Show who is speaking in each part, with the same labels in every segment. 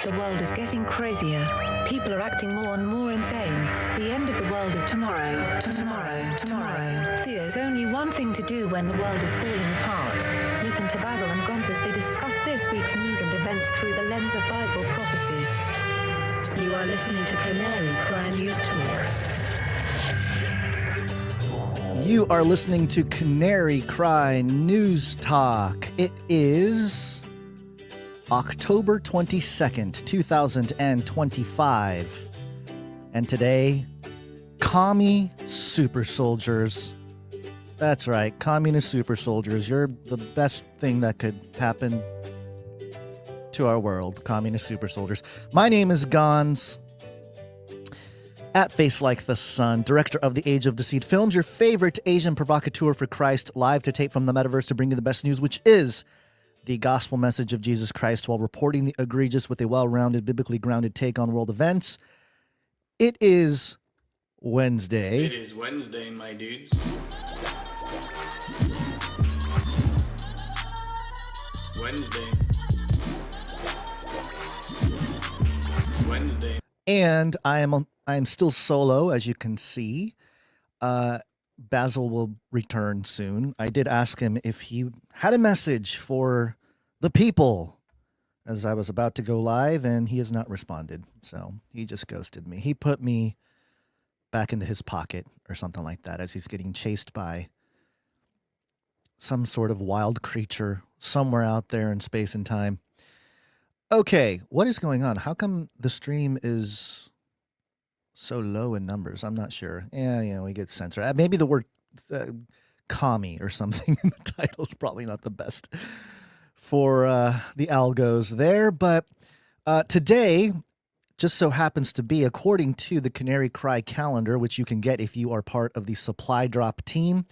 Speaker 1: The world is getting crazier. People are acting more and more insane. The end of the world is tomorrow. Tomorrow. There's only one thing to do when the world is falling apart. Listen to Basil and Gonz as they discuss this week's news and events through the lens of Bible prophecy. You are listening to Canary Cry News Talk.
Speaker 2: You are listening to Canary Cry News Talk. It is October 22nd, 2025. And today, commie super soldiers. That's right, communist super soldiers. You're the best thing that could happen to our world, communist super soldiers. My name is Gonz. At Face Like the Sun, director of the Age of Deceit Films, your favorite Asian provocateur for Christ, live to tape from the metaverse to bring you the best news, which is the gospel message of Jesus Christ while reporting the egregious with a well-rounded, biblically grounded take on world events. It is Wednesday.
Speaker 3: It is Wednesday, my dudes. Wednesday.
Speaker 2: And I am still solo, as you can see. Basil will return soon. I did ask him if he had a message for the people as I was about to go live, and he has not responded. So he just ghosted me. He put me back into his pocket or something like that as he's getting chased by some sort of wild creature somewhere out there in space and time. Okay, what is going on? How come the stream is so low in numbers? I'm not sure. Yeah, we get censored. Maybe the word commie or something in the title is probably not the best for the algos there. But today just so happens to be, according to the Canary Cry calendar, which you can get if you are part of the Supply Drop team.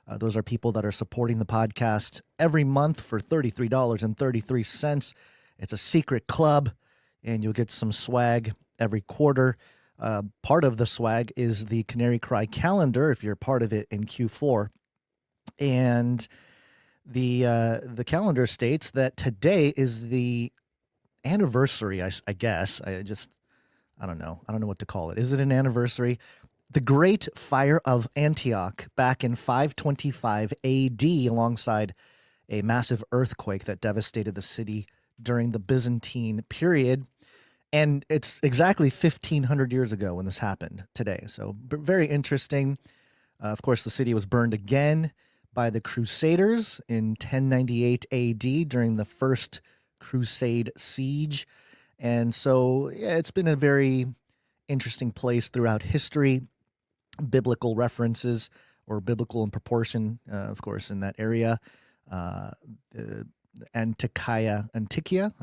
Speaker 2: Those are people that are supporting the podcast every month for $33.33. It's a secret club, and you'll get some swag every quarter. Part of the swag is the Canary Cry calendar, if you're part of it in Q4. And the calendar states that today is the anniversary, I guess. I don't know. I don't know what to call it. Is it an anniversary? The Great Fire of Antioch back in 525 AD, alongside a massive earthquake that devastated the city during the Byzantine period. And it's exactly 1,500 years ago when this happened today. So very interesting. Of course, the city was burned again by the Crusaders in 1098 AD during the First Crusade siege. And so it's been a very interesting place throughout history. Biblical references, or biblical in proportion, of course, in that area. Antakya,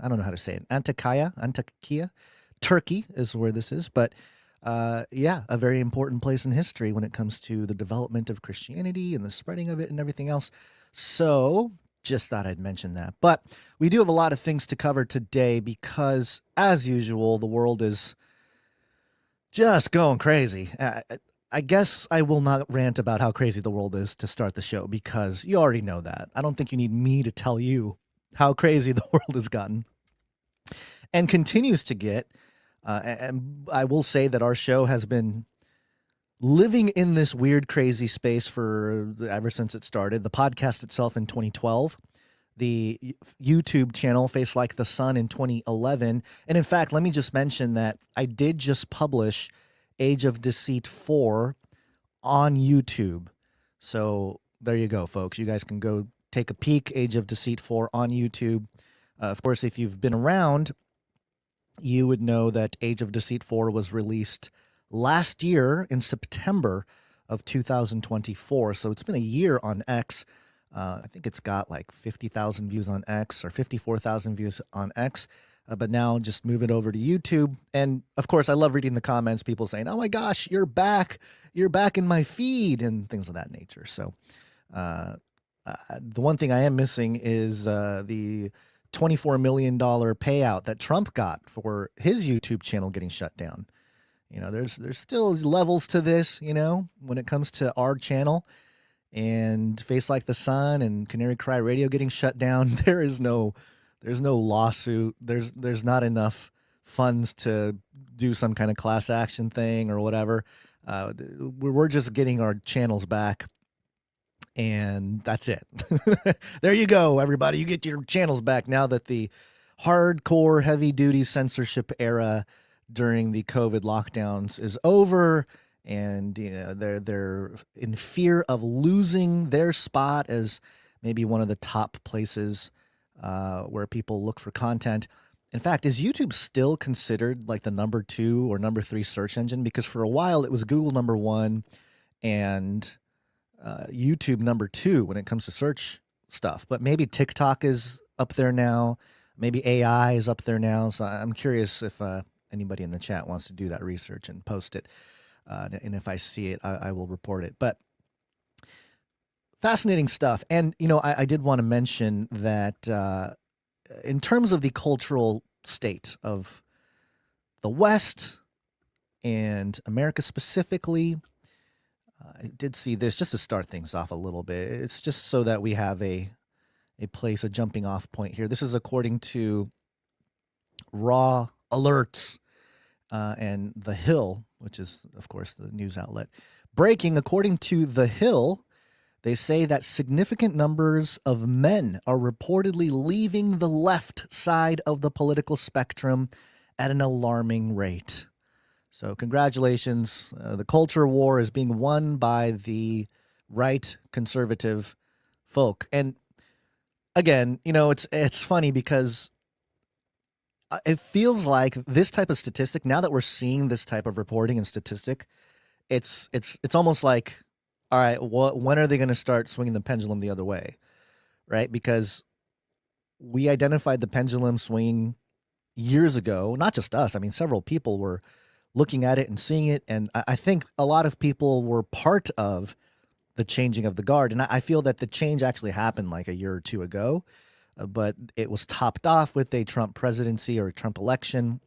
Speaker 2: I don't know how to say it. Antakya, Turkey is where this is. But a very important place in history when it comes to the development of Christianity and the spreading of it and everything else. So just thought I'd mention that. But we do have a lot of things to cover today because, as usual, the world is just going crazy. I guess I will not rant about how crazy the world is to start the show because you already know that. I don't think you need me to tell you how crazy the world has gotten and continues to get. And I will say that our show has been living in this weird, crazy space ever since it started. The podcast itself in 2012, the YouTube channel Face Like the Sun in 2011. And in fact, let me just mention that I did just publish Age of Deceit 4 on YouTube. So there you go, folks. You guys can go take a peek. Age of Deceit 4 on YouTube. Of course, if you've been around, you would know that Age of Deceit 4 was released last year in September of 2024. So it's been a year on X. I think it's got like 50,000 views on X or 54,000 views on X. But now just move it over to YouTube. And of course, I love reading the comments, people saying, oh my gosh, you're back in my feed and things of that nature. So the one thing I am missing is the $24 million payout that Trump got for his YouTube channel getting shut down. There's still levels to this, when it comes to our channel and Face Like the Sun and Canary Cry Radio getting shut down. There's no lawsuit. There's not enough funds to do some kind of class action thing or whatever. We're just getting our channels back, and that's it. There you go, everybody. You get your channels back now that the hardcore, heavy-duty censorship era during the COVID lockdowns is over, and they're in fear of losing their spot as maybe one of the top places where people look for content. In fact, is YouTube still considered like the number 2 or number 3 search engine? Because for a while it was Google number 1 and YouTube number 2 when it comes to search stuff. But maybe TikTok is up there now. Maybe AI is up there now. So I'm curious if anybody in the chat wants to do that research and post it. And if I see it, I will report it. But fascinating stuff. And, I did want to mention that in terms of the cultural state of the West and America specifically, I did see this just to start things off a little bit. It's just so that we have a place, a jumping off point here. This is according to Raw Alerts and The Hill, which is, of course, the news outlet. Breaking, according to The Hill, they say that significant numbers of men are reportedly leaving the left side of the political spectrum at an alarming rate. So congratulations. The culture war is being won by the right conservative folk. And again, it's funny because it feels like this type of statistic, now that we're seeing this type of reporting and statistic, it's almost like, all right, when are they going to start swinging the pendulum the other way, right? Because we identified the pendulum swinging years ago, not just us. I mean, several people were looking at it and seeing it, and I think a lot of people were part of the changing of the guard. And I feel that the change actually happened like a year or two ago, but it was topped off with a Trump presidency or a Trump election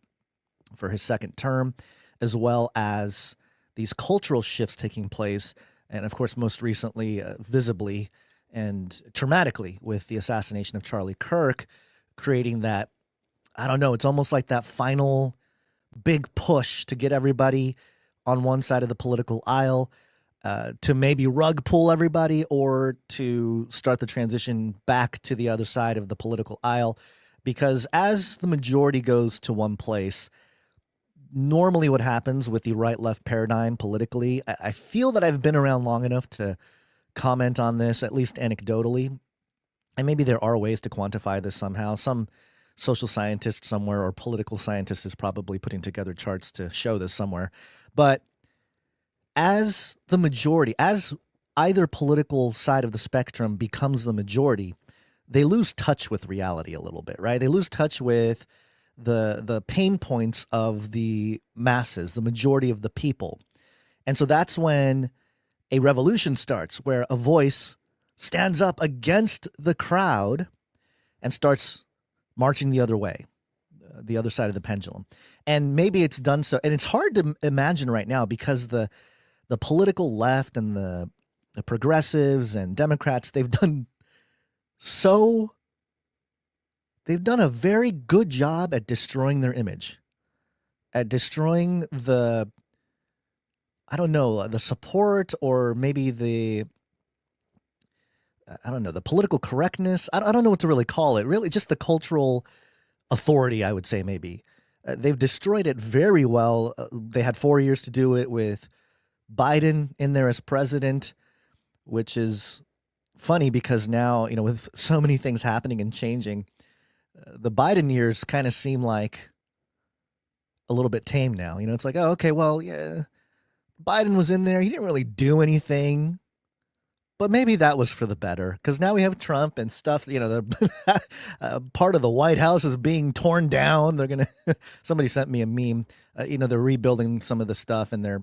Speaker 2: for his second term, as well as these cultural shifts taking place. And of course, most recently, visibly and traumatically with the assassination of Charlie Kirk, creating that, I don't know, it's almost like that final big push to get everybody on one side of the political aisle, to maybe rug pull everybody or to start the transition back to the other side of the political aisle. Because as the majority goes to one place, normally what happens with the right-left paradigm politically, I feel that I've been around long enough to comment on this, at least anecdotally, and maybe there are ways to quantify this somehow. Some social scientist somewhere or political scientist is probably putting together charts to show this somewhere. But as the majority, as either political side of the spectrum becomes the majority, they lose touch with reality a little bit, right? They lose touch with the pain points of the masses, the majority of the people. And so that's when a revolution starts, where a voice stands up against the crowd and starts marching the other way, the other side of the pendulum. And maybe it's done so. And it's hard to imagine right now because the political left and the progressives and Democrats, they've done a very good job at destroying their image, at destroying the support, or maybe the political correctness. I don't know what to really call it. Really, just the cultural authority, I would say, maybe. They've destroyed it very well. They had 4 years to do it with Biden in there as president, which is funny because now, with so many things happening and changing, the Biden years kind of seem like a little bit tame now. It's like, oh, okay, well, yeah, Biden was in there. He didn't really do anything, but maybe that was for the better because now we have Trump and stuff. The part of the White House is being torn down. They're going to, somebody sent me a meme, they're rebuilding some of the stuff and they're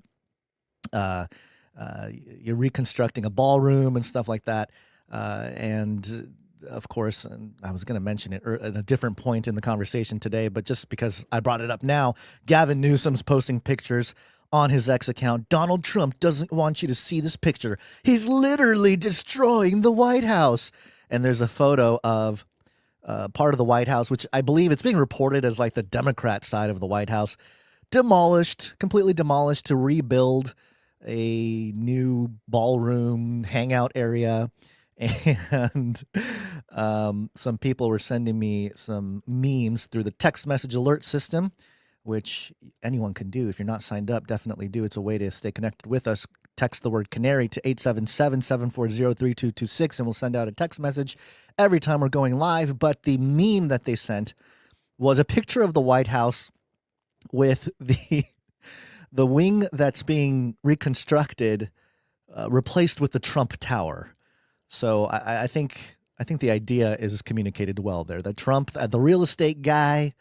Speaker 2: you're reconstructing a ballroom and stuff like that. And of course, and I was going to mention it at a different point in the conversation today, but just because I brought it up now, Gavin Newsom's posting pictures on his X account. Donald Trump doesn't want you to see this picture. He's literally destroying the White House. And there's a photo of part of the White House, which I believe it's being reported as like the Democrat side of the White House, completely demolished to rebuild a new ballroom hangout area. And some people were sending me some memes through the text message alert system, which anyone can do. If you're not signed up, definitely do. It's a way to stay connected with us. Text the word Canary to 877-740-3226, and we'll send out a text message every time we're going live. But the meme that they sent was a picture of the White House with the wing that's being reconstructed replaced with the Trump Tower. So I think the idea is communicated well there. That Trump, the real estate guy,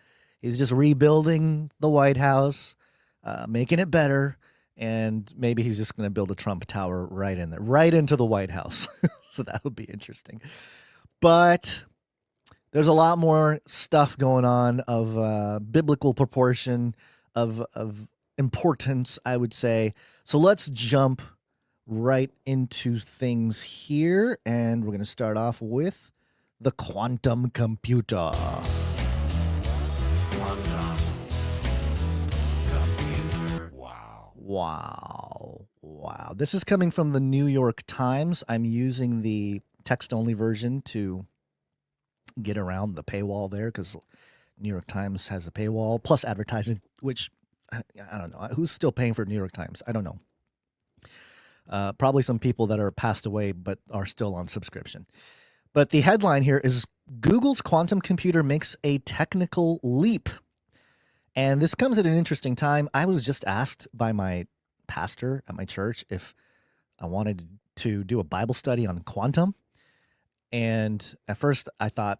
Speaker 2: is just rebuilding the White House, making it better. And maybe he's just going to build a Trump Tower right in there, right into the White House. So that would be interesting. But there's a lot more stuff going on of biblical proportion, of importance, I would say. So let's jump right into things here. And we're going to start off with the quantum computer. Wow. This is coming from the New York Times. I'm using the text-only version to get around the paywall there because New York Times has a paywall, plus advertising, which I don't know. Who's still paying for New York Times? I don't know. Probably some people that are passed away but are still on subscription. But the headline here is Google's quantum computer makes a technical leap. And this comes at an interesting time. I was just asked by my pastor at my church if I wanted to do a Bible study on quantum. And at first I thought,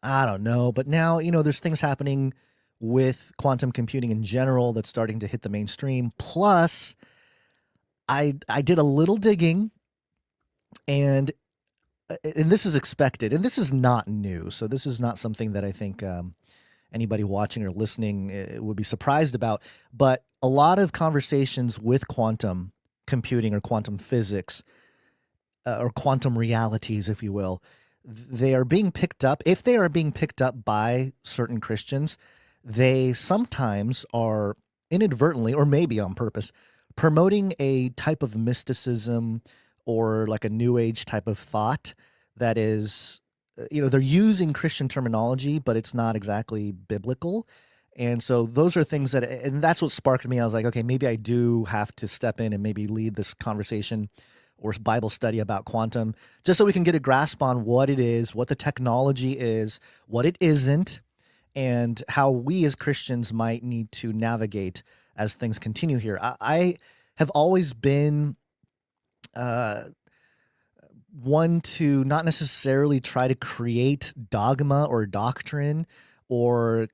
Speaker 2: I don't know. But now, there's things happening with quantum computing in general that's starting to hit the mainstream. Plus, I did a little digging, and this is expected, and this is not new. So this is not something that I think anybody watching or listening would be surprised about. But a lot of conversations with quantum computing or quantum physics or quantum realities, if you will, they are being picked up. If they are being picked up by certain Christians, they sometimes are inadvertently, or maybe on purpose, promoting a type of mysticism or like a new age type of thought that is, they're using Christian terminology, but it's not exactly biblical. And so those are things and that's what sparked me. I was like, okay, maybe I do have to step in and maybe lead this conversation or Bible study about quantum, just so we can get a grasp on what it is, what the technology is, what it isn't, and how we as Christians might need to navigate as things continue here. I have always been one to not necessarily try to create dogma or doctrine or,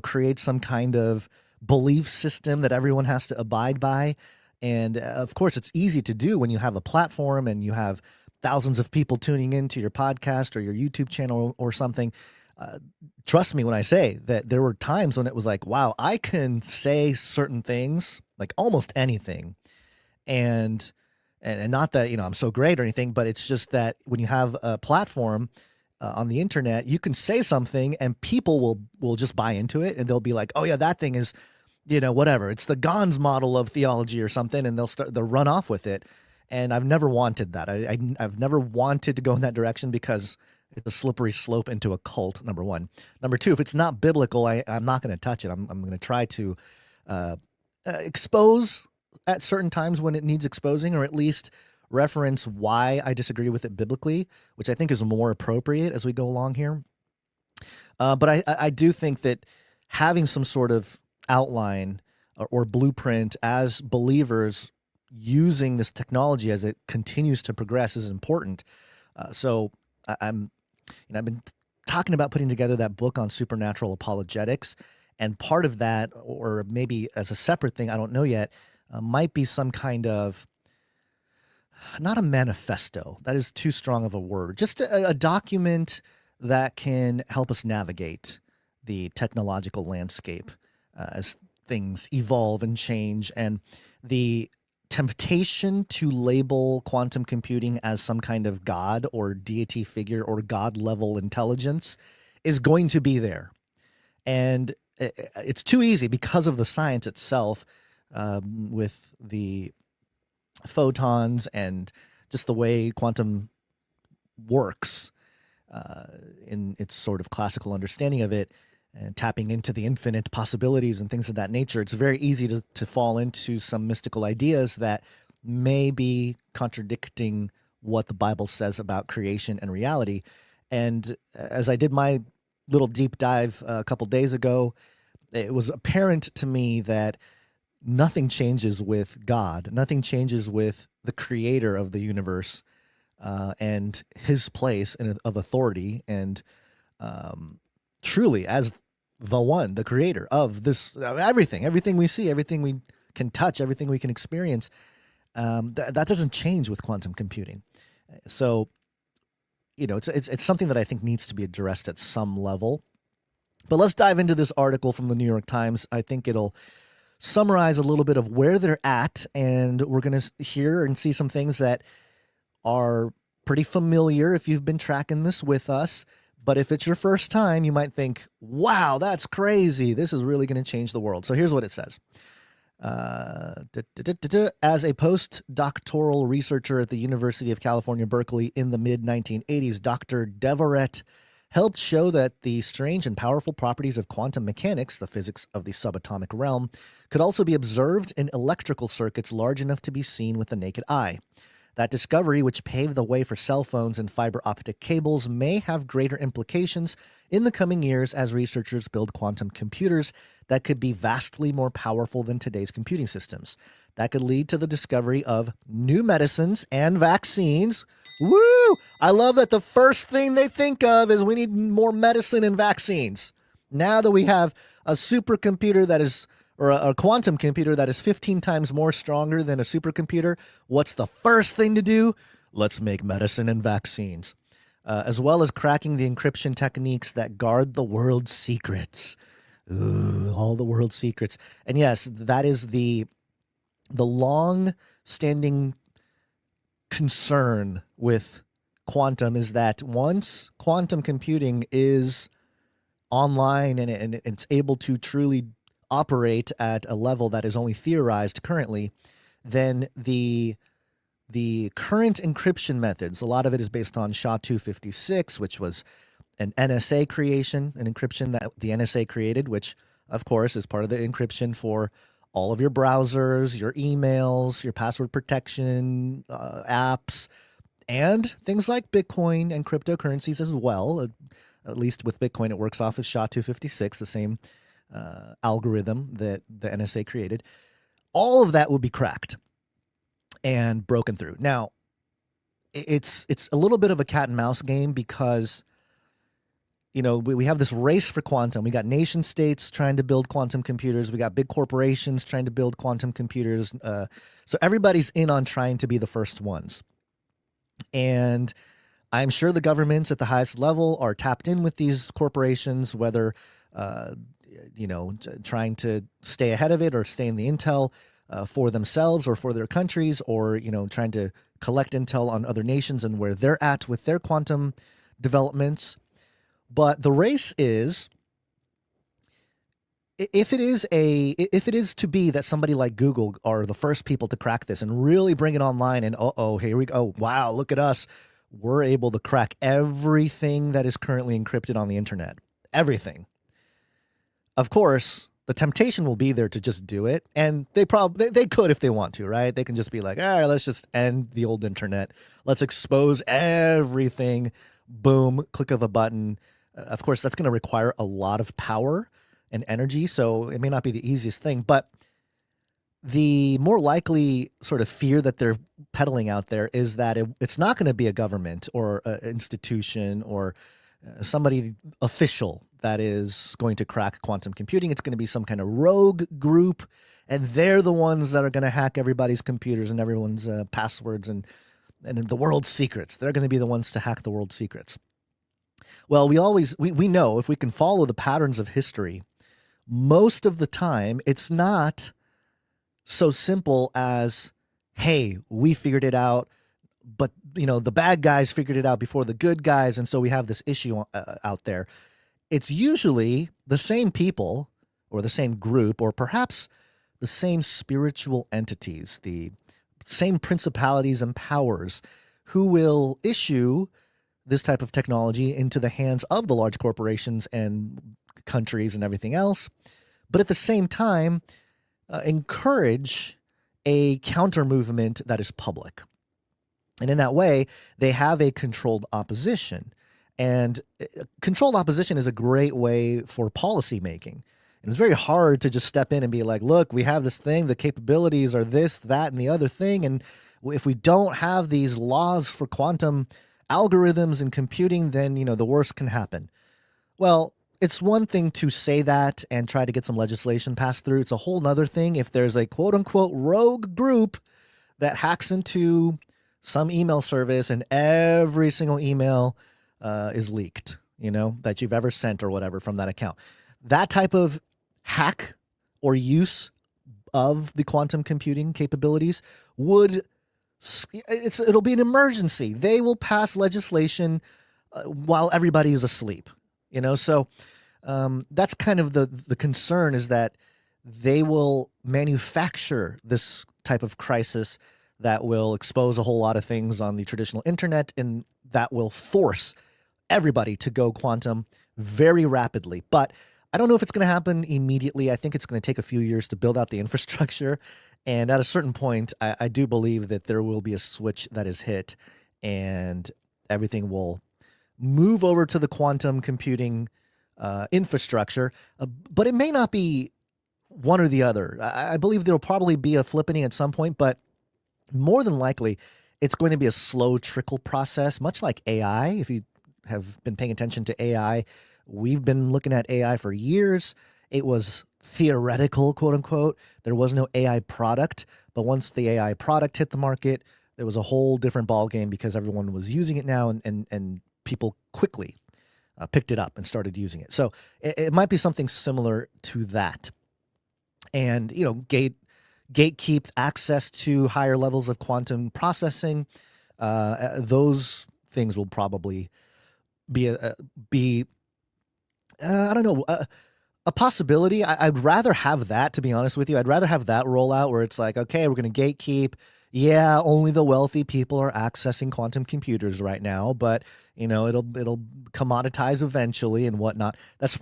Speaker 2: create some kind of belief system that everyone has to abide by. And of course, it's easy to do when you have a platform and you have thousands of people tuning into your podcast or your YouTube channel or something. Trust me when I say that there were times when it was like, wow, I can say certain things, like almost anything. And not that, I'm so great or anything, but it's just that when you have a platform on the internet, you can say something and people will just buy into it, and they'll be like, oh yeah, that thing is, whatever. It's the Gans model of theology or something, and they'll run off with it. And I've never wanted that. I've never wanted to go in that direction because it's a slippery slope into a cult, number one. Number two, if it's not biblical, I'm not going to touch it. I'm going to try to expose at certain times when it needs exposing, or at least reference why I disagree with it biblically, which I think is more appropriate as we go along here. But I do think that having some sort of outline or blueprint as believers using this technology as it continues to progress is important. So I've been talking about putting together that book on supernatural apologetics, and part of that, or maybe as a separate thing, I don't know yet, might be some kind of, not a manifesto, that is too strong of a word, just a document that can help us navigate the technological landscape as things evolve and change. And the temptation to label quantum computing as some kind of God or deity figure or God level intelligence is going to be there. And it's too easy because of the science itself, with the photons and just the way quantum works, in its sort of classical understanding of it, and tapping into the infinite possibilities and things of that nature. It's very easy to fall into some mystical ideas that may be contradicting what the Bible says about creation and reality. And as I did my little deep dive a couple days ago, it was apparent to me that nothing changes with God. Nothing changes with the creator of the universe, and his place of authority, and truly as the one, the creator of this, everything we see, everything we can touch, everything we can experience. That doesn't change with quantum computing. So, it's something that I think needs to be addressed at some level. But let's dive into this article from the New York Times. I think it'll summarize a little bit of where they're at, and we're going to hear and see some things that are pretty familiar if you've been tracking this with us. But if it's your first time, you might think, wow, that's crazy. This is really going to change the world. So here's what it says. As a postdoctoral researcher at the University of California, Berkeley in the mid-1980s, Dr. Devoret helped show that the strange and powerful properties of quantum mechanics, the physics of the subatomic realm, could also be observed in electrical circuits large enough to be seen with the naked eye. That discovery, which paved the way for cell phones and fiber optic cables, may have greater implications in the coming years as researchers build quantum computers that could be vastly more powerful than today's computing systems. That could lead to the discovery of new medicines and vaccines. Woo! I love that the first thing they think of is we need more medicine and vaccines. Now that we have a supercomputer that is, or a quantum computer that is 15 times more stronger than a supercomputer, what's the first thing to do? Let's make medicine and vaccines, as well as cracking the encryption techniques that guard the world's secrets. Ooh, all the world's secrets. And yes, that is the long-standing concern with quantum, is that once quantum computing is online and it's able to truly operate at a level that is only theorized currently, then the current encryption methods, a lot of it is based on SHA-256, which was an NSA creation, an encryption that the NSA created, which of course is part of the encryption for all of your browsers, your emails, your password protection apps, and things like Bitcoin and cryptocurrencies as well. At least with Bitcoin, it works off of SHA-256, the same algorithm that the NSA created. All of that would be cracked and broken through. Now, it's a little bit of a cat and mouse game because, we have this race for quantum. We got nation states trying to build quantum computers. We got big corporations trying to build quantum computers. So everybody's in on trying to be the first ones. And I'm sure the governments at the highest level are tapped in with these corporations, whether trying to stay ahead of it or stay in the intel for themselves or for their countries, or, trying to collect intel on other nations and where they're at with their quantum developments. But the race is, if it is to be that somebody like Google are the first people to crack this and really bring it online, and here we go. Wow, look at us. We're able to crack everything that is currently encrypted on the internet. Everything. Of course, the temptation will be there to just do it, and they could if they want to, right? They can just be like, all right, let's just end the old internet. Let's expose everything. Boom, click of a button. Of course, that's going to require a lot of power and energy, so it may not be the easiest thing, but the more likely sort of fear that they're peddling out there is that it's not going to be a government or an institution or somebody official that is going to crack quantum computing. It's going to be some kind of rogue group, and they're the ones that are going to hack everybody's computers and everyone's passwords and the world's secrets. They're going to be the ones to hack the world's secrets. Well, we know, if we can follow the patterns of history, most of the time it's not so simple as, hey, we figured it out, but the bad guys figured it out before the good guys, and so we have this issue out there. it's usually the same people or the same group or perhaps the same spiritual entities, the same principalities and powers who will issue this type of technology into the hands of the large corporations and countries and everything else, but at the same time, encourage a counter movement that is public. And in that way, they have a controlled opposition. And controlled opposition is a great way for policy making. And it's very hard to just step in and be like, look, we have this thing, the capabilities are this, that, and the other thing. And if we don't have these laws for quantum algorithms and computing, then, the worst can happen. Well, it's one thing to say that and try to get some legislation passed through. It's a whole nother thing if there's a quote unquote rogue group that hacks into some email service and every single email is leaked, that you've ever sent or whatever from that account. That type of hack or use of the quantum computing capabilities it'll be an emergency. They will pass legislation while everybody is asleep, So that's kind of the concern, is that they will manufacture this type of crisis that will expose a whole lot of things on the traditional internet, and that will force everybody to go quantum very rapidly. But I don't know if it's going to happen immediately. I think it's going to take a few years to build out the infrastructure. And at a certain point, I do believe that there will be a switch that is hit and everything will move over to the quantum computing infrastructure. But it may not be one or the other. I believe there will probably be a flippening at some point, but more than likely, it's going to be a slow trickle process, much like AI. If you have been paying attention to AI, we've been looking at AI for years. It was theoretical, quote unquote. There was no AI product, but once the AI product hit the market, there was a whole different ballgame because everyone was using it now, and people quickly picked it up and started using it. So it might be something similar to that. And, gatekeep access to higher levels of quantum processing. Those things will probably be I don't know, a possibility. I'd rather have that, to be honest with you. I'd rather have that roll out where it's like, okay, we're going to gatekeep. Yeah, only the wealthy people are accessing quantum computers right now, but it'll commoditize eventually and whatnot. That's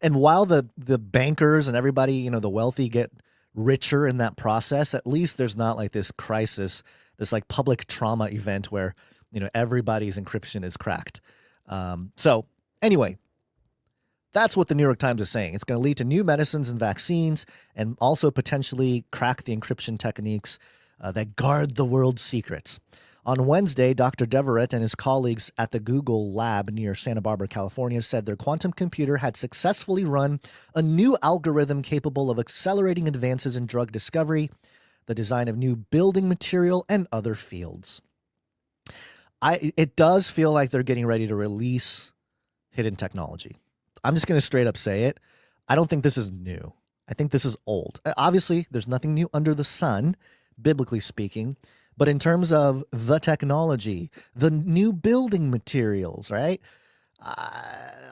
Speaker 2: and while the bankers and everybody, the wealthy get richer in that process, at least there's not like this crisis, this like public trauma event where everybody's encryption is cracked. So anyway, that's what the New York Times is saying. It's going to lead to new medicines and vaccines, and also potentially crack the encryption techniques that guard the world's secrets. On Wednesday, Dr. Deverett and his colleagues at the Google lab near Santa Barbara, California, said their quantum computer had successfully run a new algorithm capable of accelerating advances in drug discovery, the design of new building material, and other fields. It does feel like they're getting ready to release hidden technology. I'm just going to straight up say it. I don't think this is new. I think this is old. Obviously, there's nothing new under the sun, biblically speaking. But in terms of the technology, the new building materials, right?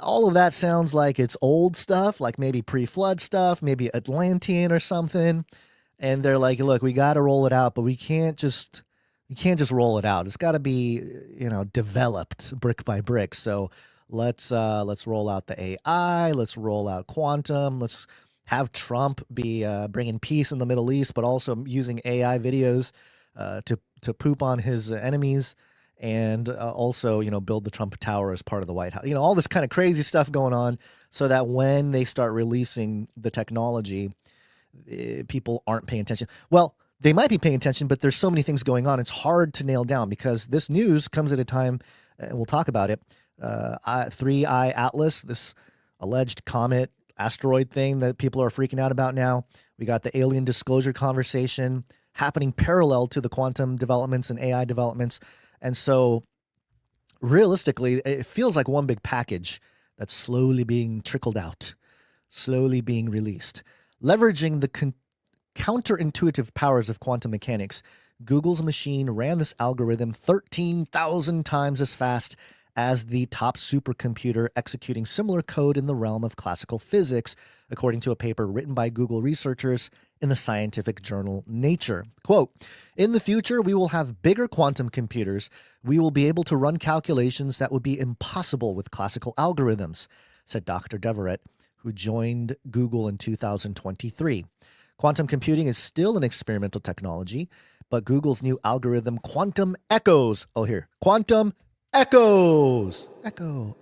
Speaker 2: All of that sounds like it's old stuff, like maybe pre-flood stuff, maybe Atlantean or something. And they're like, look, we got to roll it out, but we can't just roll it out. It's got to be, developed brick by brick. So let's roll out the AI. Let's roll out quantum. Let's have Trump be bringing peace in the Middle East, but also using AI videos to poop on his enemies, and also, build the Trump Tower as part of the White House. All this kind of crazy stuff going on, so that when they start releasing the technology, people aren't paying attention. Well, they might be paying attention, but there's so many things going on. It's hard to nail down because this news comes at a time, and we'll talk about it. 3I Atlas, this alleged comet asteroid thing that people are freaking out about now. We got the alien disclosure conversation happening parallel to the quantum developments and AI developments. And so realistically, it feels like one big package that's slowly being trickled out, slowly being released. Leveraging the counterintuitive powers of quantum mechanics, Google's machine ran this algorithm 13,000 times as fast as the top supercomputer executing similar code in the realm of classical physics, according to a paper written by Google researchers in the scientific journal Nature. Quote, "In the future, we will have bigger quantum computers. We will be able to run calculations that would be impossible with classical algorithms," said Dr. Deverett, who joined Google in 2023. Quantum computing is still an experimental technology, but Google's new algorithm, Quantum Echoes, Quantum Echoes, echo,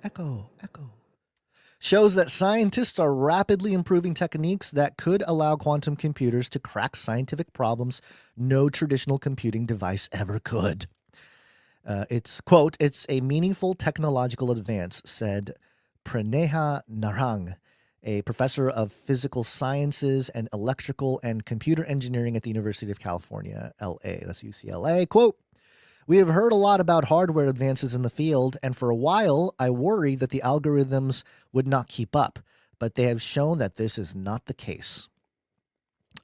Speaker 2: shows that scientists are rapidly improving techniques that could allow quantum computers to crack scientific problems no traditional computing device ever could. It's, quote, "It's a meaningful technological advance," said Praneha Narang, a professor of physical sciences and electrical and computer engineering at the University of California, LA. That's UCLA. Quote, "We have heard a lot about hardware advances in the field, and for a while I worried that the algorithms would not keep up, but they have shown that this is not the case."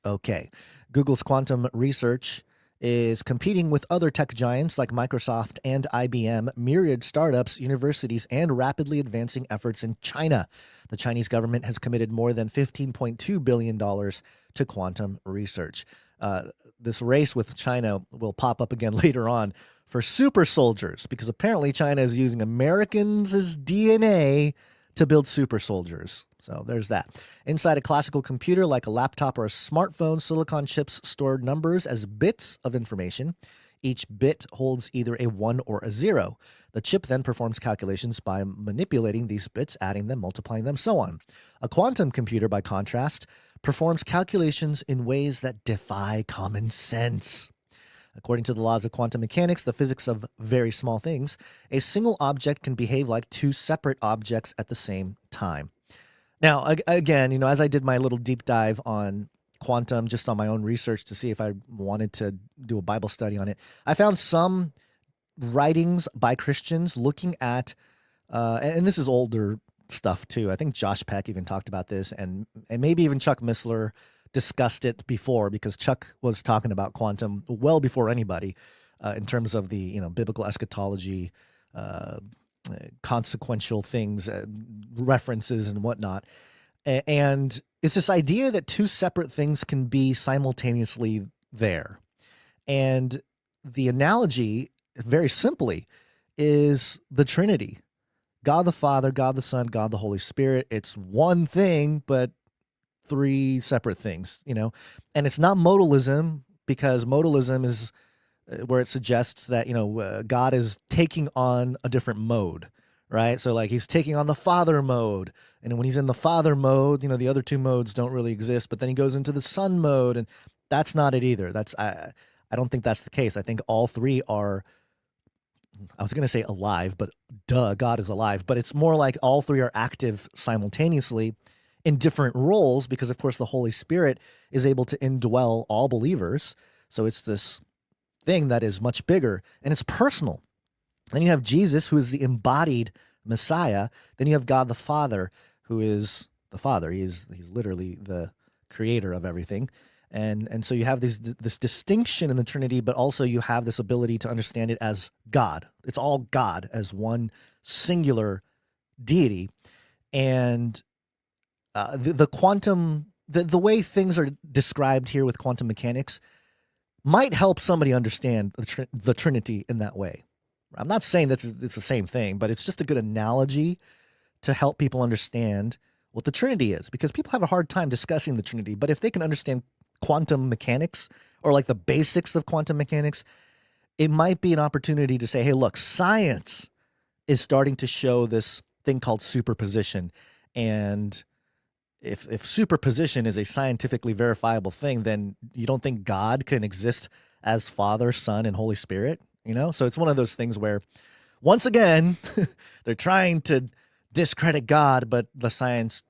Speaker 2: Okay, Google's quantum research is competing with other tech giants like Microsoft and IBM, myriad startups, universities, and rapidly advancing efforts in China. The Chinese government has committed more than $15.2 billion to quantum research. This race with China will pop up again later on for super soldiers, because apparently China is using Americans' DNA to build super soldiers. So there's that. Inside a classical computer like a laptop or a smartphone, silicon chips store numbers as bits of information. Each bit holds either a 1 or a 0. The chip then performs calculations by manipulating these bits, adding them, multiplying them, so on. A quantum computer, by contrast, performs calculations in ways that defy common sense. According to the laws of quantum mechanics, the physics of very small things, a single object can behave like two separate objects at the same time. Now, again, as I did my little deep dive on quantum just on my own research to see if I wanted to do a Bible study on it, I found some writings by Christians looking at, and this is older stuff too. I think Josh Peck even talked about this, and maybe even Chuck Missler discussed it before, because Chuck was talking about quantum well before anybody in terms of the biblical eschatology, consequential things, references and whatnot. And it's this idea that two separate things can be simultaneously there. And the analogy, very simply, is the Trinity. God the Father, God the Son, God the Holy Spirit. It's one thing, but three separate things, and it's not modalism, because modalism is where it suggests that, God is taking on a different mode, right? So like he's taking on the Father mode, and when he's in the Father mode, the other two modes don't really exist, but then he goes into the Son mode, and that's not it either. I don't think that's the case. I think all three are, I was going to say alive, but God is alive, but it's more like all three are active simultaneously in different roles, because of course the Holy Spirit is able to indwell all believers. So it's this thing that is much bigger and it's personal. Then you have Jesus, who is the embodied Messiah. Then you have God the Father, who is the Father. He's literally the creator of everything. And so you have this distinction in the Trinity, but also you have this ability to understand it as God. It's all God as one singular deity. And the quantum, the way things are described here with quantum mechanics might help somebody understand the Trinity in that way. I'm not saying that it's the same thing, but it's just a good analogy to help people understand what the Trinity is, because people have a hard time discussing the Trinity. But if they can understand quantum mechanics, or like the basics of quantum mechanics, it might be an opportunity to say, hey, look, science is starting to show this thing called superposition. And if superposition is a scientifically verifiable thing, then you don't think God can exist as Father, Son, and Holy Spirit, So it's one of those things where, once again, they're trying to discredit God, but the science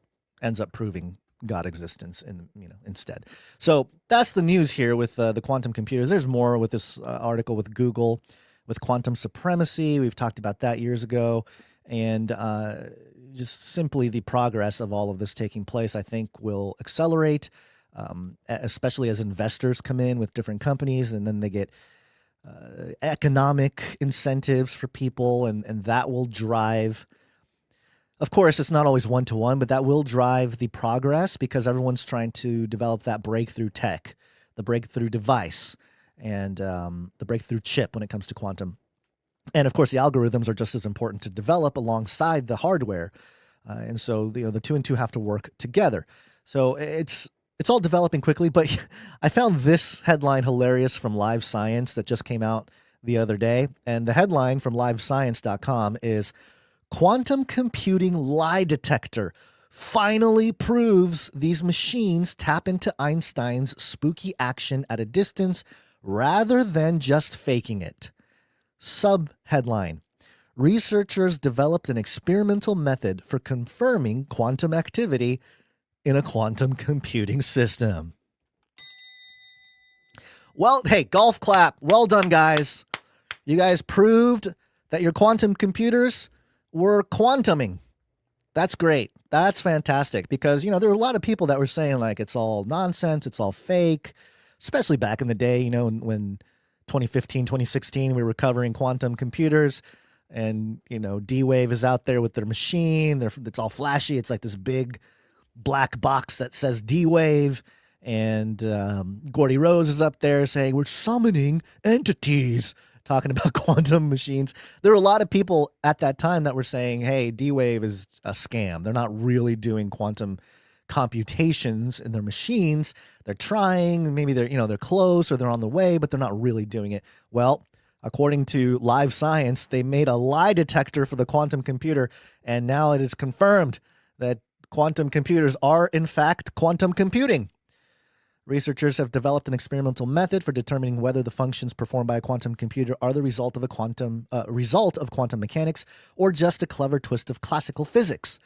Speaker 2: ends up proving God existence instead. So that's the news here with the quantum computers. There's more with this article with Google, with quantum supremacy. We've talked about that years ago. And just simply the progress of all of this taking place, I think, will accelerate, especially as investors come in with different companies, and then they get economic incentives for people, and that will drive. Of course, it's not always one-to-one, but that will drive the progress because everyone's trying to develop that breakthrough tech, the breakthrough device, and the breakthrough chip when it comes to quantum. And of course, the algorithms are just as important to develop alongside the hardware. And so, the two and two have to work together. So it's all developing quickly, but I found this headline hilarious from Live Science that just came out the other day. And the headline from livescience.com is "Quantum Computing Lie Detector Finally Proves These Machines Tap into Einstein's Spooky Action at a Distance Rather Than Just Faking It." Sub-headline: Researchers developed an experimental method for confirming quantum activity in a quantum computing system. Well, hey, golf clap. Well done, guys. You guys proved that your quantum computers were quantuming. That's great. That's fantastic because, there were a lot of people that were saying like it's all nonsense, it's all fake, especially back in the day, when 2015, 2016, we were covering quantum computers and, D-Wave is out there with their machine. It's all flashy. It's like this big black box that says D-Wave. And Gordy Rose is up there saying we're summoning entities, talking about quantum machines. There were a lot of people at that time that were saying, hey, D-Wave is a scam. They're not really doing quantum computations in their machines. They're trying, maybe they're close or they're on the way, but they're not really doing it. Well, according to Live Science, they made a lie detector for the quantum computer, and now it is confirmed that quantum computers are in fact quantum computing. Researchers have developed an experimental method for determining whether the functions performed by a quantum computer are the result of quantum mechanics or just a clever twist of classical physics.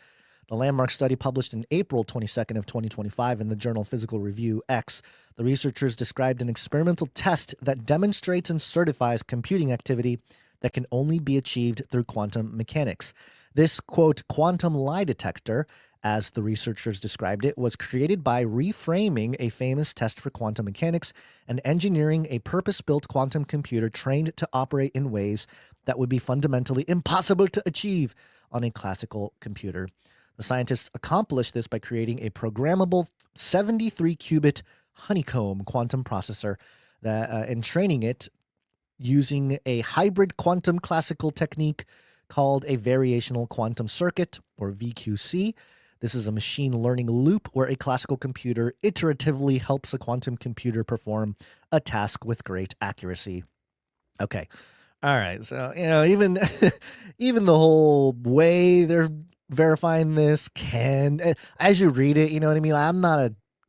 Speaker 2: The landmark study published in April 22nd of 2025 in the journal Physical Review X, the researchers described an experimental test that demonstrates and certifies computing activity that can only be achieved through quantum mechanics. This, quote, quantum lie detector, as the researchers described it, was created by reframing a famous test for quantum mechanics and engineering a purpose-built quantum computer trained to operate in ways that would be fundamentally impossible to achieve on a classical computer. The scientists accomplished this by creating a programmable 73-qubit honeycomb quantum processor and training it using a hybrid quantum classical technique called a variational quantum circuit, or VQC. This is a machine learning loop where a classical computer iteratively helps a quantum computer perform a task with great accuracy. Okay. All right. So, even even the whole way they're verifying this as you read it, you know what I mean? I'm not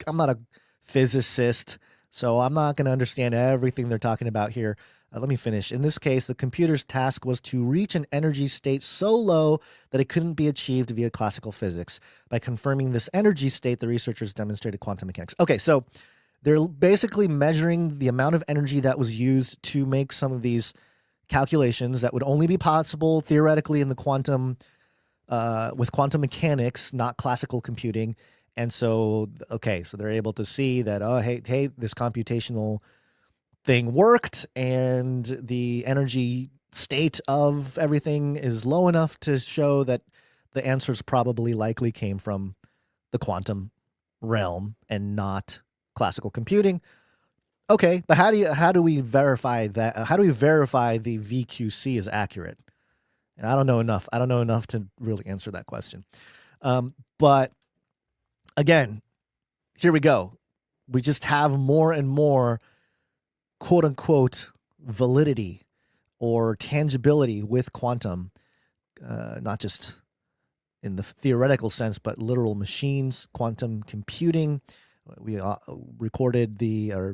Speaker 2: a physicist, so I'm not going to understand everything they're talking about here. Let me finish. In this case, the computer's task was to reach an energy state so low that it couldn't be achieved via classical physics. By confirming this energy state, the researchers demonstrated quantum mechanics. Okay, so they're basically measuring the amount of energy that was used to make some of these calculations that would only be possible theoretically in the quantum with quantum mechanics, not classical computing. And so, so they're able to see that, hey, this computational thing worked and the energy state of everything is low enough to show that the answers probably likely came from the quantum realm and not classical computing. Okay, but how do we verify that? How do we verify the VQC is accurate? And I don't know enough. I don't know enough to really answer that question. But again, here we go. We just have more and more quote unquote validity or tangibility with quantum, not just in the theoretical sense, but literal machines, quantum computing. We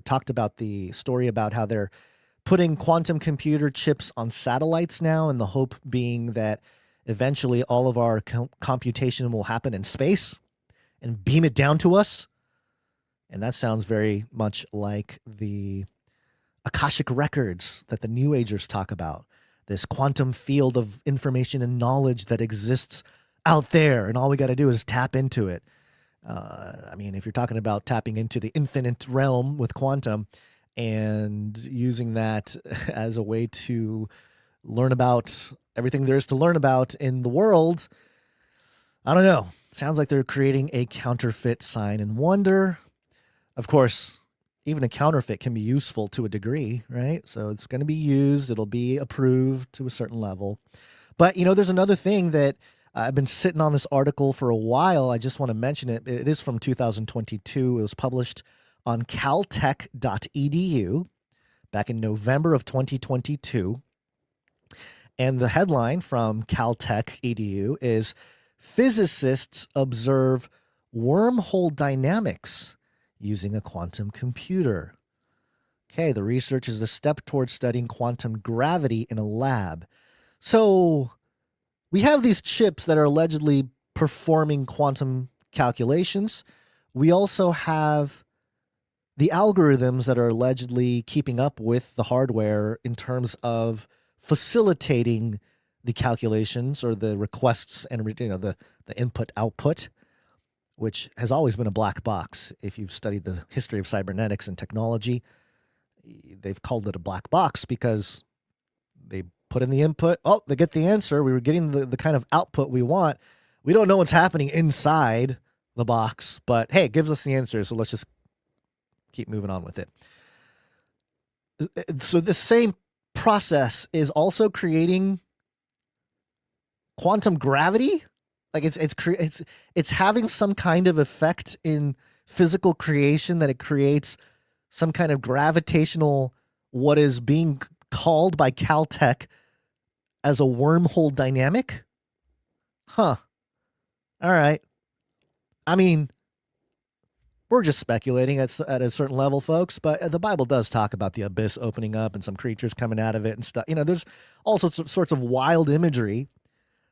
Speaker 2: talked about the story about how they're putting quantum computer chips on satellites now, and the hope being that eventually all of our computation will happen in space and beam it down to us. And that sounds very much like the Akashic records that the New Agers talk about, this quantum field of information and knowledge that exists out there, and all we got to do is tap into it. If you're talking about tapping into the infinite realm with quantum, and using that as a way to learn about everything there is to learn about in the world. I don't know. Sounds like they're creating a counterfeit sign and wonder. Of course, even a counterfeit can be useful to a degree, right? So it's going to be used. It'll be approved to a certain level. But, there's another thing that I've been sitting on this article for a while. I just want to mention it. It is from 2022. It was published on caltech.edu back in November of 2022. And the headline from caltech.edu is Physicists Observe Wormhole Dynamics Using a Quantum Computer. Okay, the research is a step towards studying quantum gravity in a lab. So we have these chips that are allegedly performing quantum calculations. We also have the algorithms that are allegedly keeping up with the hardware in terms of facilitating the calculations or the requests and the input output, which has always been a black box. If you've studied the history of cybernetics and technology, they've called it a black box because they put in the input. Oh, they get the answer. We were getting the kind of output we want. We don't know what's happening inside the box, but hey, it gives us the answer. So let's just keep moving on with it. So the same process is also creating quantum gravity. Like it's having some kind of effect in physical creation that it creates some kind of gravitational, what is being called by Caltech as a wormhole dynamic. Huh. All right. I mean, we're just speculating at a certain level, folks, but the Bible does talk about the abyss opening up and some creatures coming out of it and stuff. There's all sorts of wild imagery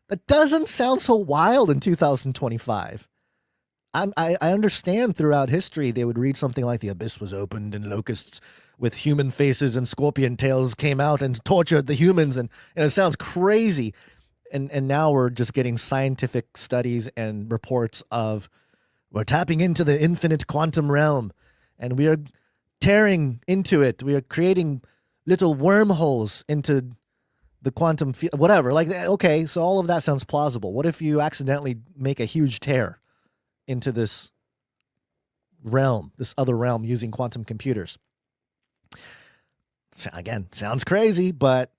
Speaker 2: that doesn't sound so wild in 2025. I understand throughout history they would read something like the abyss was opened and locusts with human faces and scorpion tails came out and tortured the humans, and it sounds crazy. And now we're just getting scientific studies and reports of we're tapping into the infinite quantum realm and we are tearing into it. We are creating little wormholes into the quantum field, whatever. Like, okay, so all of that sounds plausible. What if you accidentally make a huge tear into this realm, this other realm using quantum computers? So again, sounds crazy, but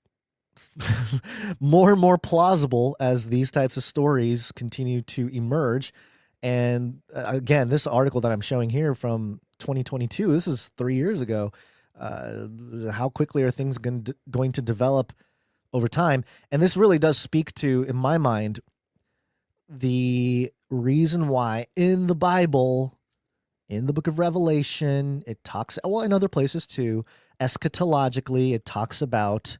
Speaker 2: more and more plausible as these types of stories continue to emerge. And again, this article that I'm showing here from 2022, this is 3 years ago. How quickly are things going to develop over time? And this really does speak to, in my mind, the reason why in the Bible, in the book of Revelation, it talks, well, in other places too, eschatologically, it talks about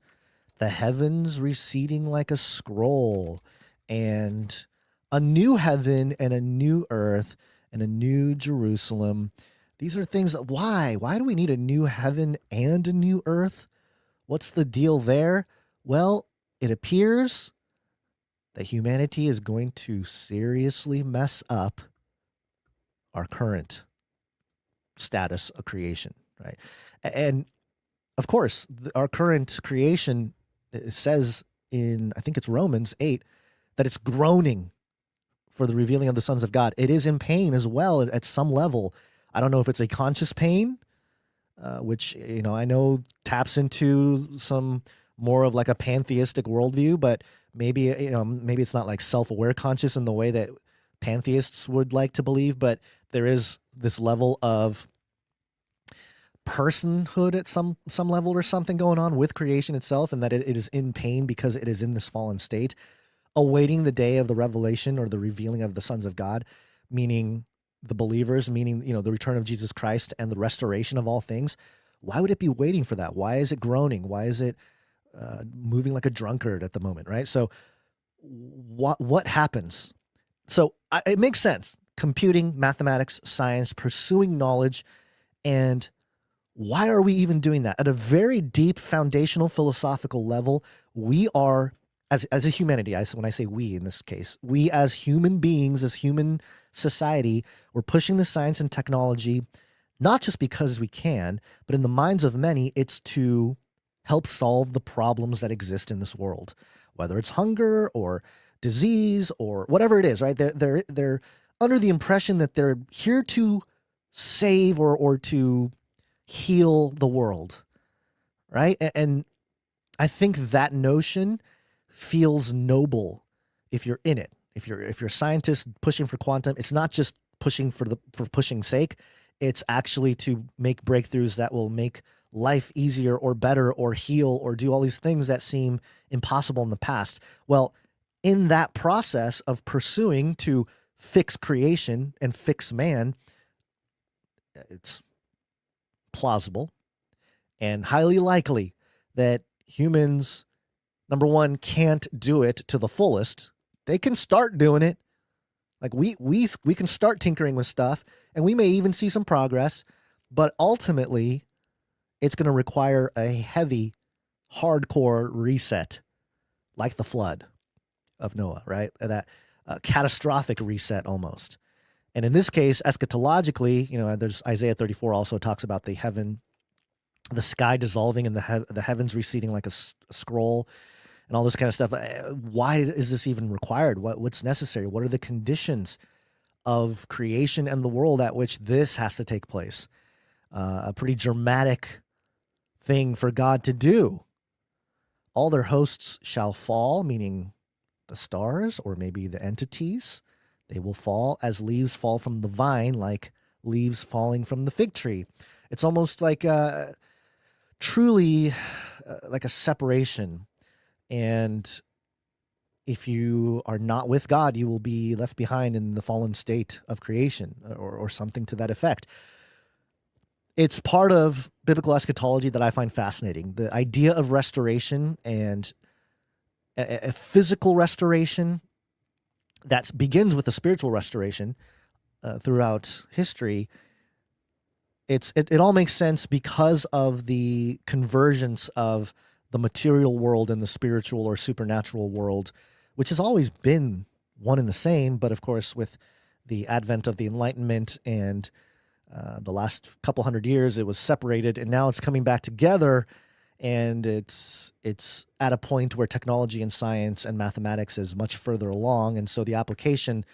Speaker 2: the heavens receding like a scroll and a new heaven and a new earth and a new Jerusalem. These are things that, why do we need a new heaven and a new earth? What's the deal there? Well, it appears that humanity is going to seriously mess up our current status of creation, right? And of course, our current creation says in, I think it's Romans 8, that it's groaning for the revealing of the sons of God. It is in pain as well at some level. I don't know if it's a conscious pain, which, I know taps into some more of like a pantheistic worldview, but maybe, maybe it's not like self-aware conscious in the way that pantheists would like to believe, but there is this level of personhood at some level or something going on with creation itself, and that it is in pain because it is in this fallen state, awaiting the day of the revelation or the revealing of the sons of God, meaning the believers, meaning, the return of Jesus Christ and the restoration of all things. Why would it be waiting for that? Why is it groaning? Why is it moving like a drunkard at the moment, right? So what happens? So it makes sense. Computing, mathematics, science, pursuing knowledge. And why are we even doing that? At a very deep foundational philosophical level, we are, as a humanity, when I say we in this case, we as human beings, as human society, we're pushing the science and technology not just because we can, but in the minds of many, it's to help solve the problems that exist in this world, whether it's hunger or disease or whatever it is, right? They're under the impression that they're here to save or to heal the world, right? And I think that notion feels noble if you're in it. If you're a scientist pushing for quantum, it's not just pushing for pushing's sake. It's actually to make breakthroughs that will make life easier or better or heal or do all these things that seem impossible in the past. Well, in that process of pursuing to fix creation and fix man, it's plausible and highly likely that humans, number one, can't do it to the fullest. They can start doing it. Like we can start tinkering with stuff, and we may even see some progress, but ultimately it's going to require a heavy, hardcore reset, like the flood of Noah, right? That catastrophic reset almost. And in this case, eschatologically, there's Isaiah 34 also talks about the the sky dissolving and the heavens receding like a scroll and all this kind of stuff. Why is this even required? What's necessary? What are the conditions of creation and the world at which this has to take place? A pretty dramatic thing for God to do. All their hosts shall fall, meaning the stars or maybe the entities. They will fall as leaves fall from the vine, like leaves falling from the fig tree. It's almost like truly like a separation. And if you are not with God, you will be left behind in the fallen state of creation or something to that effect. It's part of biblical eschatology that I find fascinating. The idea of restoration and a physical restoration that begins with a spiritual restoration throughout history. It all makes sense because of the convergence of the material world and the spiritual or supernatural world, which has always been one and the same. But of course, with the advent of the Enlightenment and the last couple hundred years, it was separated, and now it's coming back together. And it's at a point where technology and science and mathematics is much further along. And so the application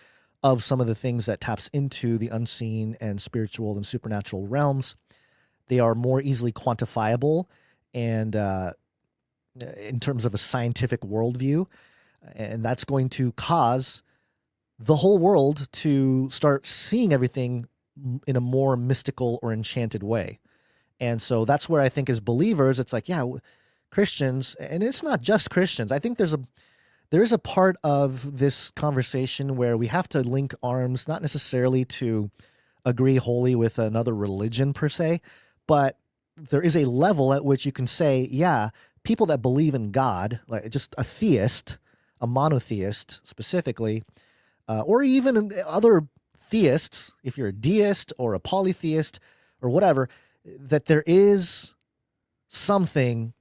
Speaker 2: of some of the things that taps into the unseen and spiritual and supernatural realms, they are more easily quantifiable and in terms of a scientific worldview. And that's going to cause the whole world to start seeing everything in a more mystical or enchanted way. And so that's where I think as believers, it's like, yeah, Christians, and it's not just Christians. I think there is a part of this conversation where we have to link arms, not necessarily to agree wholly with another religion per se, but there is a level at which you can say, yeah, people that believe in God, like just a theist, a monotheist specifically, or even other theists, if you're a deist or a polytheist or whatever, that there is something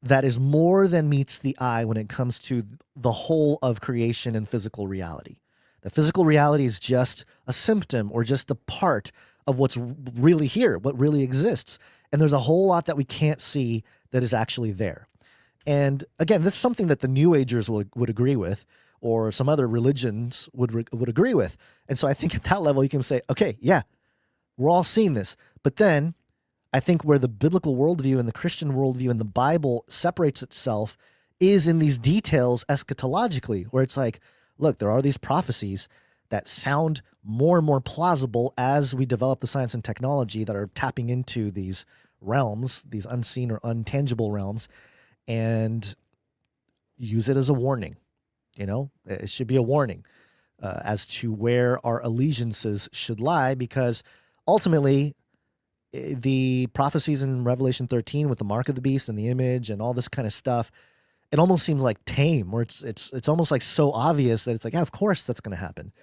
Speaker 2: that is more than meets the eye when it comes to the whole of creation and physical reality. The physical reality is just a symptom or just a part of what's really here, what really exists. And there's a whole lot that we can't see that is actually there. And again, this is something that the New Agers would agree with, or some other religions would agree with. And so I think at that level, you can say, okay, yeah, we're all seeing this. But then I think where the biblical worldview and the Christian worldview and the Bible separates itself is in these details eschatologically, where it's like, look, there are these prophecies that sound more and more plausible as we develop the science and technology that are tapping into these realms, these unseen or untangible realms, and use it as a warning. It should be a warning as to where our allegiances should lie, because ultimately the prophecies in Revelation 13 with the mark of the beast and the image and all this kind of stuff, it almost seems like tame, where it's almost like so obvious that it's like, yeah, of course that's going to happen.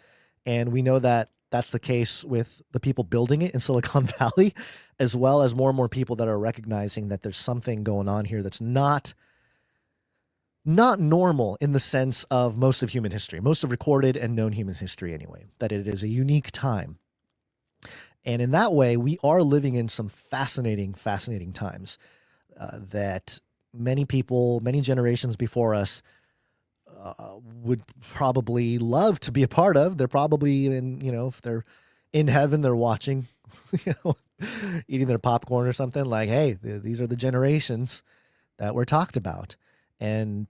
Speaker 2: And we know that that's the case with the people building it in Silicon Valley, as well as more and more people that are recognizing that there's something going on here that's not normal in the sense of most of human history, most of recorded and known human history anyway, that it is a unique time. And in that way, we are living in some fascinating times that many people, many generations before us would probably love to be a part of. They're probably if they're in heaven, they're watching, eating their popcorn or something like, hey, these are the generations that were talked about. And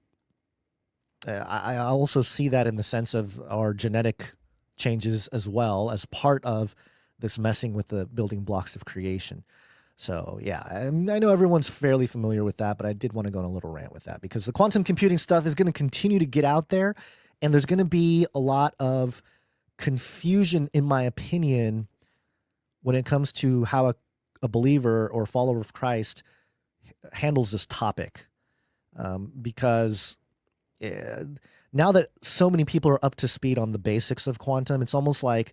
Speaker 2: I also see that in the sense of our genetic changes as well as part of this messing with the building blocks of creation. So yeah, I know everyone's fairly familiar with that, but I did want to go on a little rant with that because the quantum computing stuff is going to continue to get out there, and there's going to be a lot of confusion, in my opinion, when it comes to how a believer or follower of Christ handles this topic. Because now that so many people are up to speed on the basics of quantum, it's almost like,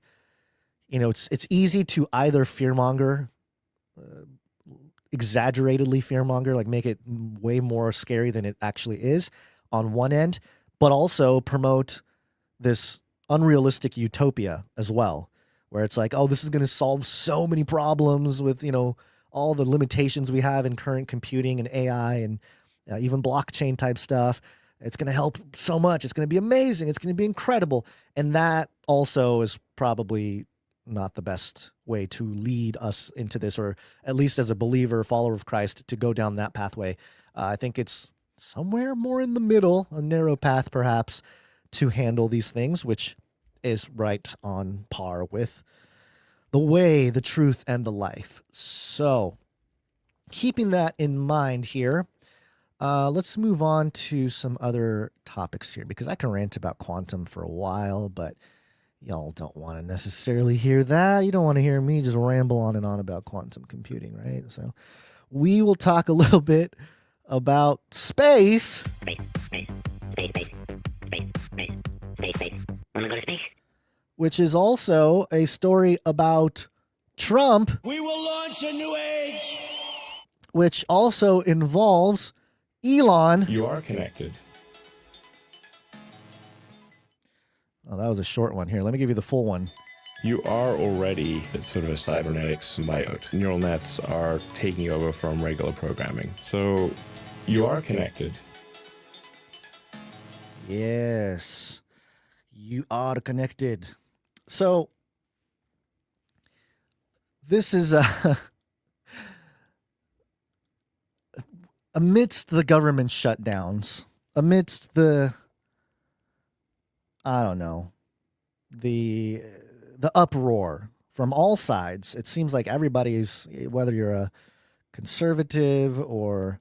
Speaker 2: it's easy to either fearmonger, exaggeratedly fearmonger, like make it way more scary than it actually is on one end, but also promote this unrealistic utopia as well, where it's like, oh, this is going to solve so many problems with, all the limitations we have in current computing and AI and even blockchain type stuff. It's going to help so much. It's going to be amazing. It's going to be incredible. And that also is probably not the best way to lead us into this, or at least as a believer, follower of Christ, to go down that pathway. I think it's somewhere more in the middle, a narrow path perhaps, to handle these things, which is right on par with the way, the truth, and the life. So keeping that in mind here, let's move on to some other topics here, because I can rant about quantum for a while, but y'all don't want to necessarily hear that. You don't want to hear me just ramble on and on about quantum computing, right? So we will talk a little bit about space.
Speaker 4: Space. Wanna go to space?
Speaker 2: Which is also a story about Trump.
Speaker 5: We will launch a new age.
Speaker 2: Which also involves Elon.
Speaker 6: You are connected.
Speaker 2: Oh, that was a short one. Here, let me give you the full one.
Speaker 6: You are already sort of a cybernetic symbiote. Neural nets are taking over from regular programming. So you are connected.
Speaker 2: Yes, you are connected. So this is amidst the government shutdowns, amidst the, I don't know, the uproar from all sides. It seems like everybody's, whether you're a conservative or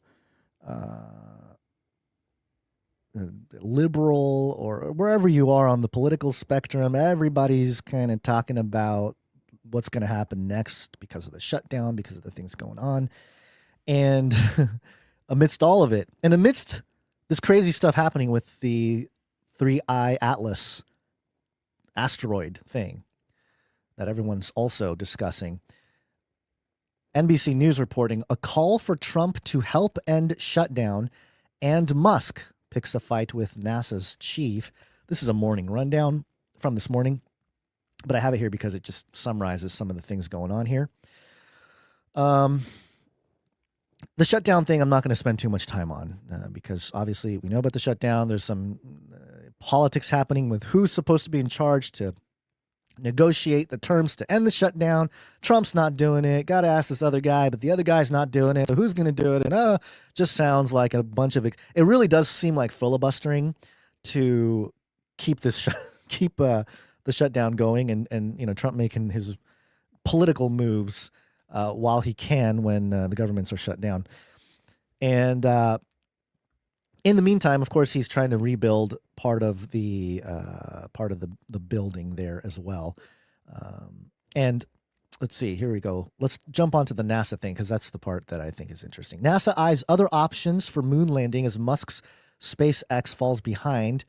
Speaker 2: liberal or wherever you are on the political spectrum, everybody's kind of talking about what's going to happen next because of the shutdown, because of the things going on. And amidst all of it, and amidst this crazy stuff happening with the 3I Atlas asteroid thing that everyone's also discussing, NBC News reporting a call for Trump to help end shutdown, and Musk picks a fight with NASA's chief. This is a morning rundown from this morning, but I have it here because it just summarizes some of the things going on here. The shutdown thing, I'm not going to spend too much time on because obviously we know about the shutdown. There's some politics happening with who's supposed to be in charge to negotiate the terms to end the shutdown. Trump's not doing it. Got to ask this other guy, but the other guy's not doing it. So who's going to do it? And just sounds like a bunch of it really does seem like filibustering to keep this keep the shutdown going, and Trump making his political moves while he can when the governments are shut down. And in the meantime, of course, he's trying to rebuild part of the building there as well. And let's see, here we go. Let's jump onto the NASA thing because that's the part that I think is interesting. NASA eyes other options for moon landing as Musk's SpaceX falls behind.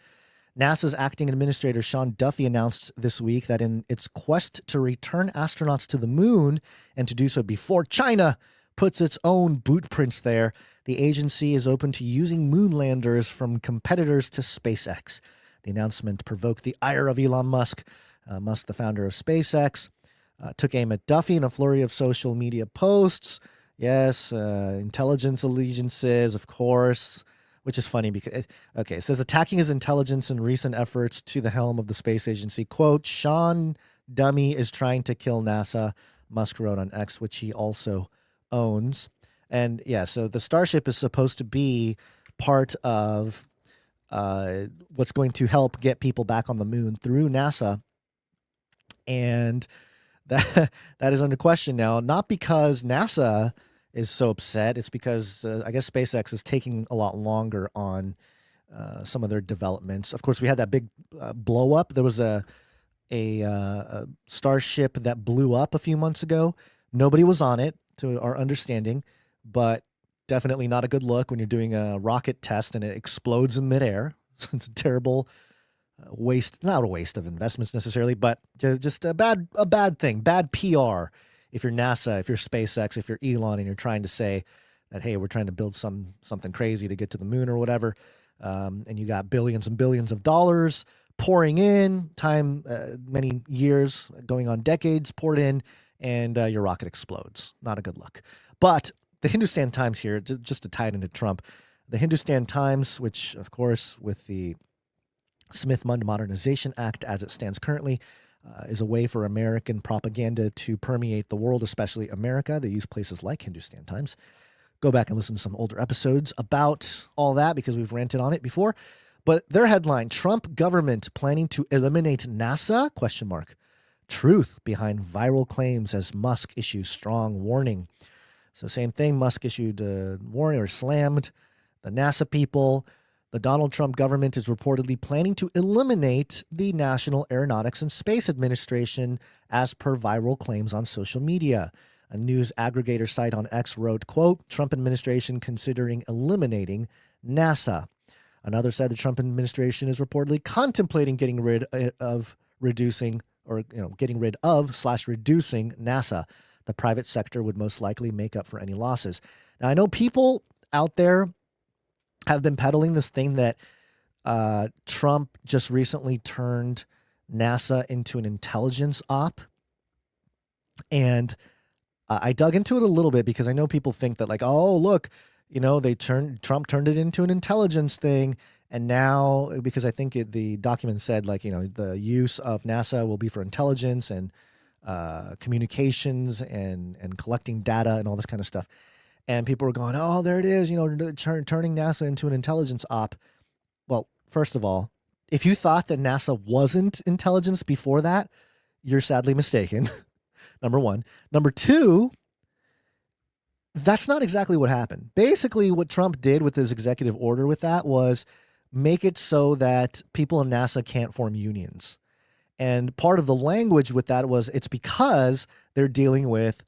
Speaker 2: NASA's acting administrator Sean Duffy announced this week that in its quest to return astronauts to the moon, and to do so before China puts its own boot prints there, the agency is open to using moon landers from competitors to SpaceX. The announcement provoked the ire of Elon Musk. Musk, the founder of SpaceX, took aim at Duffy in a flurry of social media posts. Yes, intelligence allegiances, of course, which is funny because, okay, it says attacking his intelligence in recent efforts to the helm of the space agency. Quote, Sean Dummy is trying to kill NASA, Musk wrote on X, which he also owns. And yeah, so the Starship is supposed to be part of what's going to help get people back on the moon through NASA. And that is under question now, not because NASA is so upset. It's because I guess SpaceX is taking a lot longer on some of their developments. Of course, we had that big blow up. There was a Starship that blew up a few months ago. Nobody was on it, to our understanding, but definitely not a good look when you're doing a rocket test and it explodes in midair. So it's a terrible waste, not a waste of investments necessarily, but just a bad thing, bad PR. If you're NASA, if you're SpaceX, if you're Elon, and you're trying to say that, hey, we're trying to build something crazy to get to the moon or whatever, and you got billions and billions of dollars pouring in, time, many years, going on decades, poured in, and your rocket explodes. Not a good look. But the Hindustan Times here, just to tie it into Trump, the Hindustan Times, which, of course, with the Smith-Mundt Modernization Act as it stands currently, is a way for American propaganda to permeate the world, especially America. They use places like Hindustan Times. Go back and listen to some older episodes about all that because we've ranted on it before. But their headline, Trump government planning to eliminate NASA, ? Truth behind viral claims as Musk issues strong warning. So same thing, Musk issued a warning or slammed the NASA people. The Donald Trump government is reportedly planning to eliminate the National Aeronautics and Space Administration as per viral claims on social media. A news aggregator site on X wrote, quote, Trump administration considering eliminating NASA. Another said the Trump administration is reportedly contemplating getting rid of reducing NASA. The private sector would most likely make up for any losses. Now, I know people out there have been peddling this thing that Trump just recently turned NASA into an intelligence op. And I dug into it a little bit because I know people think that, like, oh, look, Trump turned it into an intelligence thing. And now, because I think the document said, like, the use of NASA will be for intelligence and communications and collecting data and all this kind of stuff. And people were going, oh, there it is, turning NASA into an intelligence op. Well, first of all, if you thought that NASA wasn't intelligence before that, you're sadly mistaken. Number one. Number two, that's not exactly what happened. Basically, what Trump did with his executive order with that was make it so that people in NASA can't form unions. And part of the language with that was it's because they're dealing with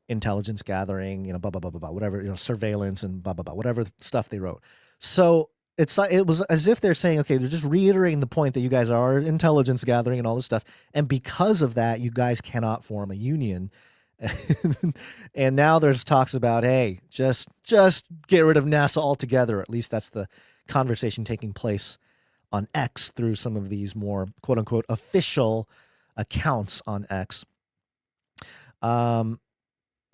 Speaker 2: intelligence gathering, blah, blah, blah, blah, blah, whatever, surveillance and blah, blah, blah, whatever stuff they wrote. So it was as if they're saying, okay, they're just reiterating the point that you guys are intelligence gathering and all this stuff. And because of that, you guys cannot form a union. And now there's talks about, hey, just get rid of NASA altogether. At least that's the conversation taking place on X through some of these more quote unquote official accounts on X.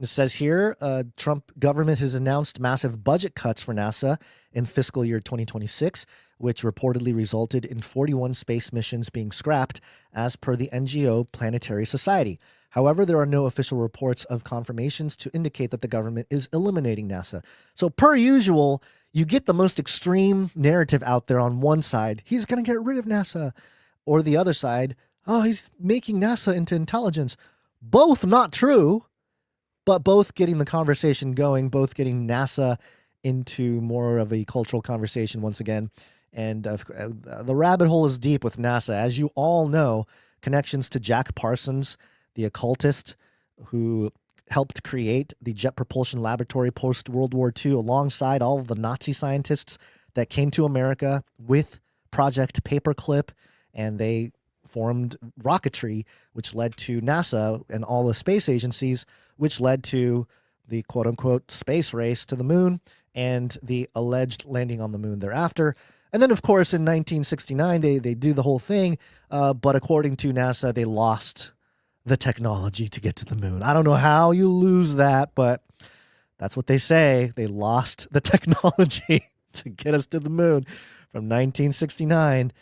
Speaker 2: It says here, Trump government has announced massive budget cuts for NASA in fiscal year 2026, which reportedly resulted in 41 space missions being scrapped as per the NGO Planetary Society. However, there are no official reports of confirmations to indicate that the government is eliminating NASA. So per usual, you get the most extreme narrative out there on one side. He's going to get rid of NASA. Or the other side, oh, he's making NASA into intelligence. Both not true, but both getting the conversation going, both getting NASA into more of a cultural conversation once again. And the rabbit hole is deep with NASA. As you all know, connections to Jack Parsons, the occultist who helped create the Jet Propulsion Laboratory post-World War II alongside all of the Nazi scientists that came to America with Project Paperclip, and they formed rocketry, which led to NASA and all the space agencies, which led to the quote-unquote space race to the moon and the alleged landing on the moon thereafter. And then, of course, in 1969, they do the whole thing, but according to NASA, they lost the technology to get to the moon. I don't know how you lose that, but that's what they say. They lost the technology to get us to the moon from 1969.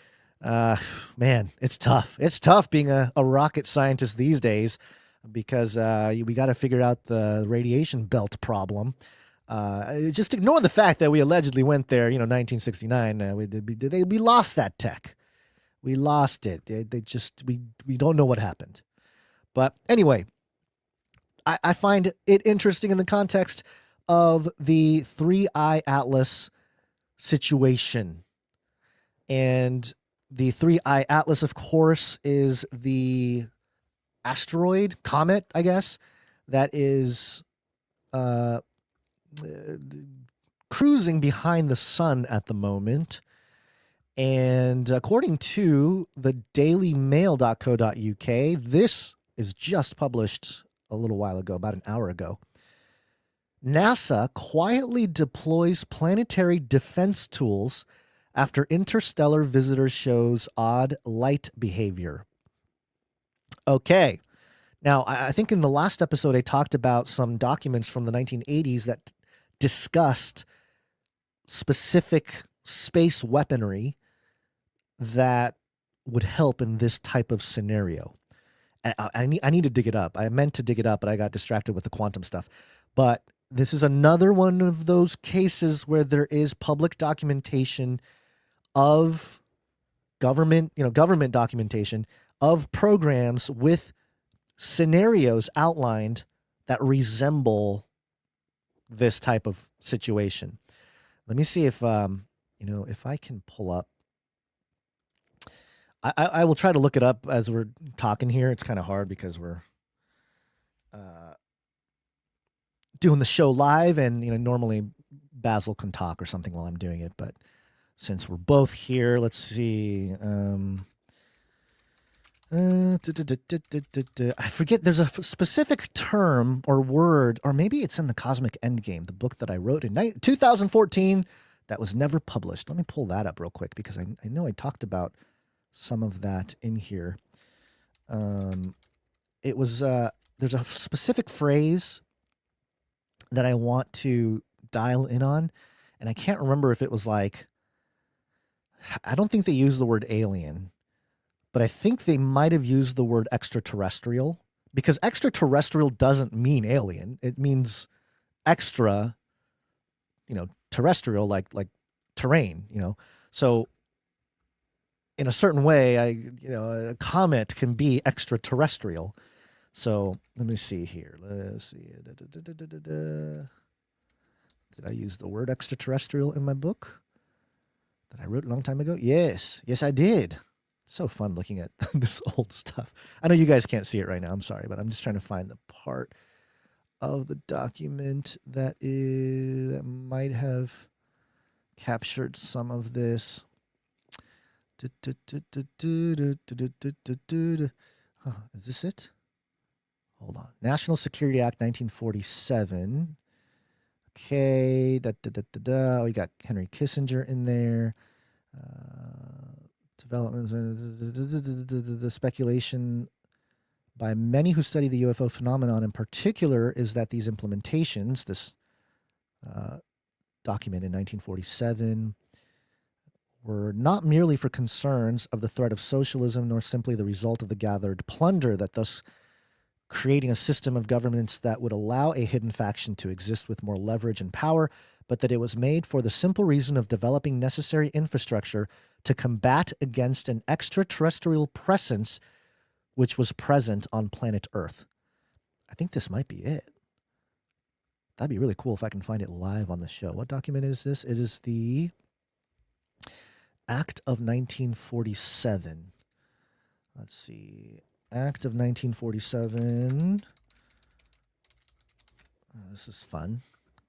Speaker 2: Man, it's tough. It's tough being a rocket scientist these days because we got to figure out the radiation belt problem. Just ignore the fact that we allegedly went there, 1969. We lost that tech. We lost it. We don't know what happened. But anyway, I find it interesting in the context of the 3I Atlas situation. And the 3I Atlas, of course, is the asteroid, comet, I guess, that is cruising behind the sun at the moment. And according to the dailymail.co.uk, this is just published a little while ago, about an hour ago. NASA quietly deploys planetary defense tools after interstellar visitor shows odd light behavior. Okay. Now, I think in the last episode, I talked about some documents from the 1980s that discussed specific space weaponry that would help in this type of scenario. I need to dig it up. I meant to dig it up, but I got distracted with the quantum stuff. But this is another one of those cases where there is public documentation of government documentation of programs with scenarios outlined that resemble this type of situation. Let me see if if I can pull up. I will try to look it up as we're talking here. It's kind of hard because we're doing the show live, and normally Basil can talk or something while I'm doing it, but since we're both here, let's see. I forget. There's a specific term or word, or maybe it's in the Cosmic Endgame, the book that I wrote in 2014 that was never published. Let me pull that up real quick because I know I talked about some of that in here. It was there's a specific phrase that I want to dial in on, and I can't remember if it was like, I don't think they used the word alien, but I think they might have used the word extraterrestrial, because extraterrestrial doesn't mean alien. It means extra, terrestrial, like terrain, So in a certain way, a comet can be extraterrestrial. So let me see here. Let's see. Did I use the word extraterrestrial in my book that I wrote a long time ago? Yes, I did. It's so fun looking at this old stuff. I know you guys can't see it right now. I'm sorry, but I'm just trying to find the part of the document that might have captured some of this. Is this it? Hold on. National Security Act 1947. Okay. We got Henry Kissinger in there. Developments. The speculation by many who study the UFO phenomenon in particular is that these implementations, this document in 1947, were not merely for concerns of the threat of socialism, nor simply the result of the gathered plunder, that thus creating a system of governance that would allow a hidden faction to exist with more leverage and power, but that it was made for the simple reason of developing necessary infrastructure to combat against an extraterrestrial presence which was present on planet Earth. I think this might be it. That'd be really cool if I can find it live on the show. What document is this? It is the Act of 1947. Let's see. Act of 1947. This is fun.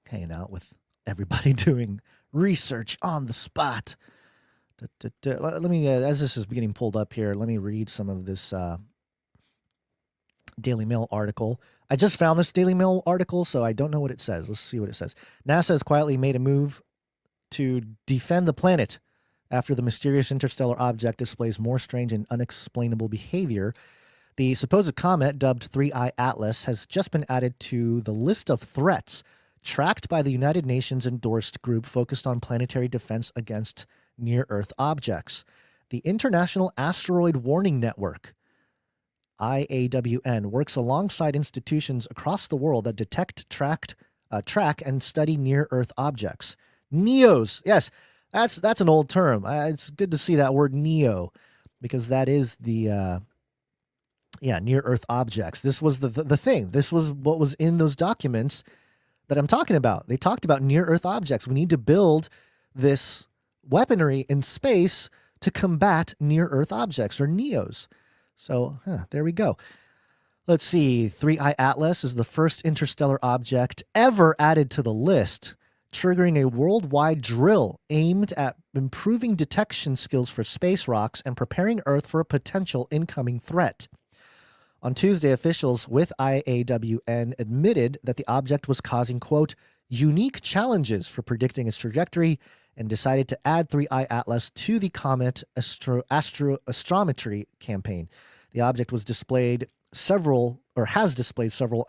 Speaker 2: Hanging out with everybody doing research on the spot. Let me, as this is getting pulled up here, let me read some of this Daily Mail article. I just found this Daily Mail article, so I don't know what it says. Let's see what it says. NASA has quietly made a move to defend the planet after the mysterious interstellar object displays more strange and unexplainable behavior. The supposed comet, dubbed 3I Atlas, has just been added to the list of threats tracked by the United Nations-endorsed group focused on planetary defense against near-Earth objects. The International Asteroid Warning Network, IAWN, works alongside institutions across the world that detect, track, and study near-Earth objects. NEOs, yes, that's an old term. It's good to see that word NEO, because that is the near-Earth objects. This was the thing. This was what was in those documents that I'm talking about. They talked about near-Earth objects. We need to build this weaponry in space to combat near-Earth objects, or NEOs. So there we go. Let's see. 3I Atlas is the first interstellar object ever added to the list, triggering a worldwide drill aimed at improving detection skills for space rocks and preparing Earth for a potential incoming threat. On Tuesday, officials with IAWN admitted that the object was causing, quote, unique challenges for predicting its trajectory, and decided to add 3I Atlas to the Comet astrometry campaign. The object was has displayed several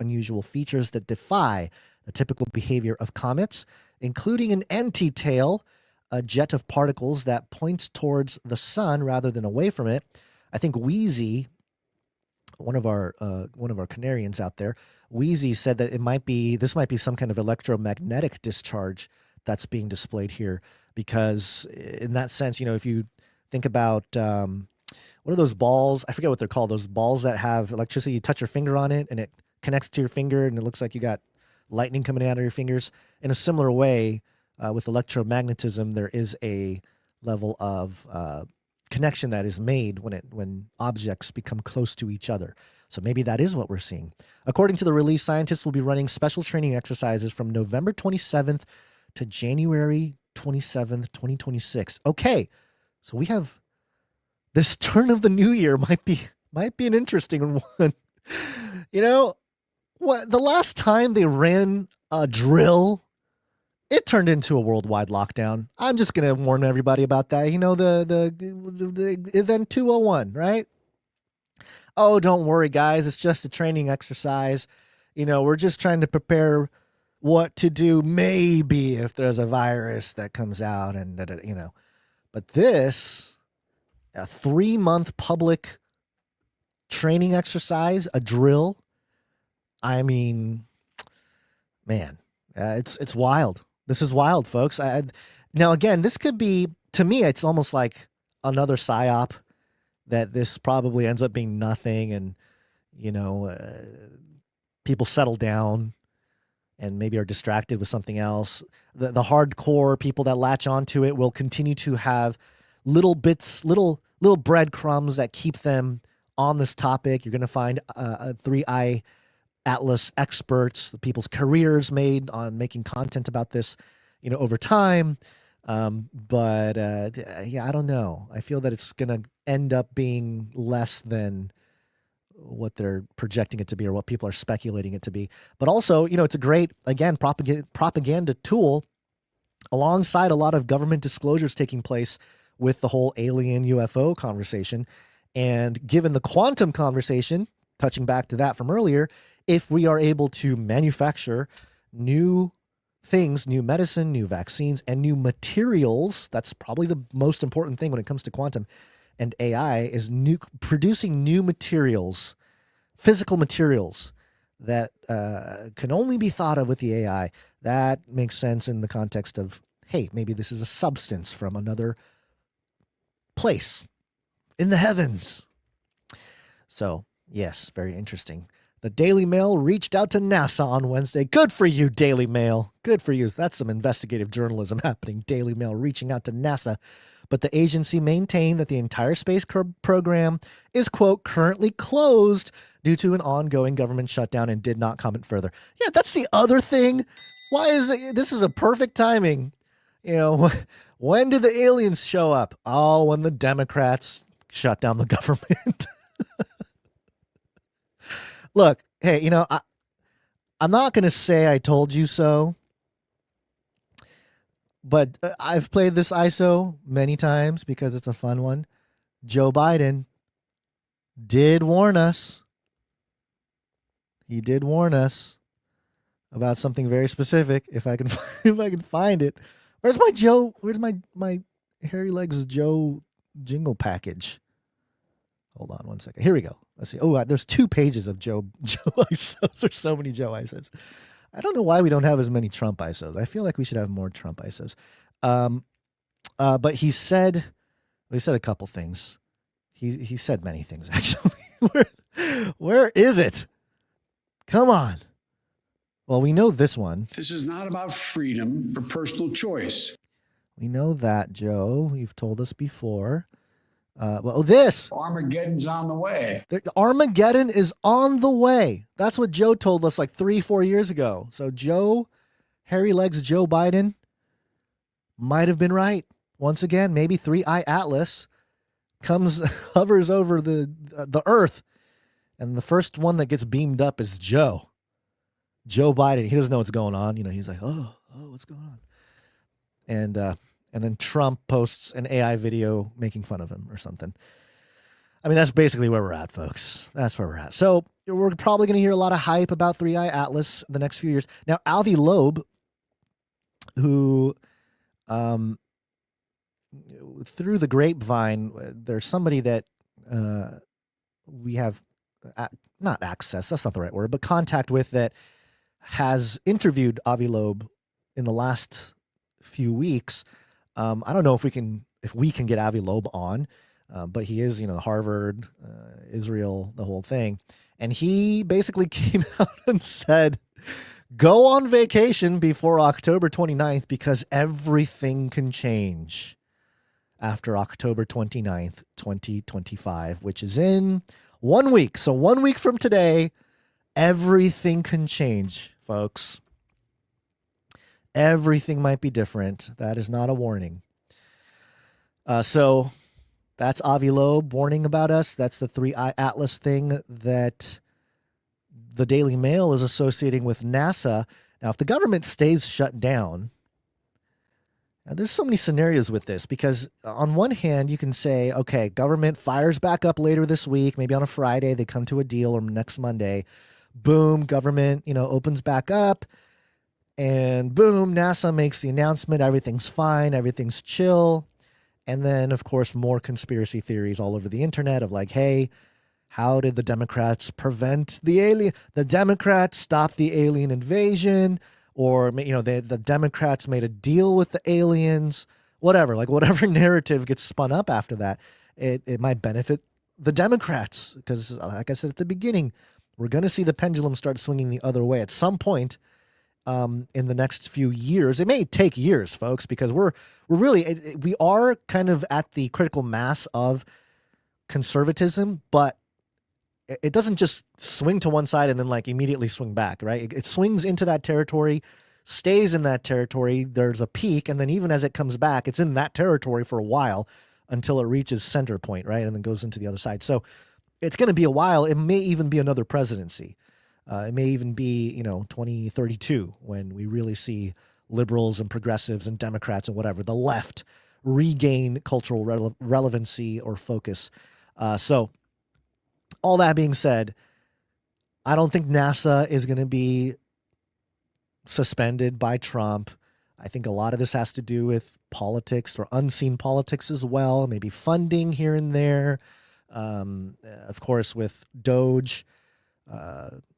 Speaker 2: unusual features that defy the typical behavior of comets, including an anti-tail, a jet of particles that points towards the sun rather than away from it. I think Wheezy, one of our Canarians out there, Wheezy said that this might be some kind of electromagnetic discharge that's being displayed here, because in that sense, if you think about what are those balls? I forget what they're called. Those balls that have electricity. You touch your finger on it and it connects to your finger, and it looks like you got lightning coming out of your fingers. In a similar way, with electromagnetism, there is a level of connection that is made when objects become close to each other. So maybe that is what we're seeing. According to the release, scientists will be running special training exercises from November 27th to January 27th, 2026. Okay, so we have this turn of the new year might be an interesting one. What the last time they ran a drill, it turned into a worldwide lockdown. I'm just going to warn everybody about that. The event 201, right? Oh, don't worry, guys. It's just a training exercise. We're just trying to prepare what to do maybe if there's a virus that comes out and, But this, a 3-month public training exercise, a drill, I mean, man, it's wild. This is wild, folks. Now, again, this could be, to me, it's almost like another psyop, that this probably ends up being nothing, and, people settle down and maybe are distracted with something else. The hardcore people that latch onto it will continue to have little bits, little breadcrumbs that keep them on this topic. You're going to find 3I Atlas experts, the people's careers made on making content about this, over time. But I don't know. I feel that it's going to end up being less than what they're projecting it to be, or what people are speculating it to be. But also, it's a great, again, propaganda tool, alongside a lot of government disclosures taking place with the whole alien UFO conversation. And given the quantum conversation, touching back to that from earlier, if we are able to manufacture new things, new medicine, new vaccines, and new materials, that's probably the most important thing when it comes to quantum and AI, is producing new materials, physical materials that can only be thought of with the AI. That makes sense in the context of, hey, maybe this is a substance from another place in the heavens. So, yes, very interesting. The Daily Mail reached out to NASA on Wednesday. Good for you, Daily Mail. Good for you. That's some investigative journalism happening. Daily Mail reaching out to NASA. But the agency maintained that the entire space program is, quote, currently closed due to an ongoing government shutdown, and did not comment further. Yeah, that's the other thing. Why is it? This is a perfect timing. When did the aliens show up? Oh, when the Democrats shut down the government. Look, hey, I'm not going to say I told you so, but I've played this ISO many times because it's a fun one. Joe Biden did warn us. He did warn us about something very specific. If I can, if I can find it. Where's my Joe? Where's my Hairy Legs Joe jingle package? Hold on one second. Here we go. Let's see. Oh, there's 2 pages of Joe ISOs. There's so many Joe ISOs. I don't know why we don't have as many Trump ISOs. I feel like we should have more Trump ISOs. But he said a couple things. He said many things, actually. Where is it? Come on. Well, we know this one.
Speaker 7: This is not about freedom or personal choice.
Speaker 2: We know that, Joe. You've told us before. This.
Speaker 7: Armageddon's on the way.
Speaker 2: Armageddon is on the way. That's what Joe told us like 3-4 years ago. So Joe, Hairy Legs Joe Biden, might have been right. Once again, maybe 3i Atlas hovers over the Earth, and the first one that gets beamed up is Joe Biden. He doesn't know what's going on. He's like, oh, what's going on? And then Trump posts an AI video making fun of him or something. I mean, that's basically where we're at, folks. That's where we're at. So we're probably going to hear a lot of hype about 3i Atlas the next few years. Now, Avi Loeb, who through the grapevine, there's somebody that we have not access, that's not the right word, but contact with, that has interviewed Avi Loeb in the last few weeks. I don't know if we can get Avi Loeb on, but he is, Harvard, Israel, the whole thing. And he basically came out and said, go on vacation before October 29th because everything can change after October 29th, 2025, which is in 1 week. So 1 week from today, everything can change, folks. Everything might be different. That is not a warning. So that's Avi Loeb warning about us. That's the 3i Atlas thing that the Daily Mail is associating with NASA. Now, if the government stays shut down, there's so many scenarios with this, because on one hand, you can say, okay, government fires back up later this week, maybe on a Friday, they come to a deal, or next Monday, boom, government, opens back up. And boom, NASA makes the announcement, everything's fine, everything's chill. And then, of course, more conspiracy theories all over the internet of like, hey, how did the Democrats prevent the alien? The Democrats stopped the alien invasion, or, the Democrats made a deal with the aliens, whatever. Like, whatever narrative gets spun up after that, it might benefit the Democrats. Because, like I said at the beginning, we're going to see the pendulum start swinging the other way at some point. In the next few years. It may take years, folks, because we are kind of at the critical mass of conservatism, but it doesn't just swing to one side and then like immediately swing back, right? It swings into that territory, stays in that territory. There's a peak, and then even as it comes back, it's in that territory for a while until it reaches center point, right? And then goes into the other side. So it's going to be a while. It may even be another presidency. It may even be, 2032 when we really see liberals and progressives and Democrats and whatever, the left, regain cultural relevancy or focus. So all that being said, I don't think NASA is going to be suspended by Trump. I think a lot of this has to do with politics or unseen politics as well, maybe funding here and there. Of course, with Doge,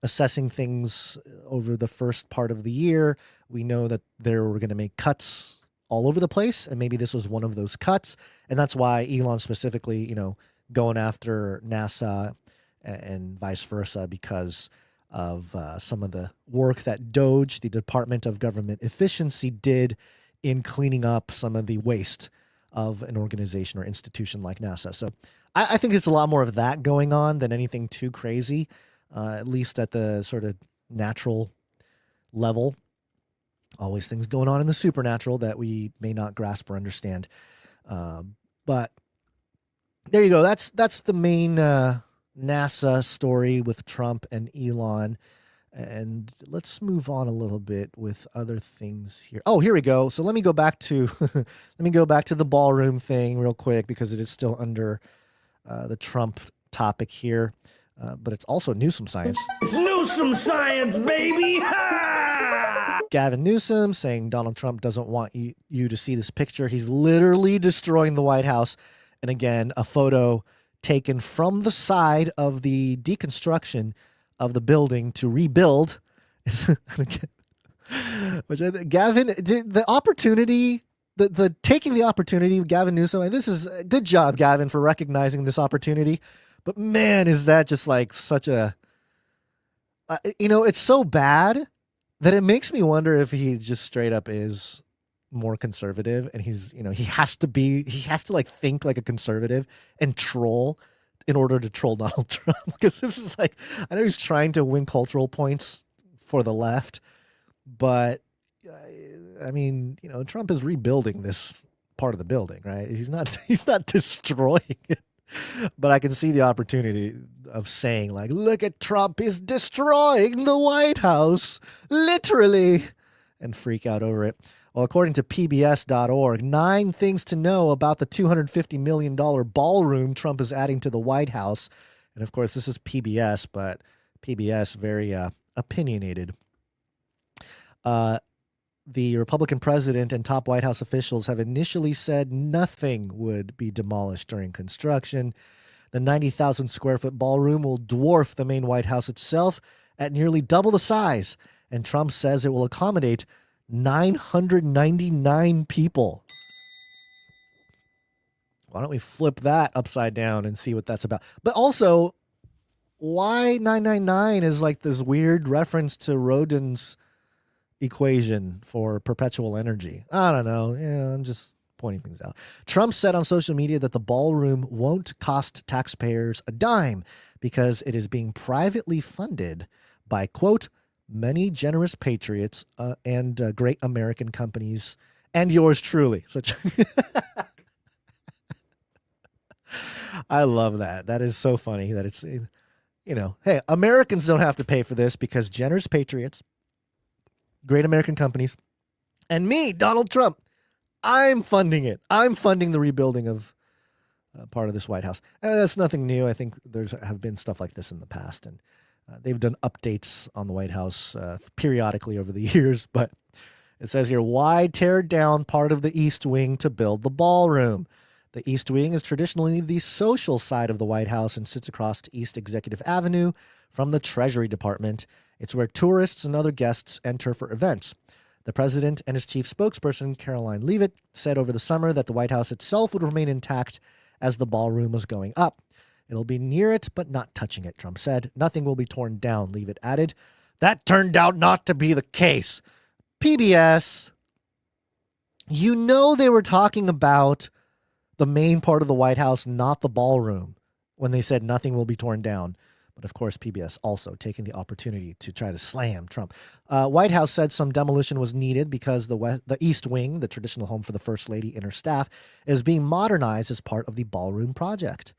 Speaker 2: assessing things over the first part of the year, we know that they were going to make cuts all over the place, and maybe this was one of those cuts, and that's why Elon specifically, going after NASA and vice versa, because of some of the work that Doge, the Department of Government Efficiency, did in cleaning up some of the waste of an organization or institution like NASA. So I think it's a lot more of that going on than anything too crazy. At least at the sort of natural level. Always things going on in the supernatural that we may not grasp or understand. But there you go. That's the main NASA story with Trump and Elon. And let's move on a little bit with other things here. Oh, here we go. So let me go back to the ballroom thing real quick, because it is still under the Trump topic here, but it's also Newsom science.
Speaker 5: It's Newsom science, baby! Ha!
Speaker 2: Gavin Newsom saying Donald Trump doesn't want you to see this picture. He's literally destroying the White House. And again, a photo taken from the side of the deconstruction of the building to rebuild. Which Gavin, the opportunity, the taking the opportunity, Gavin Newsom, and this is a good job, Gavin, for recognizing this opportunity. But man, is that just like such a, it's so bad that it makes me wonder if he just straight up is more conservative, and he's, he has to like think like a conservative and troll in order to troll Donald Trump. Because this is like, I know he's trying to win cultural points for the left, but I mean, Trump is rebuilding this part of the building, right? He's not destroying it. But I can see the opportunity of saying, like, look at Trump is destroying the White House, literally, and freak out over it. Well, according to PBS.org, 9 things to know about the $250 million ballroom Trump is adding to the White House. And of course, this is PBS, but PBS very opinionated. The Republican president and top White House officials have initially said nothing would be demolished during construction. The 90,000 square foot ballroom will dwarf the main White House itself at nearly double the size. And Trump says it will accommodate 999 people. Why don't we flip that upside down and see what that's about? But also, why 999 is like this weird reference to Rodin's equation for perpetual energy. I don't know. Yeah, I'm just pointing things out. Trump said on social media that the ballroom won't cost taxpayers a dime because it is being privately funded by, quote, many generous patriots and great American companies and yours truly. Such I love that. That is so funny that it's, hey, Americans don't have to pay for this because generous patriots, great American companies, and me, Donald Trump, I'm funding it. I'm funding the rebuilding of part of this White House. And that's nothing new. I think have been stuff like this in the past, and they've done updates on the White House periodically over the years. But it says here, why tear down part of the East Wing to build the ballroom? The East Wing is traditionally the social side of the White House and sits across East Executive Avenue from the Treasury Department. It's where tourists and other guests enter for events. The president and his chief spokesperson, Caroline Leavitt, said over the summer that the White House itself would remain intact as the ballroom was going up. It'll be near it, but not touching it, Trump said. Nothing will be torn down, Leavitt added. That turned out not to be the case. PBS, they were talking about the main part of the White House, not the ballroom, when they said nothing will be torn down. But of course, PBS also taking the opportunity to try to slam Trump. White House said some demolition was needed because the East Wing, the traditional home for the First Lady and her staff, is being modernized as part of the ballroom project.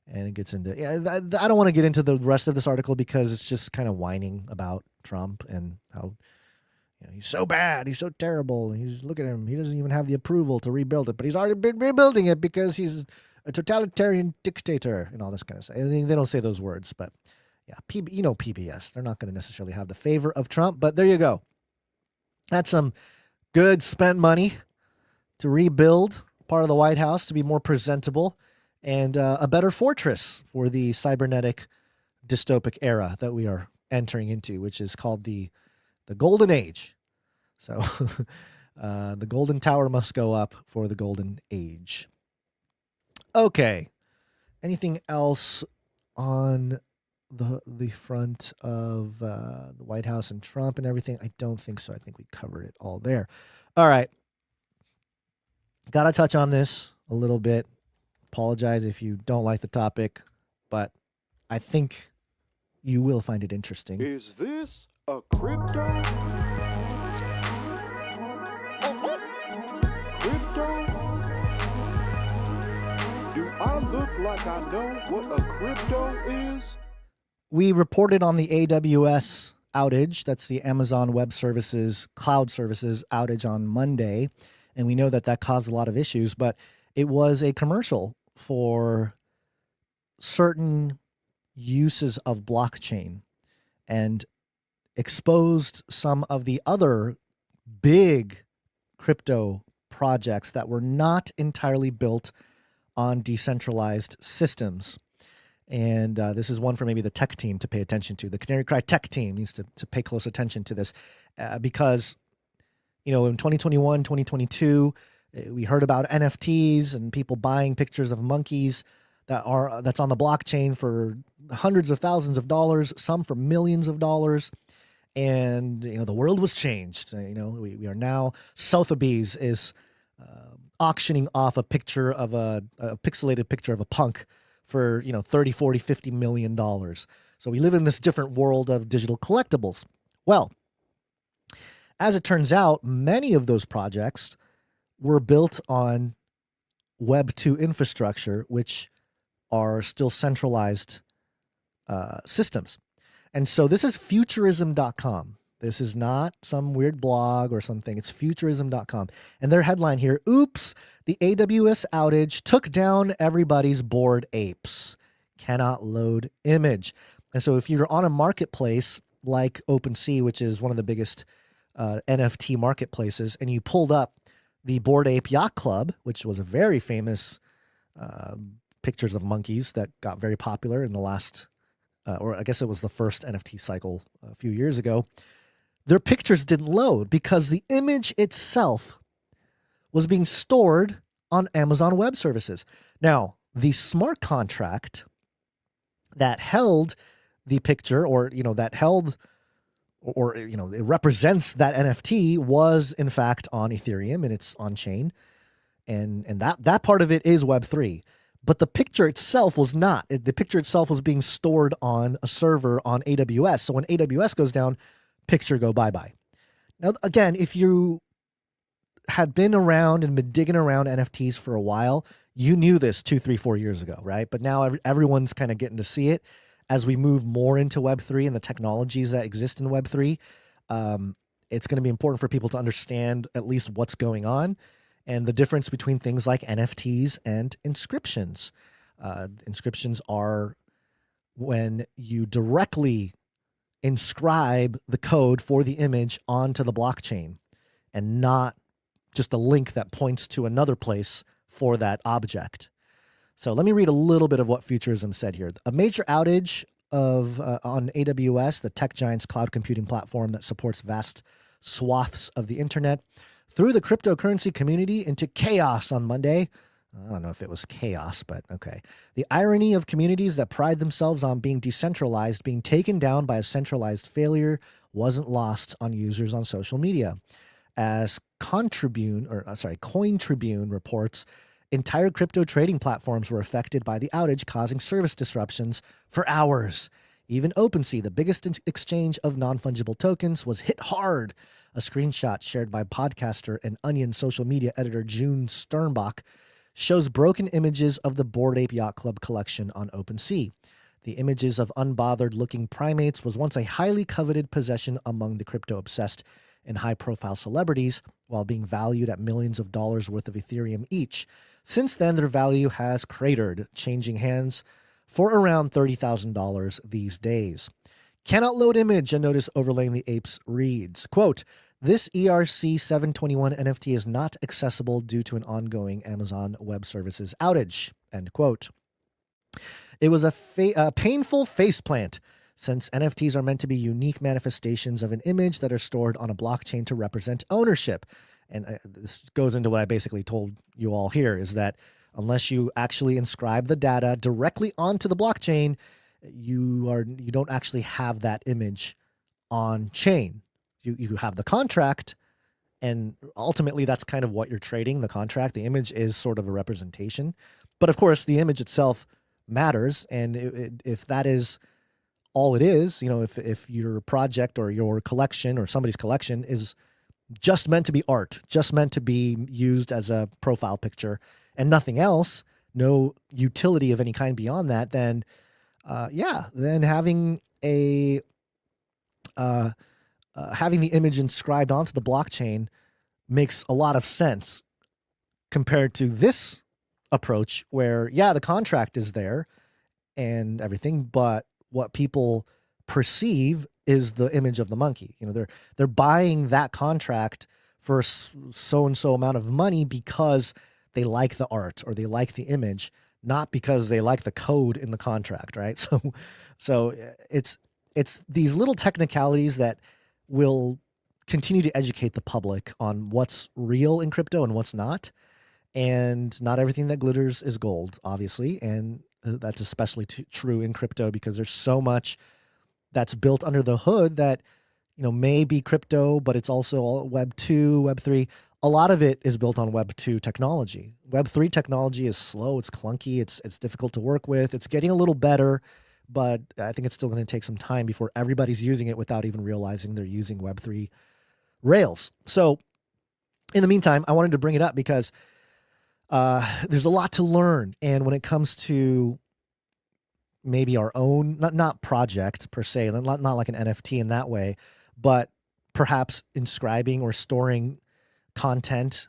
Speaker 2: And it gets into, I don't want to get into the rest of this article because it's just kind of whining about Trump and how he's so bad, he's so terrible. Look at him, he doesn't even have the approval to rebuild it, but he's already been rebuilding it because he's a totalitarian dictator and all this kind of stuff. I mean, they don't say those words, but yeah, PBS. They're not going to necessarily have the favor of Trump, but there you go. That's some good spent money to rebuild part of the White House to be more presentable and a better fortress for the cybernetic dystopic era that we are entering into, which is called the Golden Age. So the Golden Tower must go up for the Golden Age. Okay. Anything else on the front of the White House and Trump and everything? I don't think so. I think we covered it all there. All right. Got to touch on this a little bit. Apologize if you don't like the topic, but I think you will find it interesting.
Speaker 8: Is this a crypto? Do I look like I know what a crypto is?
Speaker 2: We reported on the AWS outage. That's the Amazon Web Services, Cloud Services outage on Monday. And we know that caused a lot of issues, but it was a commercial for certain uses of blockchain and exposed some of the other big crypto projects that were not entirely built on decentralized systems. And this is one for maybe the tech team to pay attention to. The Canary tech team needs to pay close attention to this because, in 2021, 2022, we heard about NFTs and people buying pictures of monkeys that's on the blockchain for hundreds of thousands of dollars, some for millions of dollars. And, the world was changed. We are now, Sotheby's is auctioning off a picture of a pixelated picture of a punk for, 30, 40, 50 million dollars. So we live in this different world of digital collectibles. Well, as it turns out, many of those projects were built on Web 2 infrastructure, which are still centralized systems. And so this is Futurism.com. This is not some weird blog or something. It's Futurism.com. And their headline here, oops, the AWS outage took down everybody's bored apes. Cannot load image. And so if you're on a marketplace like OpenSea, which is one of the biggest NFT marketplaces, and you pulled up the Bored Ape Yacht Club, which was a very famous pictures of monkeys that got very popular in the last, or I guess it was the first NFT cycle a few years ago, their pictures didn't load because the image itself was being stored on Amazon Web Services. Now, the smart contract that held the picture, or, that held, or, it represents that NFT was in fact on Ethereum and it's on chain. And that part of it is Web3. But the picture itself was not. The picture itself was being stored on a server on AWS. So when AWS goes down, picture go bye-bye. Now, again, if you had been around and been digging around NFTs for a while, you knew this 2, 3, 4 years ago, right? But now everyone's kind of getting to see it as we move more into Web3 and the technologies that exist in Web3. It's going to be important for people to understand at least what's going on and the difference between things like NFTs and inscriptions. Inscriptions are when you directly inscribe the code for the image onto the blockchain and not just a link that points to another place for that object. So let me read a little bit of what Futurism said here. A major outage on AWS, the tech giant's cloud computing platform that supports vast swaths of the internet, threw the cryptocurrency community into chaos on Monday. I don't know if it was chaos, but okay. The irony of communities that pride themselves on being decentralized being taken down by a centralized failure wasn't lost on users on social media. As Cointribune reports, entire crypto trading platforms were affected by the outage, causing service disruptions for hours. Even OpenSea, the biggest exchange of non-fungible tokens, was hit hard. A screenshot shared by podcaster and Onion social media editor June Sternbach shows broken images of the Bored Ape Yacht Club collection on OpenSea. The images of unbothered-looking primates was once a highly coveted possession among the crypto-obsessed and high-profile celebrities, while being valued at millions of dollars worth of Ethereum each. Since then, their value has cratered, changing hands for around $30,000 these days. Cannot load image, a notice overlaying the apes reads, quote, this ERC 721 NFT is not accessible due to an ongoing Amazon Web Services outage, end quote. It was a painful faceplant, since NFTs are meant to be unique manifestations of an image that are stored on a blockchain to represent ownership. And this goes into what I basically told you all here, is that unless you actually inscribe the data directly onto the blockchain, you don't actually have that image on chain. You have the contract, and ultimately that's kind of what you're trading, the contract. The image is sort of a representation. But of course, the image itself matters, and if that is all it is, if your project or your collection or somebody's collection is just meant to be art, just meant to be used as a profile picture and nothing else, no utility of any kind beyond that, then having having the image inscribed onto the blockchain makes a lot of sense compared to this approach where, the contract is there and everything, but what people perceive is the image of the monkey. They're buying that contract for so and so amount of money because they like the art or they like the image, not because they like the code in the contract, right? So it's these little technicalities that will continue to educate the public on what's real in crypto and what's not. And not everything that glitters is gold, obviously. And that's especially true in crypto because there's so much that's built under the hood that, may be crypto, but it's also all Web 2, Web 3. A lot of it is built on Web 2 technology. Web 3 technology is slow, it's clunky, it's difficult to work with. It's getting a little better, but I think it's still going to take some time before everybody's using it without even realizing they're using Web 3 rails. So in the meantime, I wanted to bring it up because there's a lot to learn. And when it comes to maybe our own, not project per se, not like an NFT in that way, but perhaps inscribing or storing content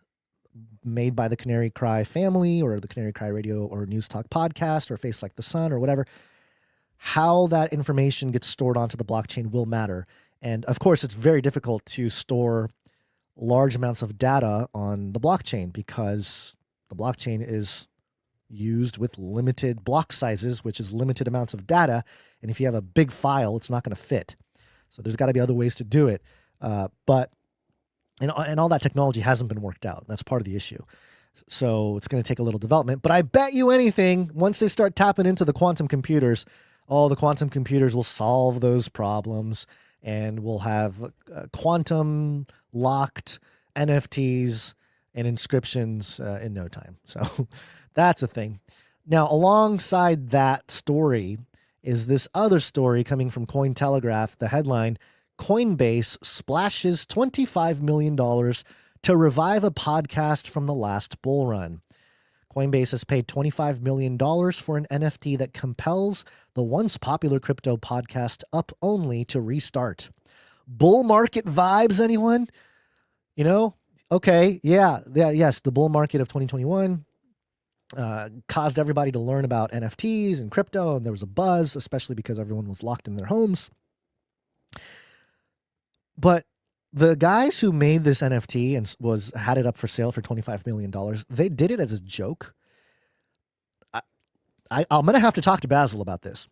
Speaker 2: made by the Canary Cry family or the Canary Cry Radio or News Talk podcast or Face Like the Sun or whatever, how that information gets stored onto the blockchain will matter. And of course, it's very difficult to store large amounts of data on the blockchain because the blockchain is used with limited block sizes, which is limited amounts of data. And if you have a big file, it's not going to fit. So there's got to be other ways to do it. But all that technology hasn't been worked out. That's part of the issue. So it's going to take a little development. But I bet you anything, once they start tapping into the quantum computers, the quantum computers will solve those problems. And we'll have quantum locked NFTs and inscriptions in no time. So that's a thing. Now, alongside that story is this other story coming from Cointelegraph. The headline, Coinbase splashes $25 million to revive a podcast from the last bull run. Coinbase has paid $25 million for an NFT that compels the once popular crypto podcast Up Only to restart. Bull market vibes, anyone? Okay, yes, the bull market of 2021 caused everybody to learn about NFTs and crypto, and there was a buzz, especially because everyone was locked in their homes. But the guys who made this NFT and had it up for sale for $25 million, they did it as a joke. I'm going to have to talk to Basil about this.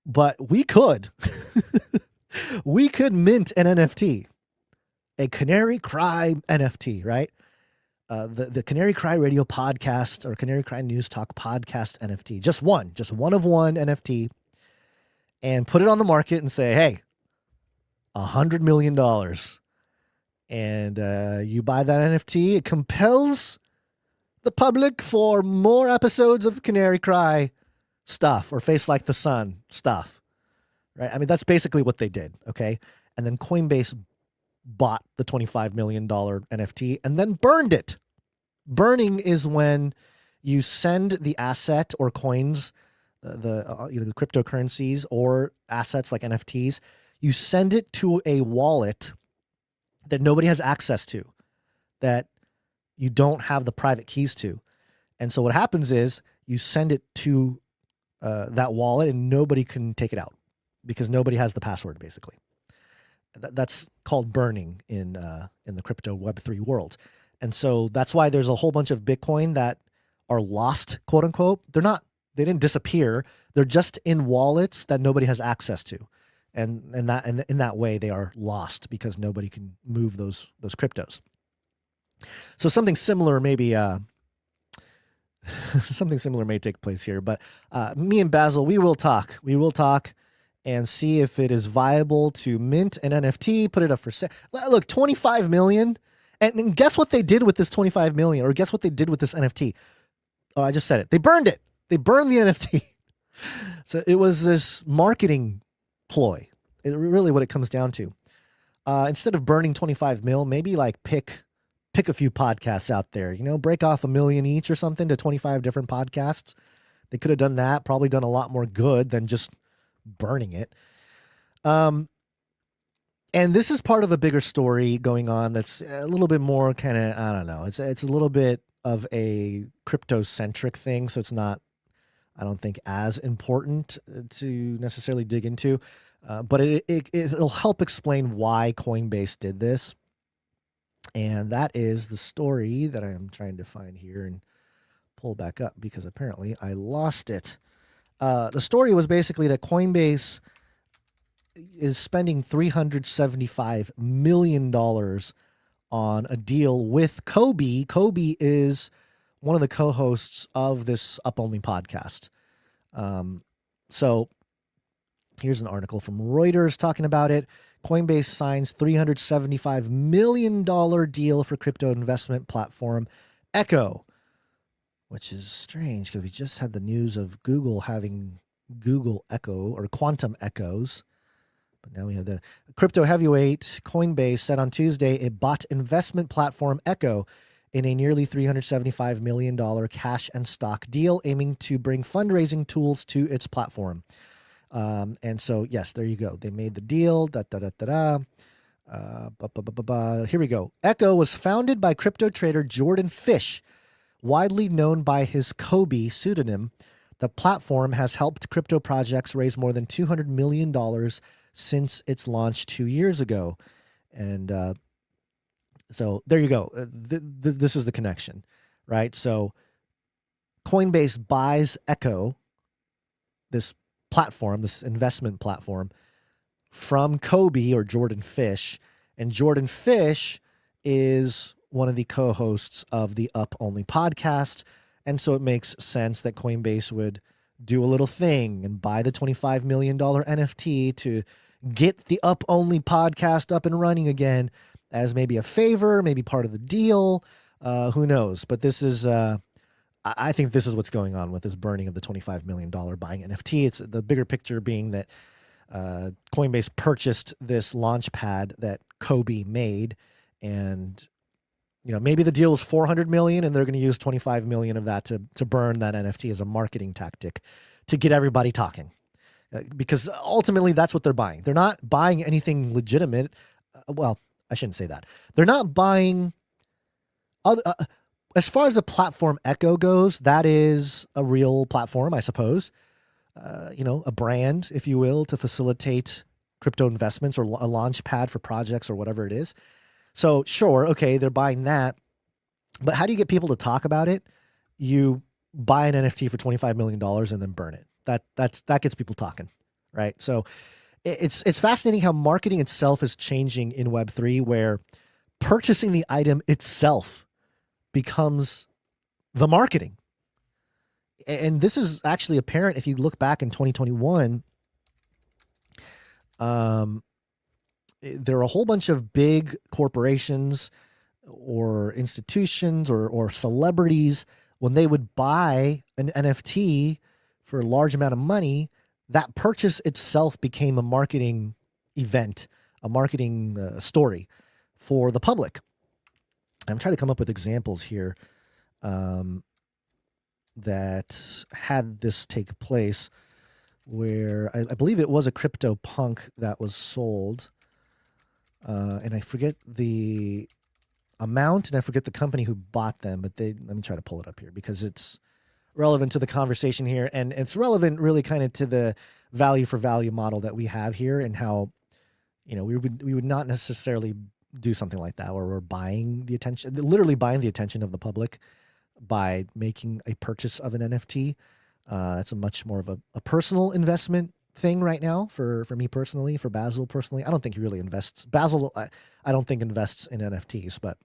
Speaker 2: But we could. We could mint an NFT. A Canary Cry NFT, right? The Canary Cry Radio podcast or Canary Cry News Talk podcast NFT. Just one of one NFT. And put it on the market and say, hey, $100 million. And you buy that NFT, it compels the public for more episodes of Canary Cry stuff or Face Like the Sun stuff, right? I mean, that's basically what they did, okay? And then Coinbase bought the $25 million NFT and then burned it. Burning is when you send the asset or coins, either the cryptocurrencies or assets like NFTs, you send it to a wallet that nobody has access to, that you don't have the private keys to. And so what happens is you send it to that wallet and nobody can take it out because nobody has the password, basically. That's called burning in the crypto Web3 world. And so that's why there's a whole bunch of Bitcoin that are lost, quote unquote. They didn't disappear. They're just in wallets that nobody has access to. And in that way they are lost because nobody can move those cryptos. So something similar maybe something similar may take place here. But me and Basil, we will talk. We will talk and see if it is viable to mint an NFT, put it up for sale. Look, 25 million. And guess what they did with this 25 million? Or guess what they did with this NFT? Oh, I just said it. They burned it. They burned the NFT. So it was this marketing ploy. Really what it comes down to. Instead of burning 25 mil, maybe like pick a few podcasts out there, break off $1 million each or something to 25 different podcasts. They could have done that, probably done a lot more good than just burning it. And this is part of a bigger story going on that's a little bit more kind of, I don't know, it's a little bit of a crypto-centric thing, so it's not I don't think as important to necessarily dig into, but it'll help explain why Coinbase did this. And that is the story that I am trying to find here and pull back up because apparently I lost it. The story was basically that Coinbase is spending $375 million on a deal with COMMIE. COMMIE is one of the co-hosts of this Up Only podcast. So here's an article from Reuters talking about it. Coinbase signs $375 million deal for crypto investment platform Echo, which is strange because we just had the news of Google having Google Echo or quantum echoes. But now we have the crypto heavyweight Coinbase said on Tuesday it bought investment platform Echo in a nearly $375 million cash and stock deal aiming to bring fundraising tools to its platform. And so, yes, there you go. They made the deal. Here we go. Echo was founded by crypto trader Jordan Fish, widely known by his Kobe pseudonym. The platform has helped crypto projects raise more than $200 million since its launch 2 years ago. And so there you go. This is the connection, right? So Coinbase buys Echo, this platform, this investment platform, from Kobe or Jordan Fish. And Jordan Fish is one of the co-hosts of the Up Only podcast. And so it makes sense that Coinbase would do a little thing and buy the $25 million NFT to get the Up Only podcast up and running again as maybe a favor, maybe part of the deal. Who knows? But this is, I think this is what's going on with this burning of the $25 million buying NFT. It's the bigger picture being that Coinbase purchased this launch pad that Kobe made, and maybe the deal is $400 million, and they're going to use $25 million of that to burn that NFT as a marketing tactic to get everybody talking, because ultimately that's what they're buying. They're not buying anything legitimate. Well, I shouldn't say that. They're not buying. As far as the platform Echo goes, that is a real platform, I suppose. A brand, if you will, to facilitate crypto investments or a launch pad for projects or whatever it is. So sure, okay, they're buying that. But how do you get people to talk about it? You buy an NFT for $25 million and then burn it. That gets people talking, right? So it's fascinating how marketing itself is changing in Web3, where purchasing the item itself becomes the marketing. And this is actually apparent if you look back in 2021. There are a whole bunch of big corporations or institutions or celebrities, when they would buy an NFT for a large amount of money, that purchase itself became a marketing event, a marketing story for the public. I'm trying to come up with examples here that had this take place, where I believe it was a CryptoPunk that was sold. And I forget the amount and I forget the company who bought them, but let me try to pull it up here because it's relevant to the conversation here. And it's relevant really kind of to the value for value model that we have here, and how, we would not necessarily do something like that where we're buying the attention, literally buying the attention of the public by making a purchase of an NFT. It's a much more of a personal investment thing right now for me personally, for Basil personally. I don't think he really invests. Basil, I don't think invests in NFTs, but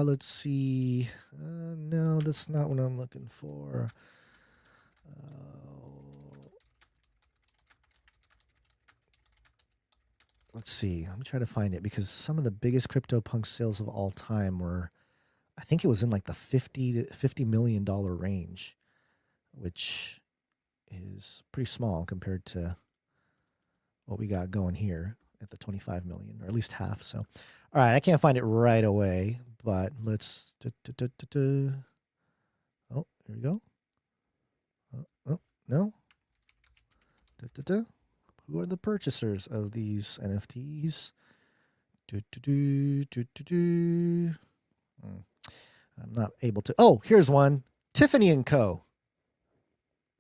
Speaker 2: let's see. No, that's not what I'm looking for. Let's see. I'm trying to find it because some of the biggest CryptoPunk sales of all time were, I think it was in like the $50 million range, which is pretty small compared to what we got going here at the 25 million, or at least half. So, all right, I can't find it right away, but let's. Oh, here we go. Oh, no. Who are the purchasers of these NFTs? I'm not able to. Oh, here's one. Tiffany & Co.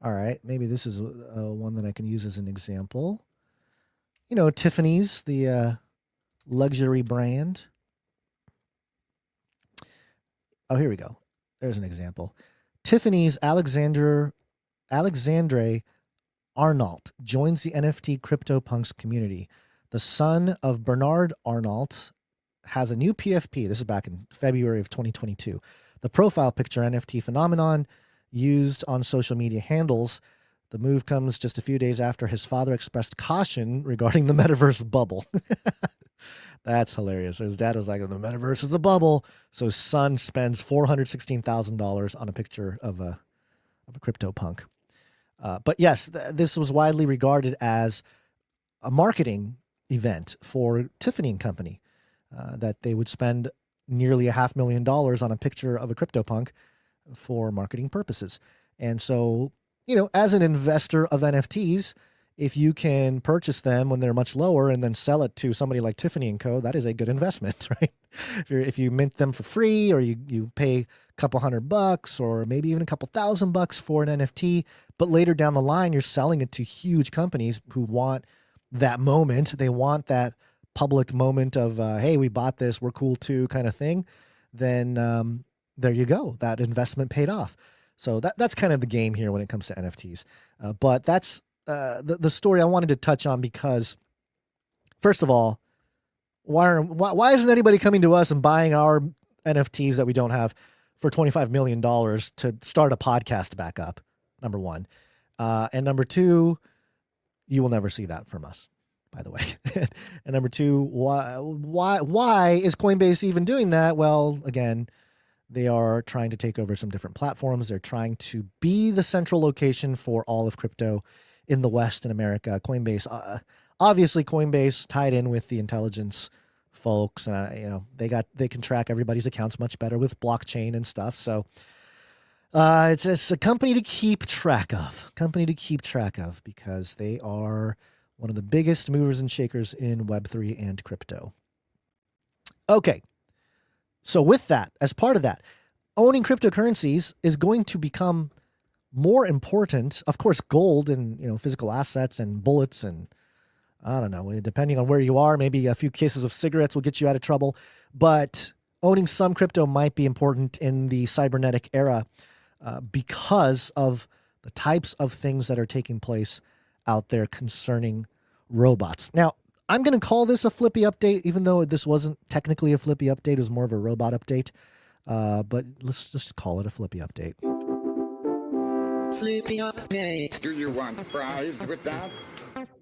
Speaker 2: All right. Maybe this is one that I can use as an example. You know, Tiffany's, the luxury brand. Oh, here we go. There's an example. Tiffany's Alexandre Arnault joins the NFT CryptoPunks community. The son of Bernard Arnault has a new PFP. This is back in February of 2022. The profile picture NFT phenomenon used on social media handles. The move comes just a few days after his father expressed caution regarding the metaverse bubble. That's hilarious. So his dad was like, the metaverse is a bubble. So his son spends $416,000 on a picture of a CryptoPunk. But yes, this was widely regarded as a marketing event for Tiffany & Company, that they would spend nearly $500,000 on a picture of a CryptoPunk for marketing purposes. And so, you know, as an investor of NFTs, if you can purchase them when they're much lower and then sell it to somebody like Tiffany & Co., that is a good investment, right? If you mint them for free, or you pay a couple $100 or maybe even a couple $1,000 for an NFT, but later down the line, you're selling it to huge companies who want that moment. They want that public moment of, hey, we bought this, we're cool too, kind of thing. Then there you go. That investment paid off. So that's kind of the game here when it comes to NFTs. But that's the story I wanted to touch on because, first of all, why isn't anybody coming to us and buying our NFTs that we don't have for $25 million to start a podcast back up? Number one. And number two, you will never see that from us, by the way. And number two, why is Coinbase even doing that? Well, again, they are trying to take over some different platforms. They're trying to be the central location for all of crypto in the West in America. Coinbase, obviously Coinbase tied in with the intelligence folks. You know, they can track everybody's accounts much better with blockchain and stuff. So it's a company to keep track of. Because they are one of the biggest movers and shakers in Web3 and crypto. Okay. So with that, as part of that, owning cryptocurrencies is going to become more important. Of course, gold and, you know, physical assets and bullets and, I don't know, depending on where you are, maybe a few cases of cigarettes will get you out of trouble. But owning some crypto might be important in the cybernetic era because of the types of things that are taking place out there concerning robots. Now, I'm going to call this a Flippy update, even though this wasn't technically a Flippy update. It was more of a robot update. But let's just call it a Flippy update.
Speaker 9: Flippy update.
Speaker 8: Do you want fries with that?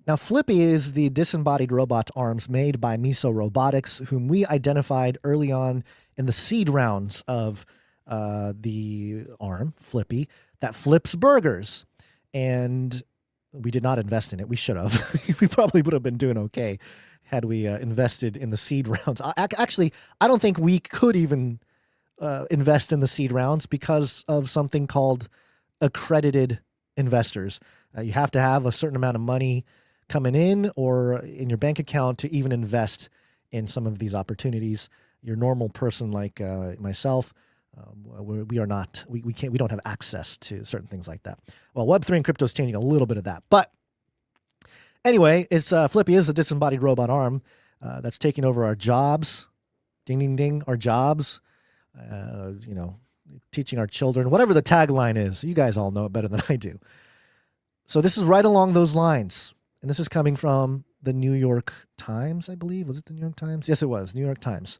Speaker 2: Now, Flippy is the disembodied robot arms made by Miso Robotics, whom we identified early on in the seed rounds of the arm, Flippy, that flips burgers. And we did not invest in it. We should have. We probably would have been doing okay had we invested in the seed rounds. Actually, I don't think we could even invest in the seed rounds because of something called accredited investors. You have to have a certain amount of money coming in or in your bank account to even invest in some of these opportunities. Your normal person like myself, we don't have access to certain things like that. Well, Web3 and crypto is changing a little bit of that. But anyway, it's Flippy is a disembodied robot arm that's taking over our jobs. Ding, ding, ding, our jobs. You know, teaching our children, whatever the tagline is. You guys all know it better than I do. So this is right along those lines. And this is coming from the New York Times, I believe. Was it the New York Times? Yes, it was. New York Times.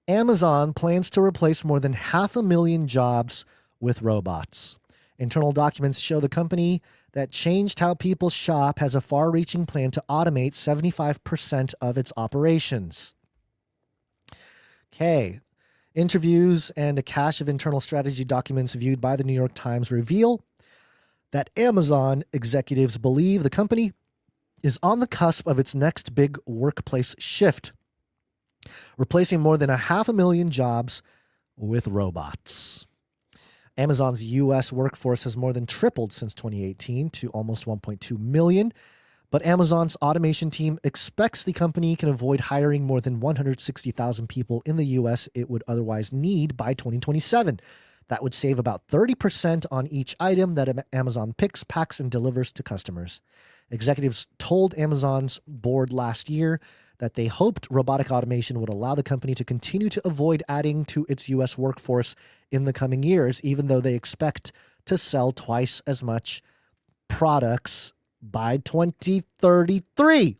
Speaker 2: Amazon plans to replace more than 500,000 jobs with robots. Internal documents show the company that changed how people shop has a far-reaching plan to automate 75% of its operations. Okay. Interviews and a cache of internal strategy documents viewed by the New York Times reveal that Amazon executives believe the company is on the cusp of its next big workplace shift, replacing more than 500,000 jobs with robots. Amazon's U.S. workforce has more than tripled since 2018 to almost 1.2 million. But Amazon's automation team expects the company can avoid hiring more than 160,000 people in the US it would otherwise need by 2027. That would save about 30% on each item that Amazon picks, packs, and delivers to customers. Executives told Amazon's board last year that they hoped robotic automation would allow the company to continue to avoid adding to its US workforce in the coming years, even though they expect to sell twice as much products by 2033.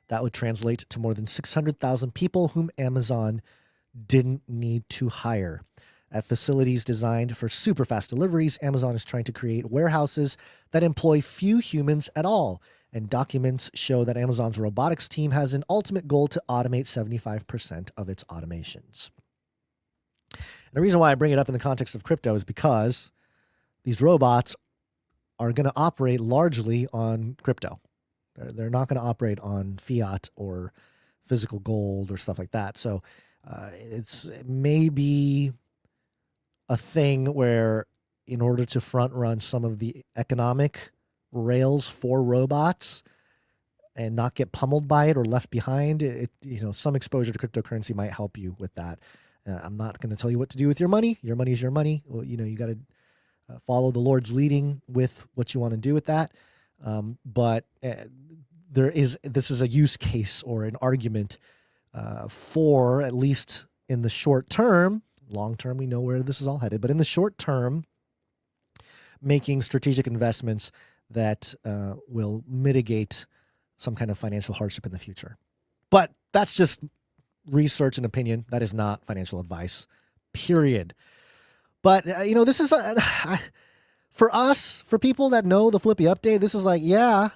Speaker 2: That would translate to more than 600,000 people whom Amazon didn't need to hire. At facilities designed for super fast deliveries, Amazon is trying to create warehouses that employ few humans at all. And documents show that Amazon's robotics team has an ultimate goal to automate 75% of its automations. And the reason why I bring it up in the context of crypto is because these robots are going to operate largely on crypto. They're not going to operate on fiat or physical gold or stuff like that. So it's maybe a thing where in order to front run some of the economic rails for robots and not get pummeled by it or left behind, some exposure to cryptocurrency might help you with that. I'm not going to tell you what to do with your money. Your money is your money. Well, you got to follow the Lord's leading with what you want to do with that. But this is a use case or an argument for, at least in the short term. Long term, we know where this is all headed, but in the short term, making strategic investments that will mitigate some kind of financial hardship in the future. But that's just research and opinion. That is not financial advice, period. But, this is, for us, for people that know the Flippy update, this is like, yeah,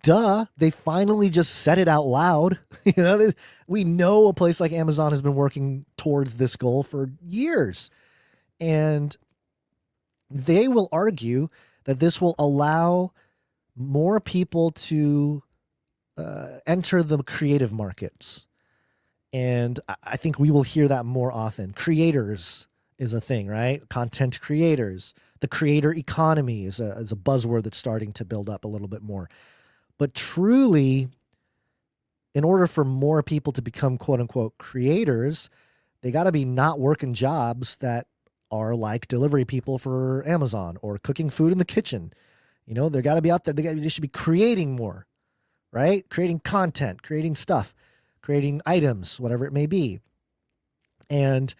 Speaker 2: duh, they finally just said it out loud. We know a place like Amazon has been working towards this goal for years. And they will argue that this will allow more people to enter the creative markets. And I think we will hear that more often. Creators is a thing, right? Content creators. The creator economy is a buzzword that's starting to build up a little bit more. But truly, in order for more people to become quote unquote creators, they got to be not working jobs that are like delivery people for Amazon or cooking food in the kitchen. They got to be out there. They should be creating more, right? Creating content, creating stuff, creating items, whatever it may be. And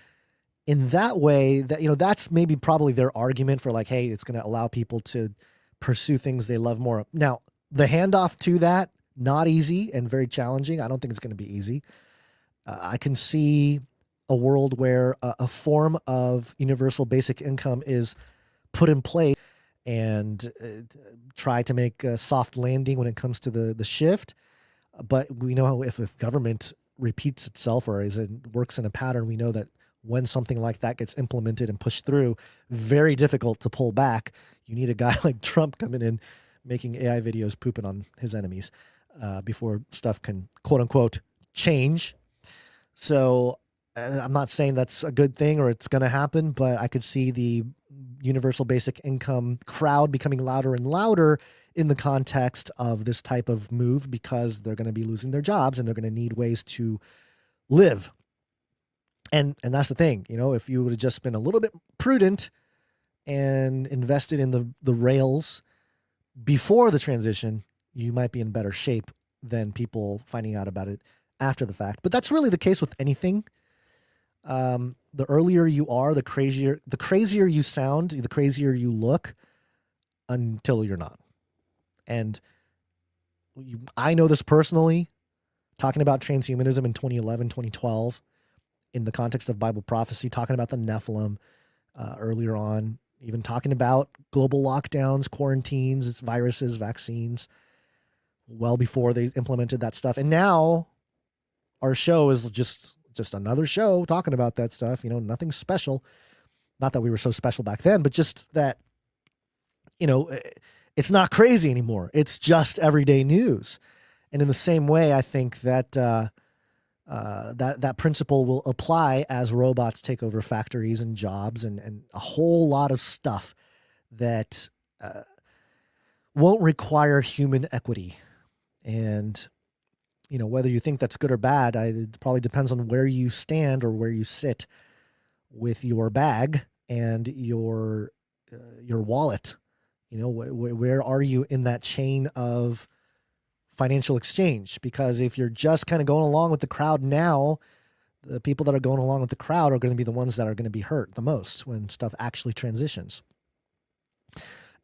Speaker 2: in that way, that's maybe probably their argument for like, hey, it's going to allow people to pursue things they love more. Now, the handoff to that, not easy and very challenging. I don't think it's going to be easy. I can see a world where a form of universal basic income is put in place and try to make a soft landing when it comes to the shift. But we know if government repeats itself or works in a pattern, we know that when something like that gets implemented and pushed through, very difficult to pull back. You need a guy like Trump coming in, making AI videos pooping on his enemies before stuff can, quote unquote, change. So I'm not saying that's a good thing or it's going to happen, but I could see the universal basic income crowd becoming louder and louder in the context of this type of move because they're going to be losing their jobs and they're going to need ways to live. And that's the thing, if you would have just been a little bit prudent and invested in the rails before the transition, you might be in better shape than people finding out about it after the fact. But that's really the case with anything. The earlier you are, the crazier you sound, the crazier you look until you're not. And I know this personally, talking about transhumanism in 2011, 2012, in the context of Bible prophecy, talking about the Nephilim earlier on, even talking about global lockdowns, quarantines, viruses, vaccines, well before they implemented that stuff. And now our show is just another show talking about that stuff, nothing special. Not that we were so special back then, but just that, it's not crazy anymore. It's just everyday news. And in the same way, I think that that principle will apply as robots take over factories and jobs and a whole lot of stuff that won't require human equity. And, whether you think that's good or bad, it probably depends on where you stand or where you sit with your bag and your wallet. Where are you in that chain of financial exchange? Because if you're just kind of going along with the crowd now, the people that are going along with the crowd are going to be the ones that are going to be hurt the most when stuff actually transitions.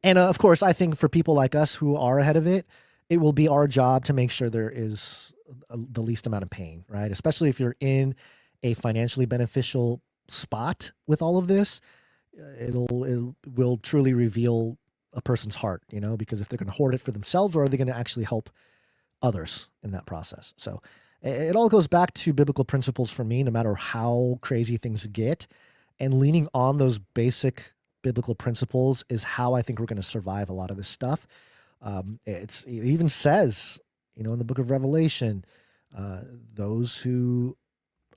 Speaker 2: And of course, I think for people like us who are ahead of it, it will be our job to make sure there is the least amount of pain, right? Especially if you're in a financially beneficial spot with all of this, it will truly reveal a person's heart, because if they're going to hoard it for themselves, or are they going to actually help others in that process? So it all goes back to biblical principles for me, no matter how crazy things get, and leaning on those basic biblical principles is how I think we're going to survive a lot of this stuff. It even says, in the book of Revelation, those who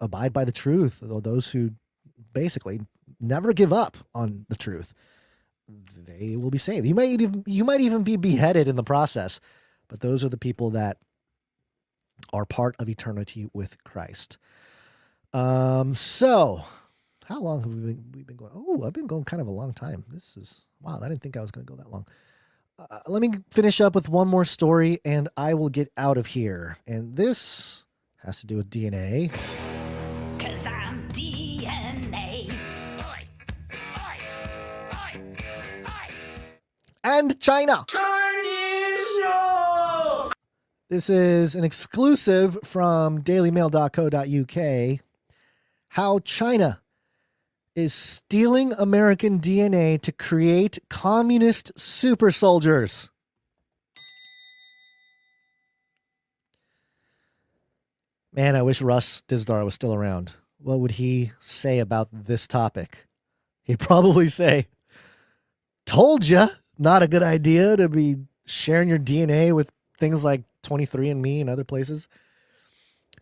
Speaker 2: abide by the truth, or those who basically never give up on the truth, they will be saved. You might even be beheaded in the process, but those are the people that are part of eternity with Christ. So how long have we been going? Oh, I've been going kind of a long time. Wow. I didn't think I was going to go that long. Let me finish up with one more story and I will get out of here. And this has to do with DNA.
Speaker 5: 'Cause I'm DNA.
Speaker 2: And China. This is an exclusive from dailymail.co.uk. How China is stealing American DNA to create communist super soldiers. Man, I wish Russ Dizdar was still around. What would he say about this topic? He'd probably say, told ya, not a good idea to be sharing your DNA with things like 23andMe and other places.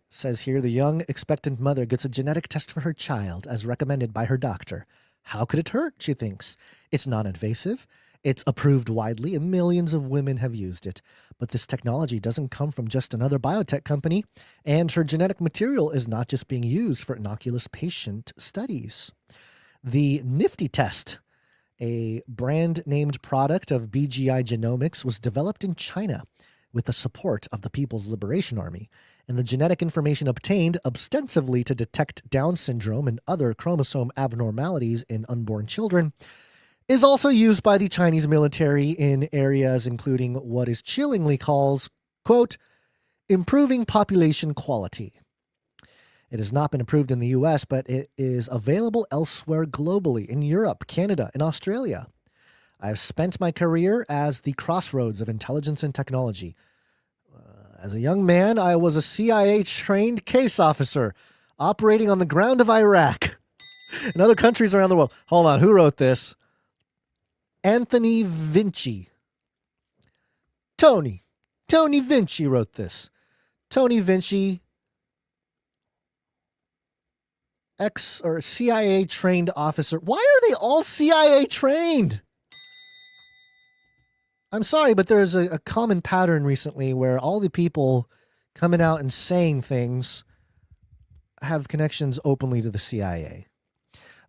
Speaker 2: Says here, the young expectant mother gets a genetic test for her child as recommended by her doctor. How could it hurt, she thinks. It's non-invasive. It's approved widely and millions of women have used it. But this technology doesn't come from just another biotech company, and her genetic material is not just being used for innocuous patient studies. The Nifty test, a brand-named product of BGI Genomics, was developed in China with the support of the People's Liberation Army, and the genetic information obtained ostensibly to detect Down syndrome and other chromosome abnormalities in unborn children is also used by the Chinese military in areas including what is chillingly calls, quote, improving population quality. It has not been approved in the US, but it is available elsewhere globally in Europe, Canada, and Australia. I've spent my career as the crossroads of intelligence and technology. As a young man, I was a CIA-trained case officer operating on the ground of Iraq and other countries around the world. Hold on, who wrote this? Anthony Vinci. Tony Vinci wrote this. Tony Vinci, CIA-trained officer. Why are they all CIA-trained? I'm sorry, but there's a common pattern recently where all the people coming out and saying things have connections openly to the CIA.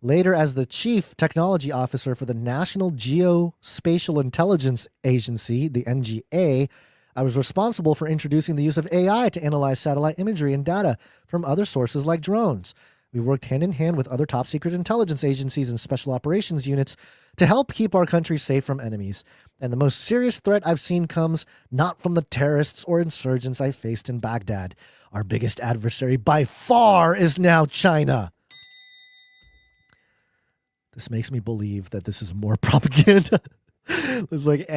Speaker 2: Later, as the chief technology officer for the National Geospatial Intelligence Agency, the NGA, I was responsible for introducing the use of AI to analyze satellite imagery and data from other sources like drones. We worked hand in hand with other top secret intelligence agencies and special operations units to help keep our country safe from enemies. And the most serious threat I've seen comes not from the terrorists or insurgents I faced in Baghdad. Our biggest adversary by far is now China. This makes me believe that this is more propaganda. It's like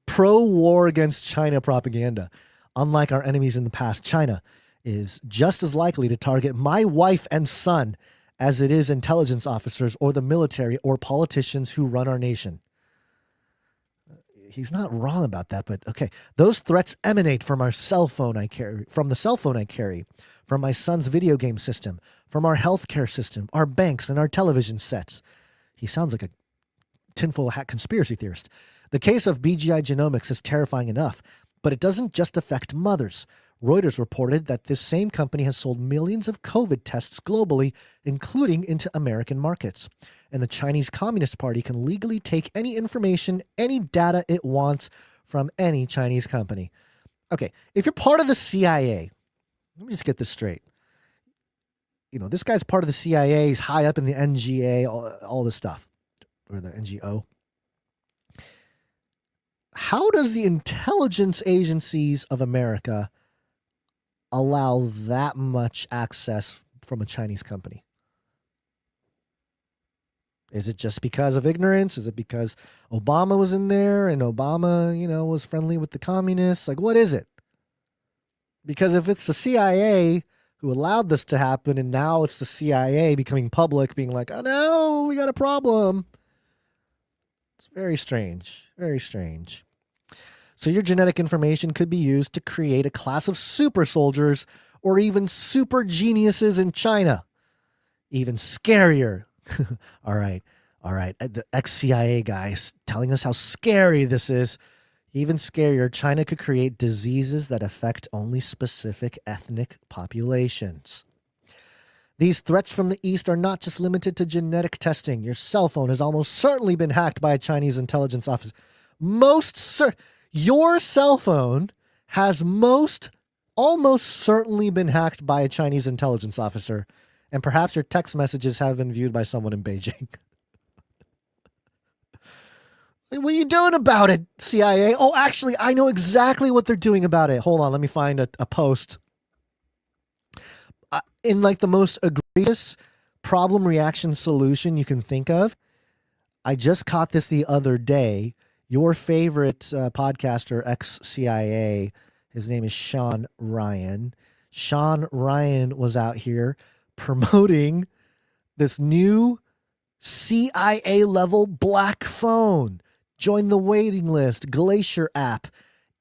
Speaker 2: pro-war against China propaganda. Unlike our enemies in the past, China is just as likely to target my wife and son as it is intelligence officers or the military or politicians who run our nation. He's not wrong about that, but okay. Those threats emanate from our cell phone I carry, from the cell phone I carry, from my son's video game system, from our healthcare system, our banks, and our television sets. He sounds like a tinfoil hat conspiracy theorist. The case of BGI Genomics is terrifying enough, but it doesn't just affect mothers. Reuters reported that this same company has sold millions of COVID tests globally, including into American markets. And the Chinese Communist Party can legally take any information, any data it wants from any Chinese company. Okay, if you're part of the CIA, let me just get this straight. You know, this guy's part of the CIA, he's high up in the NGA, all this stuff, or the NGO. How does the intelligence agencies of America allow that much access from a Chinese company? Is it just because of ignorance? Is it because Obama was in there and Obama, you know, was friendly with the communists? Like, what is it? Because if it's the CIA who allowed this to happen and now it's the CIA becoming public, being like, oh no, we got a problem. It's very strange. Very strange. So your genetic information could be used to create a class of super soldiers or even super geniuses in China. Even scarier. All right. The ex-CIA guys telling us how scary this is. Even scarier, China could create diseases that affect only specific ethnic populations. These threats from the East are not just limited to genetic testing. Your cell phone has almost certainly been hacked by a Chinese intelligence office. Your cell phone has almost certainly been hacked by a Chinese intelligence officer, and perhaps your text messages have been viewed by someone in Beijing. What are you doing about it, CIA? Oh, actually, I know exactly what they're doing about it. Hold on, let me find a post. In like the most egregious problem reaction solution you can think of, I just caught this the other day. Your favorite podcaster, ex-CIA, his name is Sean Ryan. Sean Ryan was out here promoting this new CIA-level black phone. Join the waiting list, Glacier app.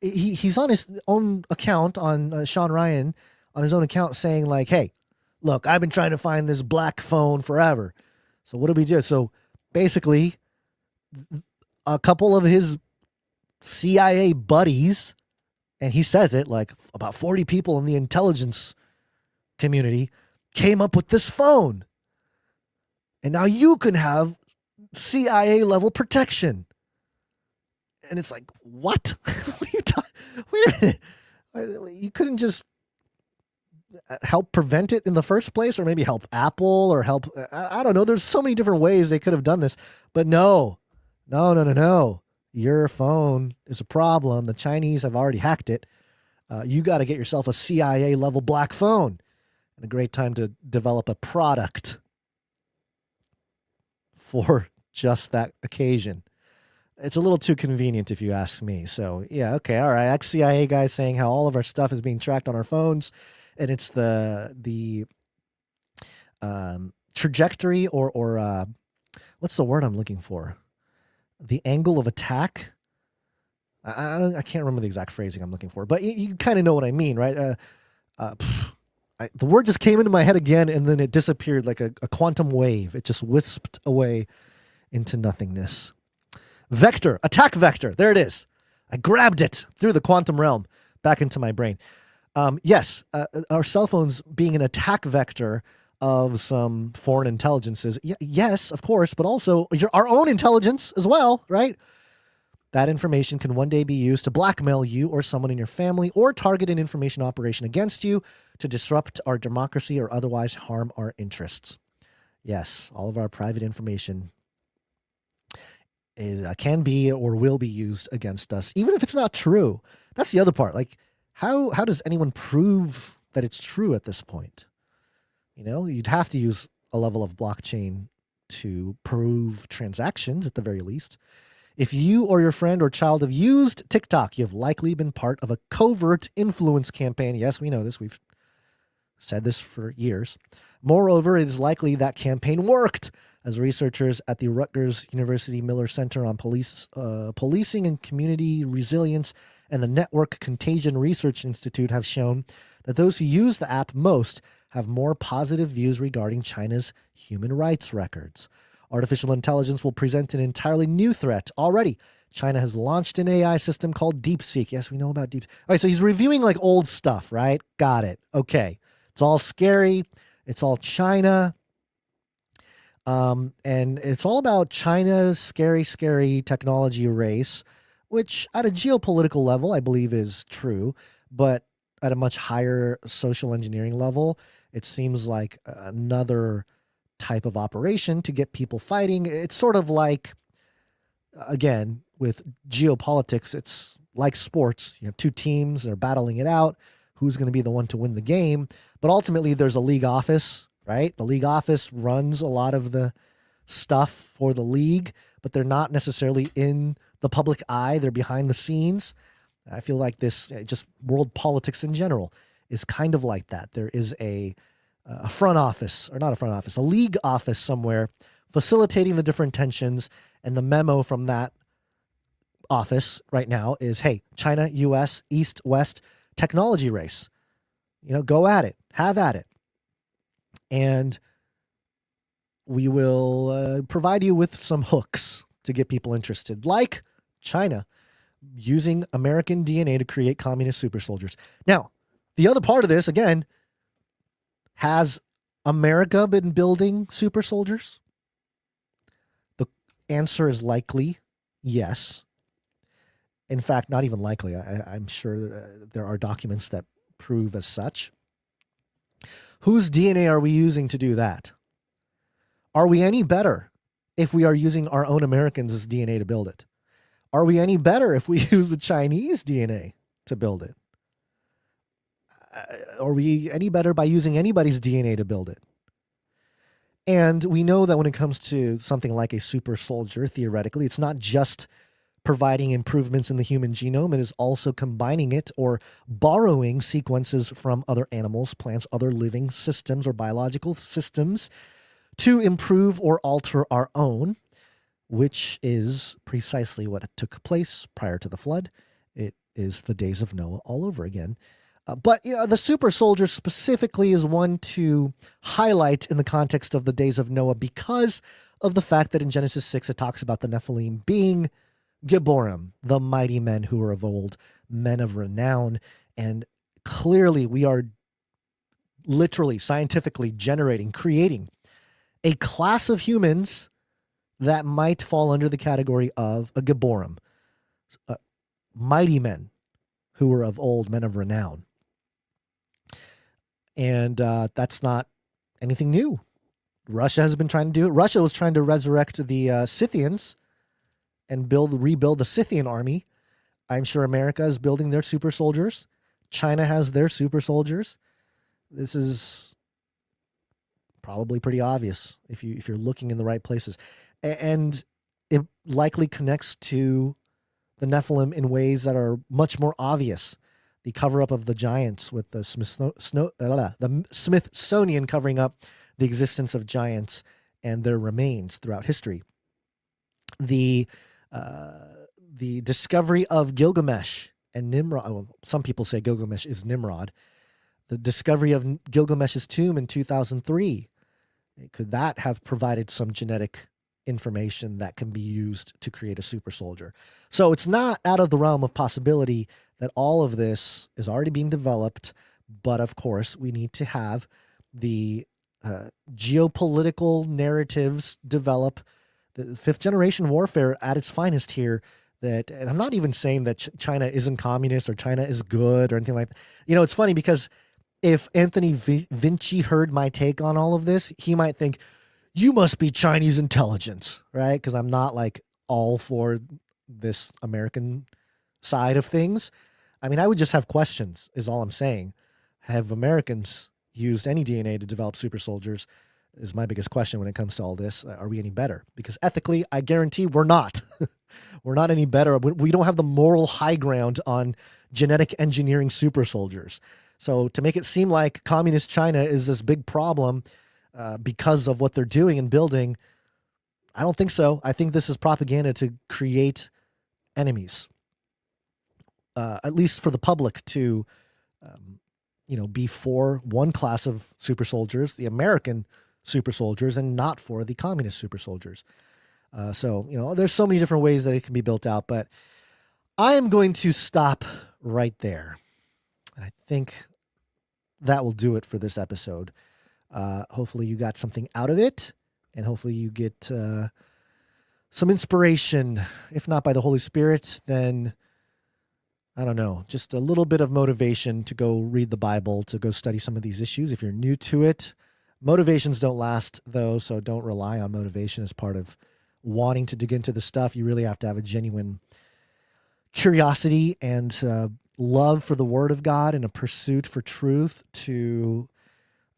Speaker 2: He's on his own account on Sean Ryan, on his own account saying like, hey, look, I've been trying to find this black phone forever. So what do we do? So basically, a couple of his CIA buddies, and he says it like about 40 people in the intelligence community came up with this phone. And now you can have CIA level protection. And it's like, what? What are you talking? Wait a minute. You couldn't just help prevent it in the first place, or maybe help Apple, or help, I don't know. There's so many different ways they could have done this, but no. Your phone is a problem. The Chinese have already hacked it. You got to get yourself a CIA level black phone, and a great time to develop a product for just that occasion. It's a little too convenient if you ask me. So yeah, okay, all right. Ex-CIA guy saying how all of our stuff is being tracked on our phones, and it's the trajectory or what's the word I'm looking for? The angle of attack. I can't remember the exact phrasing I'm looking for, but you kind of know what I mean, right? The word just came into my head again, and then it disappeared like a quantum wave. It just wisped away into nothingness. Vector, attack vector. There it is. I grabbed it through the quantum realm back into my brain. Yes, our cell phones being an attack vector of some foreign intelligences. Yes, of course, but also our own intelligence as well, right? That information can one day be used to blackmail you or someone in your family, or target an information operation against you to disrupt our democracy or otherwise harm our interests. Yes, all of our private information can be or will be used against us, even if it's not true. That's the other part. Like, how does anyone prove that it's true at this point? You know, you'd have to use a level of blockchain to prove transactions at the very least. If you or your friend or child have used TikTok, you've likely been part of a covert influence campaign. Yes, we know this. We've said this for years. Moreover, it is likely that campaign worked, as researchers at the Rutgers University Miller Center on Policing and Community Resilience and the Network Contagion Research Institute have shown that those who use the app most have more positive views regarding China's human rights records. Artificial intelligence will present an entirely new threat. Already, China has launched an AI system called DeepSeek. Yes, we know about Deep. All right, so he's reviewing like old stuff, right? Got it. Okay. It's all scary. It's all China. And it's all about China's scary, scary technology race, which at a geopolitical level, I believe is true, but at a much higher social engineering level, it seems like another type of operation to get people fighting. It's sort of like, again, with geopolitics, it's like sports. You have two teams, they're battling it out. Who's going to be the one to win the game? But ultimately, there's a league office, right? The league office runs a lot of the stuff for the league, but they're not necessarily in the public eye. They're behind the scenes. I feel like this, just world politics in general, is kind of like that. There is a front office, or not a front office, a league office somewhere facilitating the different tensions. And the memo from that office right now is, hey, China, US, East, West technology race. Go at it, have at it. And we will provide you with some hooks to get people interested, like China using American DNA to create communist super soldiers. Now, the other part of this, again, has America been building super soldiers? The answer is likely yes. In fact, not even likely. I'm sure there are documents that prove as such. Whose DNA are we using to do that? Are we any better if we are using our own Americans' DNA to build it? Are we any better if we use the Chinese DNA to build it? Are we any better by using anybody's DNA to build it? And we know that when it comes to something like a super soldier, theoretically, it's not just providing improvements in the human genome. It is also combining it or borrowing sequences from other animals, plants, other living systems or biological systems to improve or alter our own, which is precisely what took place prior to the flood. It is the days of Noah all over again. But the super soldier specifically is one to highlight in the context of the days of Noah because of the fact that in Genesis 6 it talks about the Nephilim being Gibborim, the mighty men who were of old, men of renown. And clearly we are literally, scientifically creating a class of humans that might fall under the category of a Gibborim, mighty men who were of old, men of renown. And that's not anything new. Russia has been trying to do it. Russia was trying to resurrect the Scythians and rebuild the Scythian army. I'm sure America is building their super soldiers. China has their super soldiers. This is probably pretty obvious if you're looking in the right places. And it likely connects to the Nephilim in ways that are much more obvious. The cover-up of the giants with the Smithsonian covering up the existence of giants and their remains throughout history. The discovery of Gilgamesh and Nimrod. Well, some people say Gilgamesh is Nimrod. The discovery of Gilgamesh's tomb in 2003. Could that have provided some genetic information that can be used to create a super soldier? So it's not out of the realm of possibility that all of this is already being developed. But of course, we need to have the geopolitical narratives develop. The fifth generation warfare at its finest here. And I'm not even saying that China isn't communist or China is good or anything like that. It's funny because if Anthony Vinci heard my take on all of this, he might think, you must be Chinese intelligence, right? Because I'm not like all for this American side of things. I mean, I would just have questions is all I'm saying. Have Americans used any DNA to develop super soldiers? Is my biggest question when it comes to all this. Are we any better? Because ethically, I guarantee we're not. We're not any better. We don't have the moral high ground on genetic engineering super soldiers. So to make it seem like communist China is this big problem because of what they're doing and building, I don't think so. I think this is propaganda to create enemies, at least for the public to, be for one class of super soldiers, the American super soldiers, and not for the communist super soldiers. So, there's so many different ways that it can be built out, but I am going to stop right there. And I think that will do it for this episode. Hopefully you got something out of it, and hopefully you get some inspiration. If not by the Holy Spirit, then I don't know, just a little bit of motivation to go read the Bible, to go study some of these issues. If you're new to it, motivations don't last though, so don't rely on motivation as part of wanting to dig into the stuff. You really have to have a genuine curiosity and love for the Word of God and a pursuit for truth to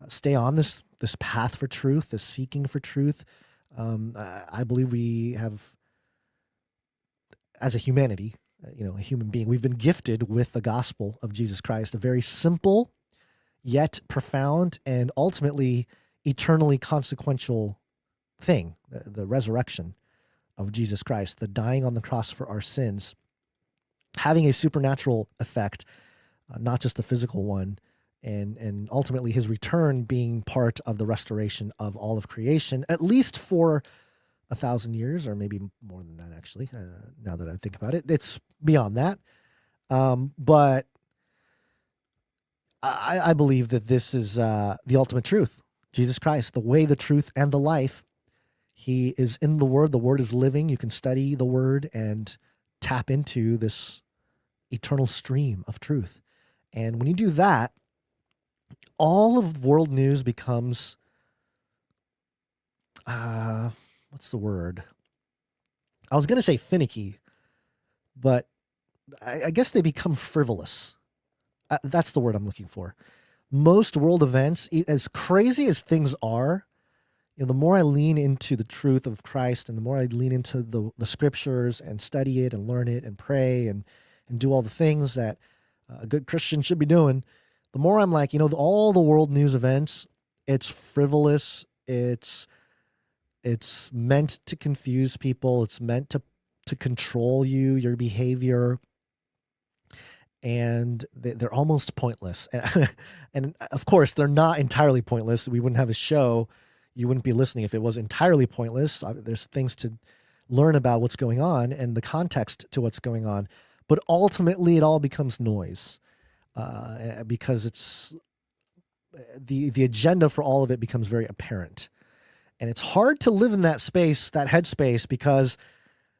Speaker 2: stay on this path for truth, this seeking for truth. I believe we have, as a humanity, a human being, we've been gifted with the gospel of Jesus Christ, a very simple yet profound and ultimately eternally consequential thing, the resurrection of Jesus Christ, the dying on the cross for our sins, having a supernatural effect, not just a physical one, and ultimately his return being part of the restoration of all of creation, at least for 1,000 years, or maybe more than that, actually, now that I think about it. It's beyond that. But I believe that this is the ultimate truth. Jesus Christ, the way, the truth, and the life. He is in the Word. The Word is living. You can study the Word and tap into this eternal stream of truth. And when you do that, all of world news becomes, what's the word? I was going to say finicky, but I guess they become frivolous. That's the word I'm looking for. Most world events, as crazy as things are, the more I lean into the truth of Christ and the more I lean into the scriptures and study it and learn it and pray and do all the things that a good Christian should be doing, the more I'm like, all the world news events, it's frivolous. It's meant to confuse people. It's meant to control you, your behavior. And they're almost pointless. And of course, they're not entirely pointless. We wouldn't have a show. You wouldn't be listening if it was entirely pointless. There's things to learn about what's going on and the context to what's going on. But ultimately, it all becomes noise because it's the agenda for all of it becomes very apparent. And it's hard to live in that space, that headspace, because,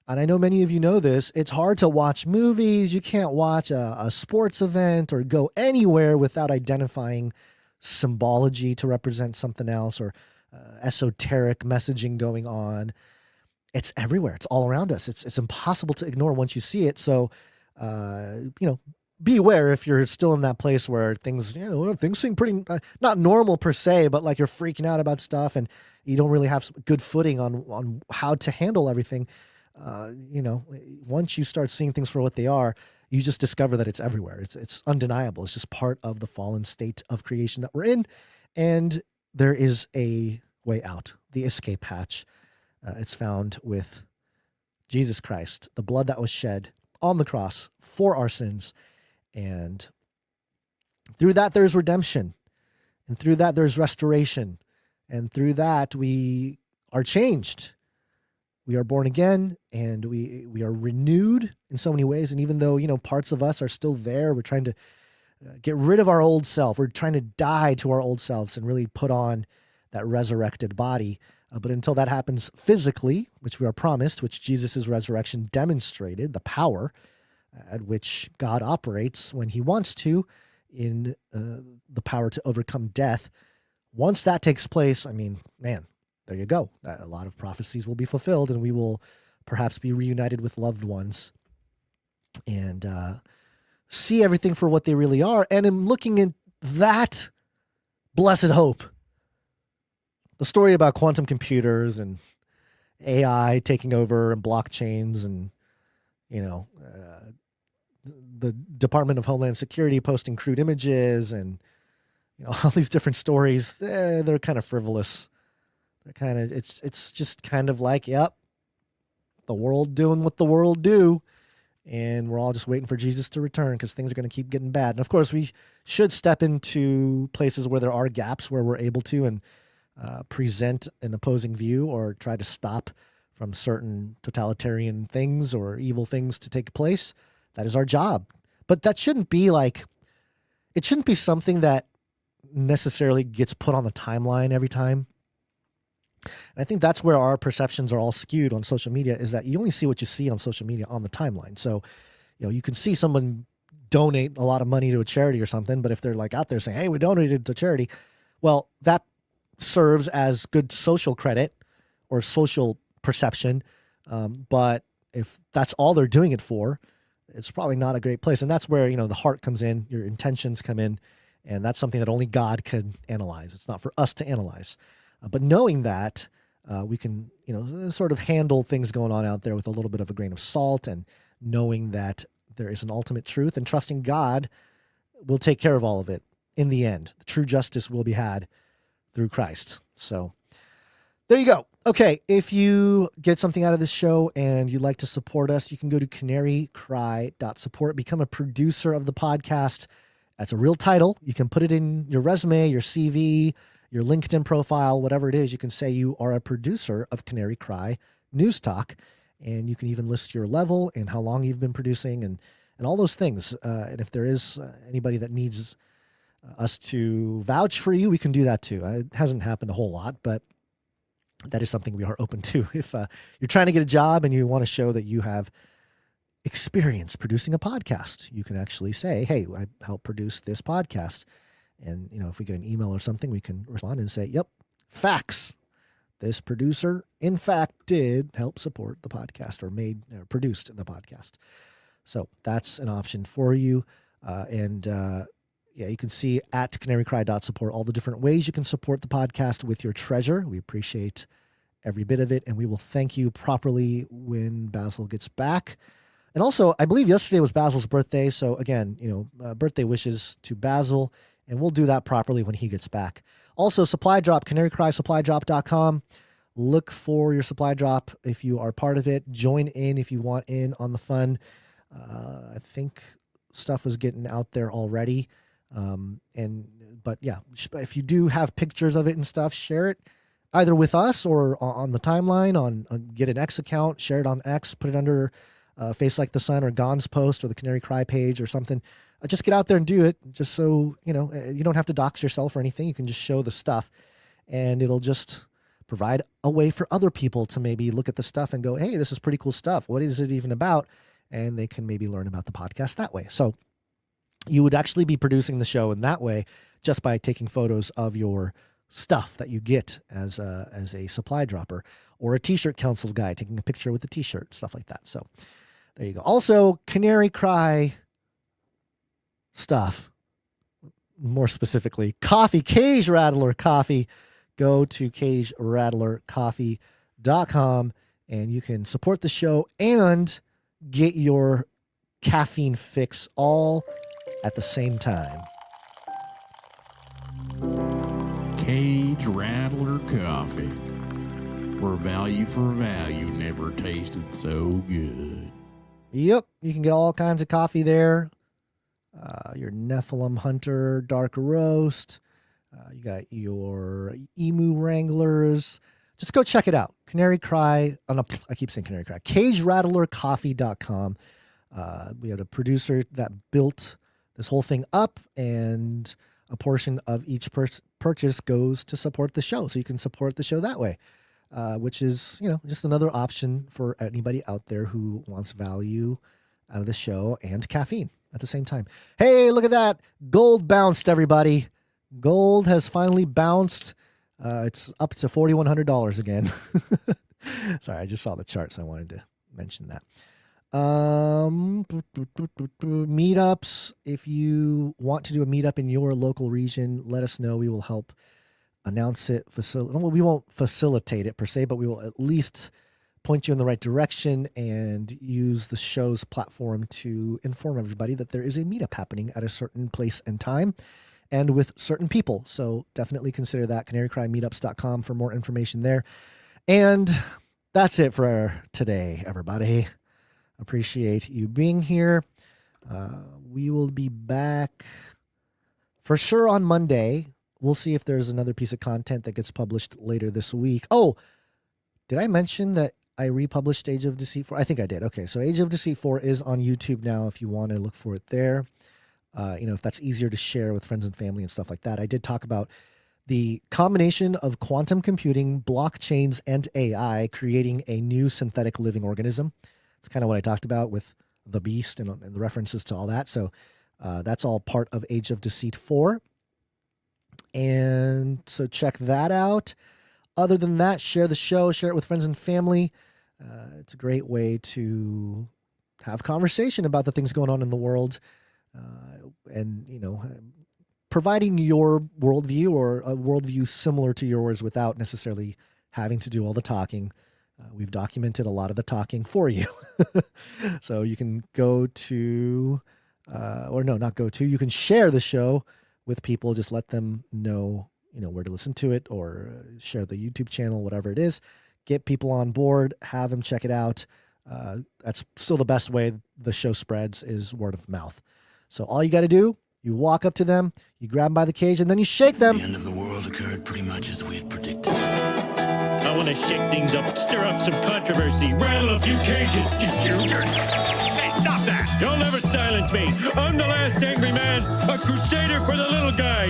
Speaker 2: and I know many of you know this, it's hard to watch movies. You can't watch a sports event or go anywhere without identifying symbology to represent something else or esoteric messaging going on. It's everywhere. It's all around us. It's impossible to ignore once you see it. So, be aware if you're still in that place where things seem pretty, not normal per se, but like you're freaking out about stuff and you don't really have good footing on how to handle everything. Once you start seeing things for what they are, you just discover that it's everywhere. It's undeniable. It's just part of the fallen state of creation that we're in. And there is a way out, the escape hatch. It's found with Jesus Christ, the blood that was shed on the cross for our sins. And through that, there's redemption. And through that, there's restoration. And through that, we are changed. We are born again, and we are renewed in so many ways. And even though, parts of us are still there, we're trying to get rid of our old self. We're trying to die to our old selves and really put on that resurrected body. But until that happens physically, which we are promised, which Jesus' resurrection demonstrated, the power at which God operates when he wants to in the power to overcome death. Once that takes place, there you go. A lot of prophecies will be fulfilled and we will perhaps be reunited with loved ones and see everything for what they really are. And in looking at that blessed hope, the story about quantum computers and AI taking over and blockchains and, the Department of Homeland Security posting crude images and, all these different stories, they're kind of frivolous. They're kind of, it's just kind of like, yep, the world doing what the world do. And we're all just waiting for Jesus to return because things are going to keep getting bad. And of course, we should step into places where there are gaps where we're able to and present an opposing view or try to stop from certain totalitarian things or evil things to take place. That is our job. But that shouldn't be it shouldn't be something that necessarily gets put on the timeline every time. And I think that's where our perceptions are all skewed on social media, is that you only see what you see on social media on the timeline. So, you can see someone donate a lot of money to a charity or something, but if they're out there saying, hey, we donated to charity, well, that serves as good social credit or social perception. But if that's all they're doing it for, it's probably not a great place. And that's where, the heart comes in, your intentions come in, and that's something that only God can analyze. It's not for us to analyze. But knowing that, we can, sort of handle things going on out there with a little bit of a grain of salt, and knowing that there is an ultimate truth, and trusting God will take care of all of it in the end. The true justice will be had through Christ. So there you go. Okay, if you get something out of this show and you'd like to support us, you can go to canarycry.support, become a producer of the podcast. That's a real title. You can put it in your resume, your CV, your LinkedIn profile, whatever it is. You can say you are a producer of Canary Cry News Talk, and you can even list your level and how long you've been producing and all those things. And if there is anybody that needs us to vouch for you, we can do that too. It hasn't happened a whole lot, but that is something we are open to. If you're trying to get a job and you want to show that you have experience producing a podcast, you can actually say, hey, I helped produce this podcast. And, if we get an email or something, we can respond and say, yep, facts. This producer, in fact, did help support the podcast or produced the podcast. So that's an option for you. You can see at canarycry.support all the different ways you can support the podcast with your treasure. We appreciate every bit of it, and we will thank you properly when Basil gets back. And also, I believe yesterday was Basil's birthday. So again, birthday wishes to Basil, and we'll do that properly when he gets back. Also, supply drop, canarycrysupplydrop.com. Look for your supply drop if you are part of it. Join in if you want in on the fun. I think stuff is getting out there already. But yeah, if you do have pictures of it and stuff, share it either with us or on the timeline on get an X account, share it on X, put it under Face Like the Sun or Gon's post or the Canary Cry page or something. Just get out there and do it, just so, you don't have to dox yourself or anything. You can just show the stuff, and it'll just provide a way for other people to maybe look at the stuff and go, hey, this is pretty cool stuff. What is it even about? And they can maybe learn about the podcast that way. So you would actually be producing the show in that way just by taking photos of your stuff that you get as a supply dropper, or a t-shirt council guy taking a picture with the t-shirt, stuff like that. So there you go. Also, Canary Cry stuff, more specifically, coffee, Cage Rattler coffee. Go to cagerattlercoffee.com and you can support the show and get your caffeine fix all at the same time.
Speaker 9: Cage Rattler Coffee, where value for value never tasted so good.
Speaker 2: Yep, you can get all kinds of coffee there. Your Nephilim Hunter Dark Roast. You got your Emu Wranglers. Just go check it out. Canary Cry. I keep saying Canary Cry. CageRattlerCoffee.com. We had a producer that built this whole thing up, and a portion of each purchase goes to support the show. So you can support the show that way, which is, just another option for anybody out there who wants value out of the show and caffeine at the same time. Hey, look at that. Gold bounced, everybody. Gold has finally bounced. It's up to $4,100 again. Sorry, I just saw the chart, so I wanted to mention that. Meetups. If you want to do a meetup in your local region, let us know. We will help announce it. We won't facilitate it per se, but we will at least point you in the right direction and use the show's platform to inform everybody that there is a meetup happening at a certain place and time and with certain people. So definitely consider that. canarycrymeetups.com for more information there. And that's it for today, everybody. Appreciate you being here. We will be back for sure on Monday. We'll see if there's another piece of content that gets published later this week. Oh, did I mention that I republished Age of Deceit 4? I think I did. Okay, so Age of Deceit 4 is on YouTube now if you want to look for it there. If that's easier to share with friends and family and stuff like that. I did talk about the combination of quantum computing, blockchains, and AI creating a new synthetic living organism. It's kind of what I talked about with the beast and the references to all that. So that's all part of Age of Deceit 4. And so check that out. Other than that, share the show, share it with friends and family. It's a great way to have conversation about the things going on in the world. And, providing your worldview or a worldview similar to yours without necessarily having to do all the talking. We've documented a lot of the talking for you. So you can go to, you can share the show with people. Just let them know, where to listen to it, or share the YouTube channel, whatever it is. Get people on board, have them check it out. That's still the best way the show spreads is word of mouth. So all you got to do, you walk up to them, you grab them by the cage, and then you shake them.
Speaker 10: The end of the world occurred pretty much as we had predicted.
Speaker 11: I want to shake things up, stir up some controversy, rattle a few cages. Hey, stop that! You'll never silence me. I'm the last angry man, a crusader for the little guy.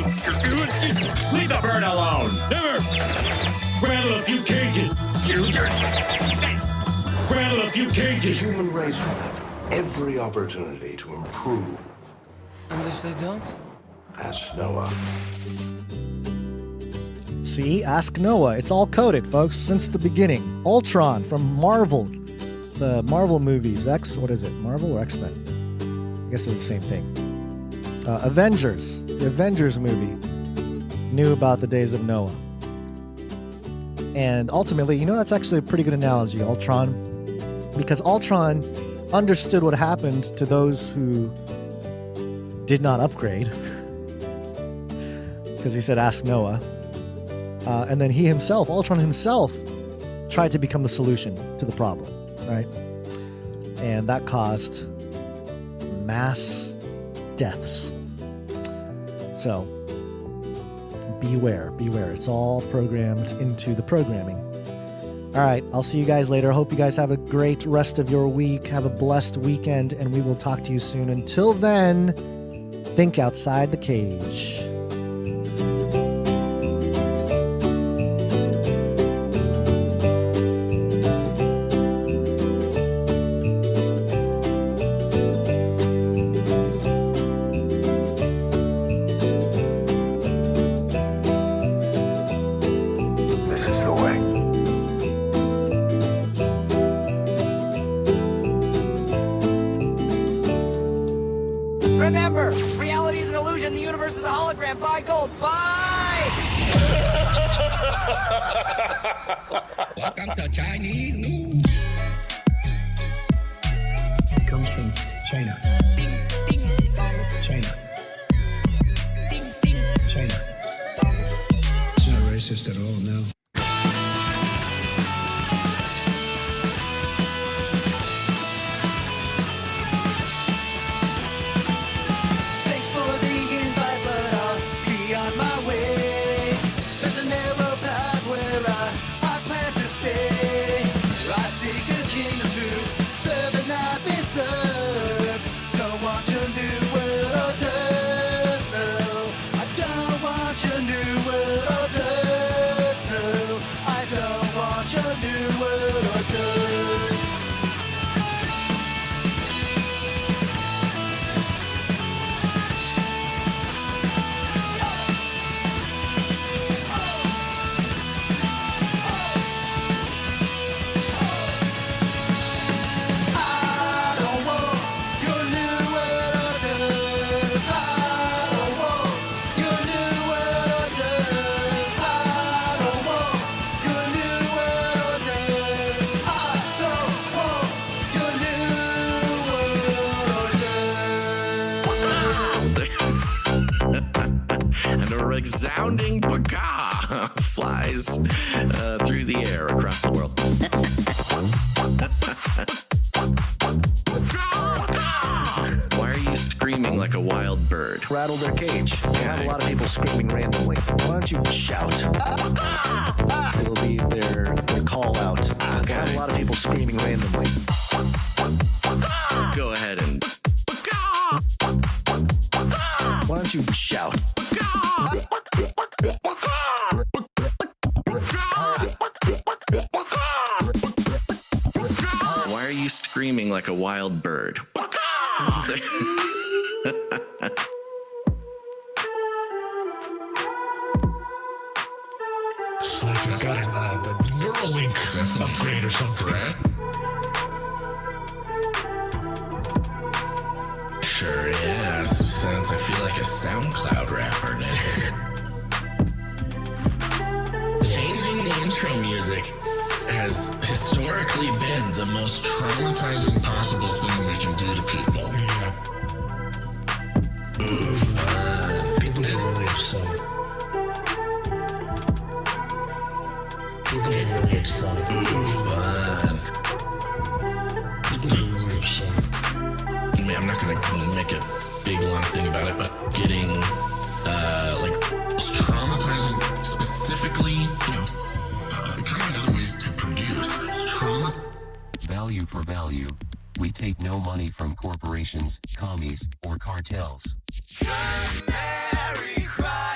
Speaker 11: Leave the bird alone. Never. Rattle a few cages. Rattle a few cages.
Speaker 10: The human race will have every opportunity to improve.
Speaker 12: And if they don't?
Speaker 10: Ask Noah.
Speaker 2: See, ask Noah. It's all coded, folks, since the beginning. Ultron from Marvel. The Marvel movies. Marvel or X-Men? I guess it's the same thing. Avengers. The Avengers movie knew about the days of Noah. And ultimately, that's actually a pretty good analogy, Ultron. Because Ultron understood what happened to those who did not upgrade. Because he said, ask Noah. And then Ultron himself, tried to become the solution to the problem, right? And that caused mass deaths. So, beware. It's all programmed into the programming. All right, I'll see you guys later. Hope you guys have a great rest of your week. Have a blessed weekend, and we will talk to you soon. Until then, think outside the cage.
Speaker 13: Remember, reality is an illusion. The universe is a hologram. Buy gold. Buy!
Speaker 14: Welcome to Chinese news.
Speaker 10: It comes from China. China. China. It's not racist at all, no.
Speaker 15: Resounding baga flies through the air across the world. Why are you screaming like a wild bird?
Speaker 16: Rattle their cage. You have a lot of people screaming randomly. Why don't you shout? It'll be their call out.
Speaker 15: Okay.
Speaker 16: have a lot of people screaming randomly.
Speaker 15: Go ahead and
Speaker 2: Why don't you shout?
Speaker 15: Why are you screaming like a wild bird?
Speaker 10: It's like got the Neuralink upgrade or something. Right?
Speaker 14: Sure is. Sounds, I feel like a SoundCloud rapper now. Changing the intro music has historically been the most traumatizing possible thing we can do to people. Yeah.
Speaker 10: People get really upset. People get really upset. People get really upset.
Speaker 14: I mean, I'm not gonna make a big long thing about it, but getting like
Speaker 10: Traumatizing, specifically, kind of another ways to produce trauma.
Speaker 17: Value for value. We take no money from corporations, commies, or cartels.
Speaker 13: Canary cry.